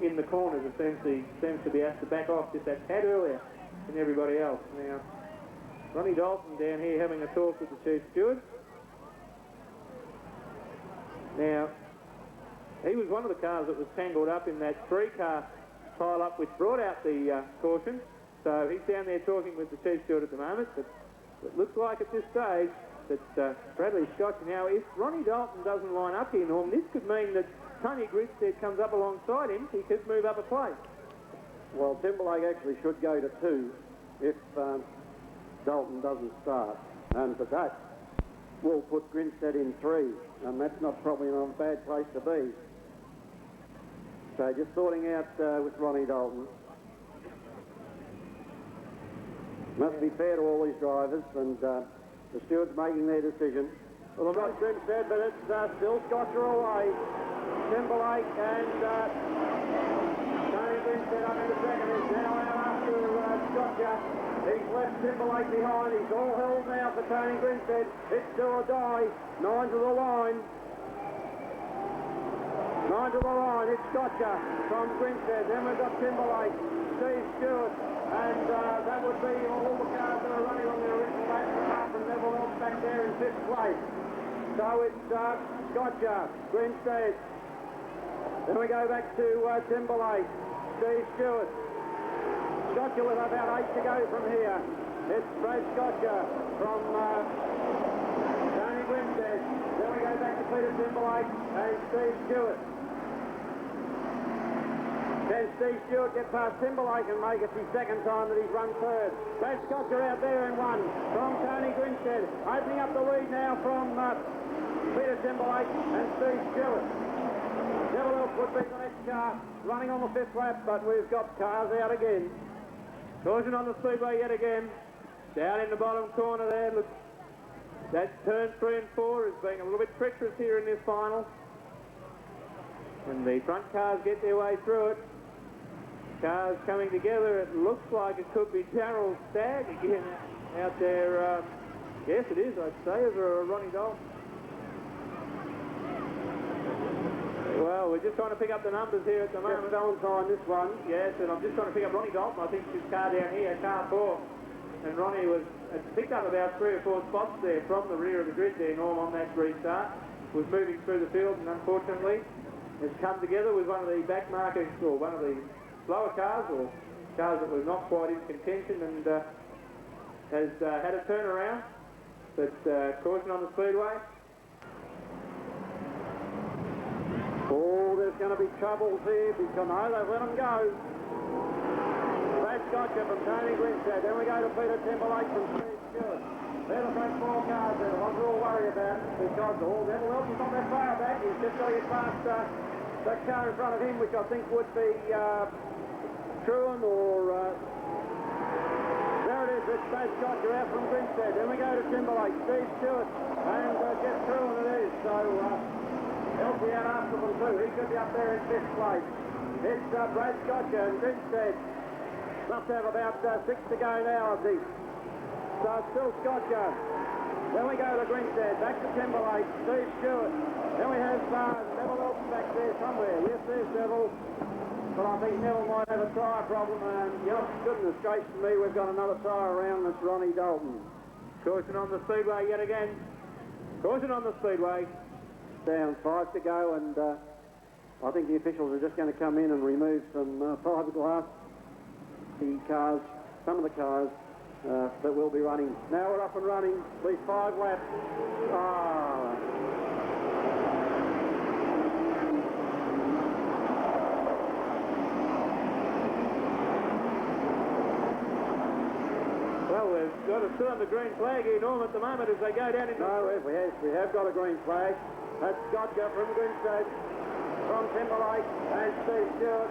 in the corners. It seems to be asked to back off just that tad earlier than everybody else. Now, Ronnie Dalton down here having a talk with the chief steward. Now, he was one of the cars that was tangled up in that 3-car pile-up which brought out the caution. So he's down there talking with the chief steward at the moment, but it looks like at this stage that Bradley Scott... Now, if Ronnie Dalton doesn't line up here, Norm, this could mean that Tony Grinstead comes up alongside him. He could move up a place. Well, Timberlake actually should go to 2 if Dalton doesn't start. And for that, we'll put Grinstead in 3, and that's not probably not a bad place to be. So just sorting out with Ronnie Dalton. Must be fair to all these drivers, and the stewards making their decision. Well, I'm not Grinstead, but it's still Scotcher away. Timberlake and Tony Grinstead up in the second. He's now out after Scotcher. He's left Timberlake behind. He's all held now for Tony Grinstead. It's do or die. 9 to the line. 9 to the line. It's Scotcher from Grinstead. Then we've got Timberlake, Steve Stewart, and that would be all the cars that are running on the original lap apart from Neville Elps back there in 5th place. So it's Scotcher, Grinstead. Then we go back to Timberlake, Steve Stewart. Scotcher with about 8 to go from here. It's Brad Scotcher from Tony Grinstead. Then we go back to Peter Timberlake and Steve Stewart. Can Steve Stewart get past Timberlake and make it the second time that he's run third? Brad Scotcher out there in 1 from Tony Grinstead. Opening up the lead now from Peter Timberlake and Steve Stewart. Neville Elps would be the next car running on the 5th lap, but we've got cars out again. Caution on the Speedway yet again. Down in the bottom corner there. Look, that turn 3 and 4 is being a little bit treacherous here in this final. And the front cars get their way through it. Cars coming together. It looks like it could be Darryl Stagg again out there. Yes, it is, I'd say, over Ronnie Dalton. Well, we're just trying to pick up the numbers here at the moment. Valentine, this one. Yes, and I'm just trying to pick up Ronnie Dalton. I think his car down here, car 4. And Ronnie had picked up about 3 or 4 spots there from the rear of the grid there, Norm, on that restart. Was moving through the field, and unfortunately has come together with one of the back markers, or one of the slower cars, or cars that were not quite in contention, and has had a turnaround, but caution on the Speedway. Oh, there's going to be troubles here because no, they've let them go. Brad Scotcher from Tony Grinstead. Then we go to Peter Timberlake from Steve Stewart. They're the front four cars there. The ones we're all worried about because Neville Wilson's not that far back. He's just got to get past that car in front of him, which I think would be Truan or... there it is, it's Brad Scotcher out from Grinstead. Then we go to Timberlake, Steve Stewart, and Jeff Truan it is. So he'll be out after them too. He could be up there in 5th place. It's Brad Scotcher and Grinstead. Must have about 6 to go now, I think. So it's still Scotcher. Then we go to Grinstead, back to Timberlake, Steve Stewart. Then we have Neville Wilson back there somewhere. Yes, there's Neville. But I think Neville might have a tyre problem, and goodness gracious me, we've got another tyre around. That's Ronnie Dalton. Caution on the Speedway yet again. Caution on the Speedway. Down 5 to go, and I think the officials are just going to come in and remove some fiberglass. The cars, some of the cars that will be running. Now we're up and running. These 5 laps. Well, we've got a still on the green flag here, Norm, at the moment as they go down into... No, we have got a green flag. That's Scotcher from Grinstead, from Timberlake, and Steve Stewart.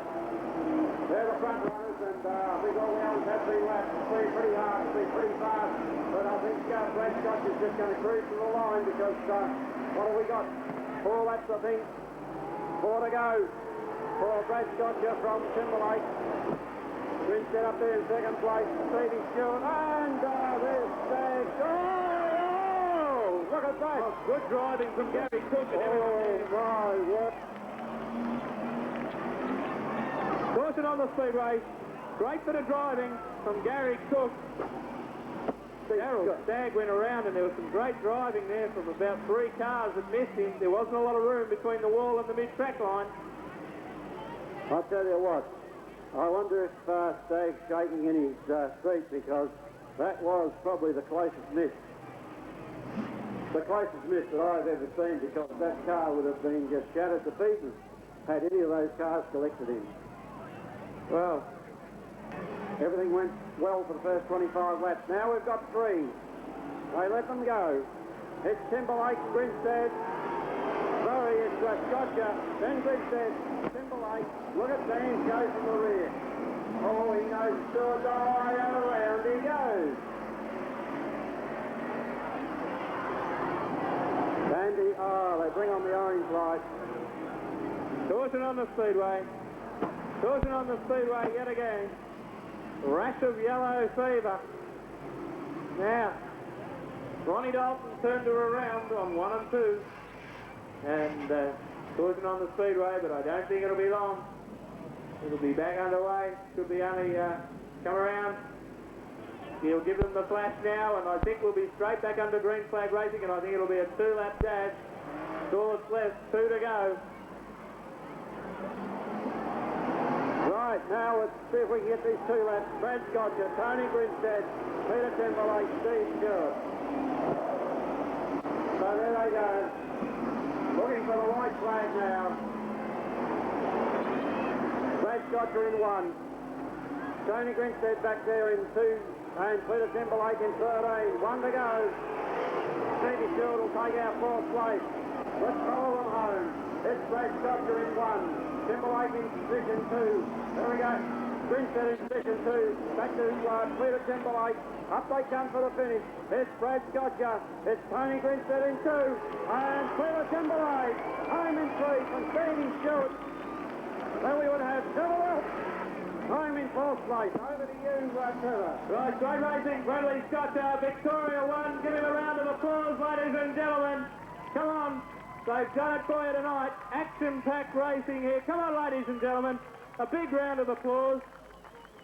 They're the front runners, and I think all the others have been lapped. It's been pretty hard, it's been pretty fast, but I think Brad Scotcher's just going to cruise to the line because what have we got? 4 laps, I think. 4 to go for Brad Scotcher from Timberlake. Grinstead up there in 2nd place, Stevie Stewart, and there's Stag. Oh, look at that. Oh, good driving from Gary Cook and everyone. My word. Caution on the Speedway. Great bit of driving from Gary Cook. Darryl Stagg went around and there was some great driving there from about 3 cars that missed him. There wasn't a lot of room between the wall and the mid-track line. I'll tell you what, I wonder if Stagg's shaking in his seat because that was probably the closest miss. The closest miss that I've ever seen because that car would have been just shattered to pieces had any of those cars collected in. Well, everything went well for the first 25 laps. Now we've got 3. They let them go. It's Timberlake and Grinstead. Sorry, it's Scotcher, then Grinstead, Timberlake. Look at Dan go from the rear. Oh, he knows to a die, and around he goes. And they bring on the orange light. Caution on the Speedway. Caution on the Speedway yet again. Rash of yellow fever. Now, Ronnie Dalton turned her around on 1 and 2. And caution on the Speedway, but I don't think it'll be long. It'll be back underway. Could be only come around. He'll give them the flash now, and I think we'll be straight back under green flag racing, and I think it'll be a 2-lap dash. That's all that's left, 2 to go. Right, now let's see if we can get these 2 laps. Brad Scotcher, Tony Grinstead, Peter Timberlake, Steve Stewart. So there they go. Looking for the white flag now. Brad Scotcher in 1. Tony Grinstead back there in 2. And Peter Timberlake in 13. 1 to go. Stevie Stewart will take our 4th place. Let's follow them home. It's Brad Scotcher in 1. Timberlake in position 2. There we go. Grinstead in position 2. Back to Peter Timberlake. Up they come for the finish. It's Brad Scotcher. It's Tony Grinstead in 2. And Peter Timberlake home in 3 from Stevie Stewart. Then we would have Trevor home in 4th place. Over to you, Trevor. Right, great racing. Bradley Scotcher, Victoria 1. Give him a round of applause, ladies and gentlemen. Come on. They've done it for you tonight. Action-packed racing here. Come on, ladies and gentlemen. A big round of applause.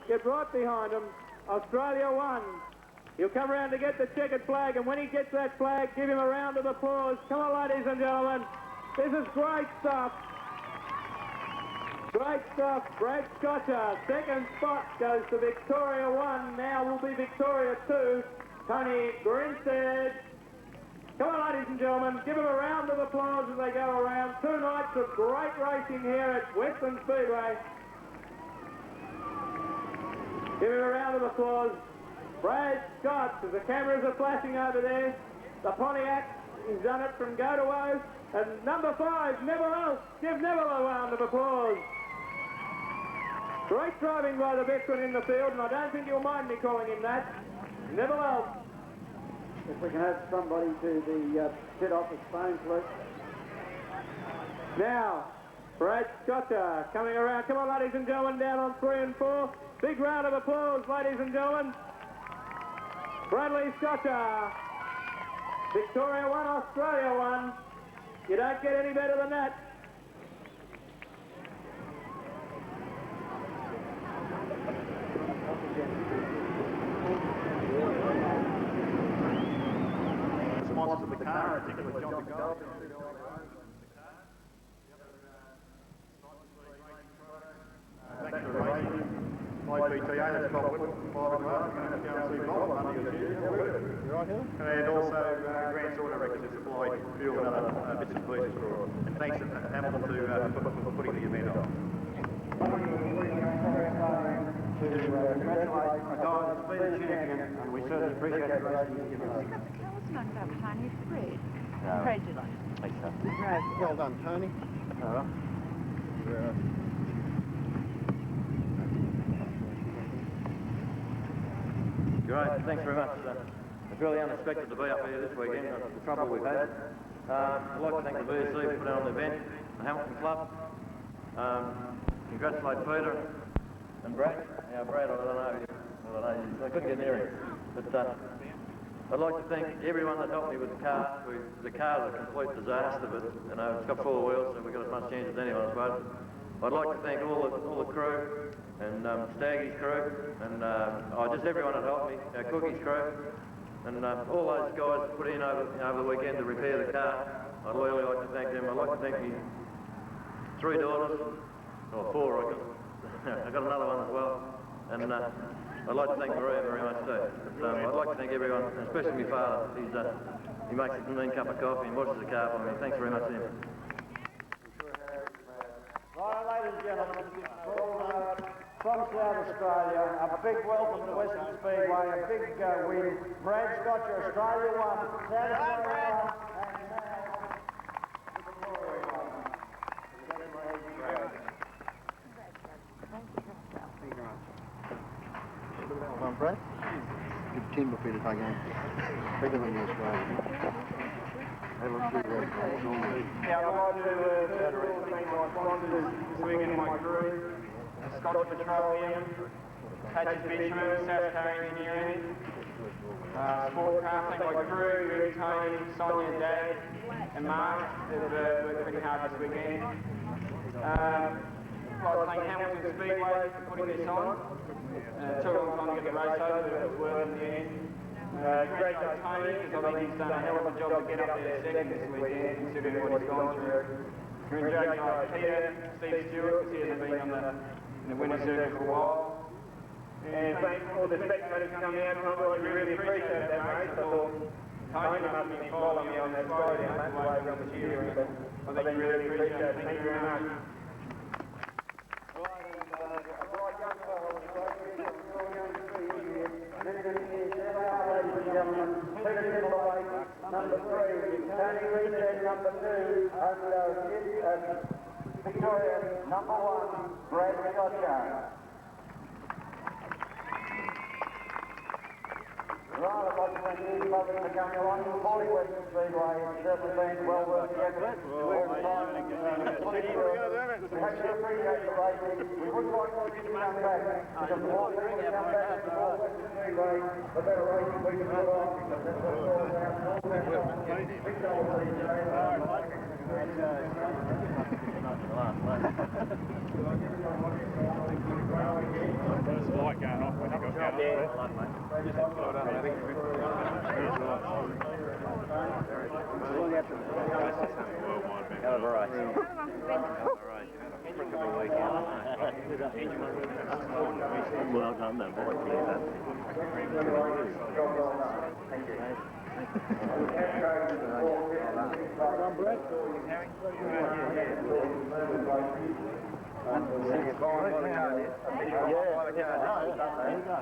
Get right behind them. Australia 1. He'll come around to get the checkered flag, and when he gets that flag, give him a round of applause. Come on, ladies and gentlemen. This is great stuff. Great stuff. Brad Scotcher. 2nd spot goes to Victoria 1. Now will be Victoria 2. Tony Grinstead. Come on, ladies and gentlemen, give them a round of applause as they go around. 2 nights of great racing here at Western Speedway. Give him a round of applause. Brad Scott, as the cameras are flashing over there. The Pontiac, he's done it from go to woe. And number 5, Neville Elf. Give Neville a round of applause. Great driving by the veteran in the field, and I don't think you'll mind me calling him that. Neville Elf. If we can have somebody to the pit office phone, please. Now, Brad Scotcher coming around. Come on, ladies and gentlemen, down on 3 and 4. Big round of applause, ladies and gentlemen. Bradley Scotcher. Victoria 1, Australia 1. You don't get any better than that. Sponsors of the car, I think it was John McDonald. Thanks for the racing. My BTA, that's Bob Whittle, 5 and 1, and Council Bob, Monday of the year. And also Grant's Auto Records has supplied fuel and other bits and pieces for us. And thanks to Hamilton for putting the event on. To congratulate a guy that's been a champion, and we certainly appreciate the racing he's given us. Tell us about Tony's bread. No. Congratulations. Thanks, sir. Well done, Tony. Great, thanks very much. It's really unexpected to be up here this weekend, the trouble we've had. I'd like to thank the BSC for putting on the event, the Hamilton Club. Congratulate Peter and Brad. Yeah, Brad, I don't know, I couldn't get near him. But I'd like to thank everyone that helped me with the car. The car's a complete disaster, but you know, it's got 4 wheels, so we've got as much chance as anyone, I suppose. I'd like to thank all the crew and Staggy's crew and just everyone that helped me, Cookie's crew, and all those guys that put in over the weekend to repair the car. I'd really like to thank them. I'd like to thank me 3 daughters, or 4 I guess. I've got another one as well, and I'd like to thank Maria very much too. But, I'd like to thank everyone, especially my father. He makes a mean cup of coffee and washes the car for me. Thanks very much to him. Right, ladies and gentlemen, from South Australia, a big welcome to Western Speedway, a big win. Brad Scotcher, Australia 1, South Australia 1, and now Victoria 1. Well done, Brad. Good timber for you to take home. Bigger than the Australian. They look good, right? Yeah, I'd like to thank my sponsors this weekend, my crew, Scotch Petroleum, Patches Bitumen, South Carry Engineering, Sport Car, thank my crew, Tony, Sonia, Dad, and Mark, who've worked pretty hard this weekend. I'd like to thank Hamilton Speedway for putting this on. Took a long time to get the race over, but it was worth it in the end. Congratulate Tony, because I think he's done a hell of a job to get up there second this weekend, considering what he's gone through. Congratulate Peter, Steve Stewart, because he hasn't been on the winner's circuit for a while. And thank all the spectators coming out tonight. I really appreciate that, mate. I thought Tony must have been following me on that Friday, mate, the way around the cheering, but I think you really appreciate it. Thank you very much. Number 3, Tony Reed, number 2, and Victoria, number 1, Brad Scotcher. Right, I'd like to thank you both for coming along to Western Speedway. It's certainly been well worth the effort. We're excited to appreciate the racing. We would like to see you come back. The more people come back to Western Speedway, the better racing we can put on. That's what it's all about. There's a light going off when you got down there. Hell of a race. Well done, that boy. Thank you.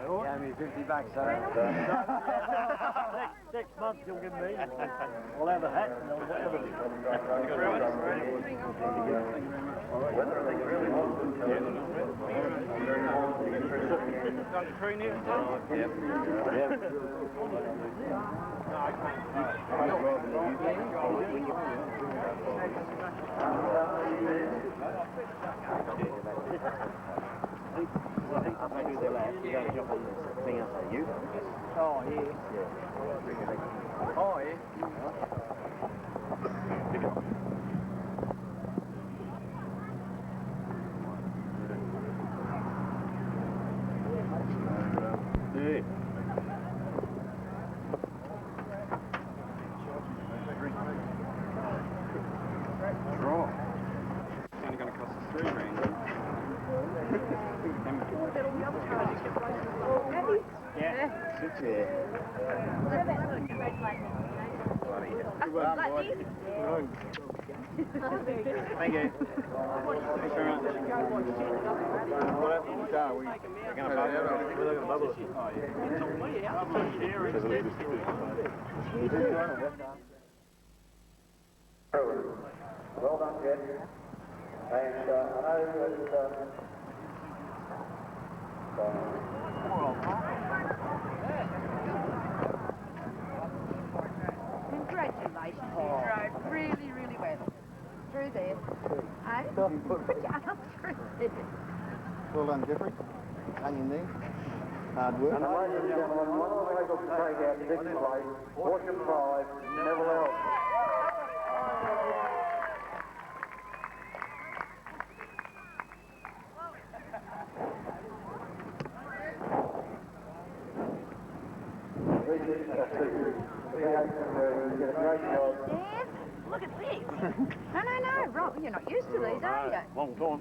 Gave me $50, so. Next month you'll give me. I'll have a hat and whatever. Oh, yeah. Oh, yeah. Draw. It's only going to cost us $3 grand. Yeah. Sits here. Good one, boy. Thank you. Thanks very much. What happened to the car? We're going to bubble it. Oh, yeah. Well done, Jed. And I know that Congratulations, you drove really, really well. Through there. Eh? Put your arm through there. Well done, Jeffrey. Hang in there. Hard work. And ladies and gentlemen, one of the able to take out sixth place, Horsham 5, Neville Elf. Look at this. No, Rob, you're not used to these, are you? Long time.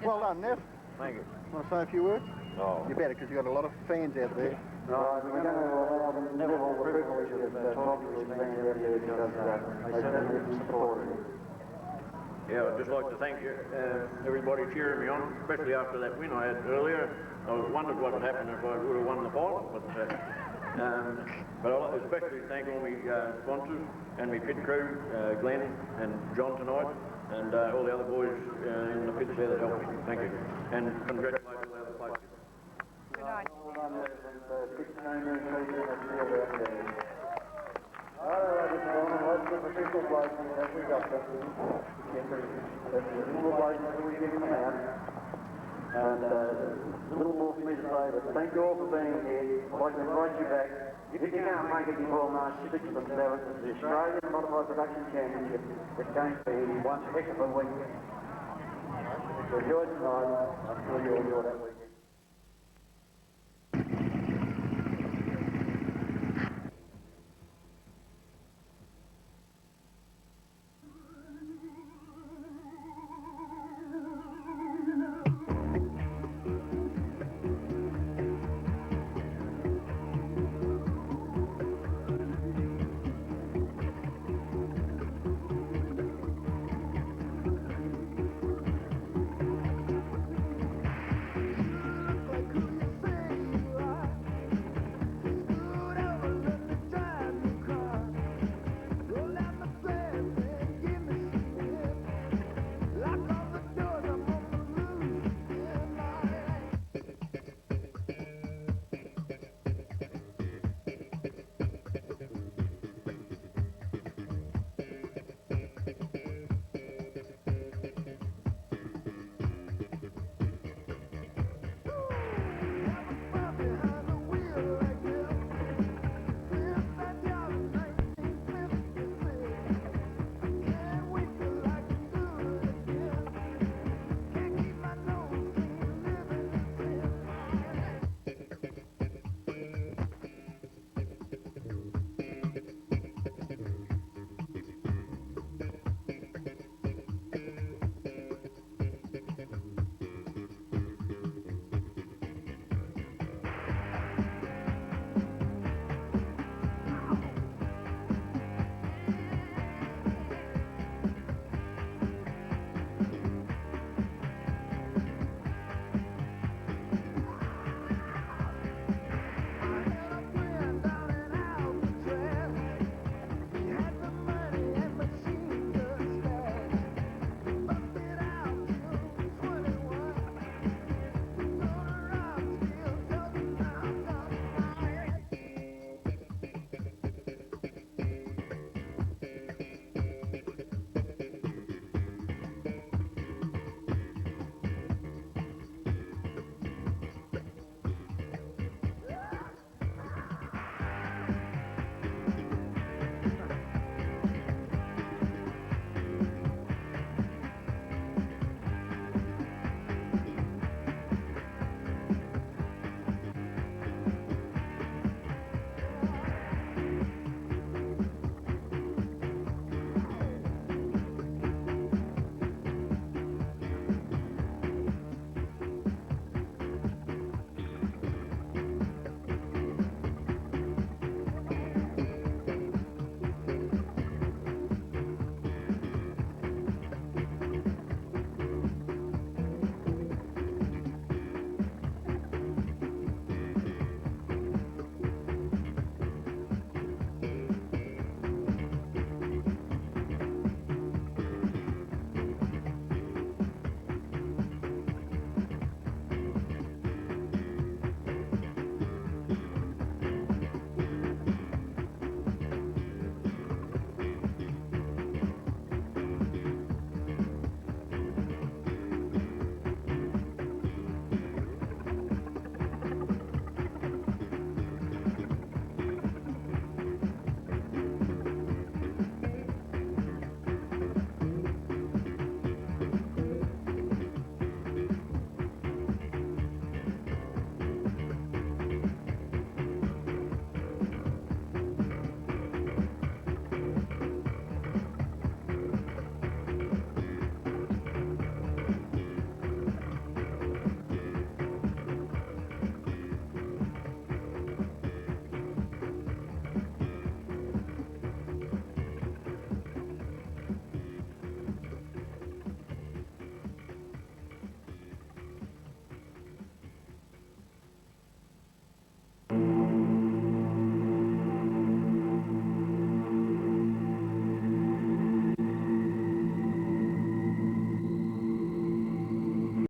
Well done, Nev. Thank you. Want to say a few words? Oh. You better, because you've got a lot of fans out there. Right, we're going to allow them never all the privilege of talking to the fans out there because they certainly supported him. Yeah, I'd just like to thank you, everybody cheering me on, especially after that win I had earlier. I wondered what would happen if I would have won the final, but I'll especially thank all my sponsors and my pit crew, Glenn and John tonight, and all the other boys in the pits there that helped me. Thank you. And congratulations on the other places. Good night. And a little more for me to say, but thank you all for being here. I'd like to invite you back. If you can't make it before March 6th and 7th, it's the Australian Modified Production Championship. It's going to be one heck of a week. If you enjoyed tonight, I'm sure you'll enjoy that week.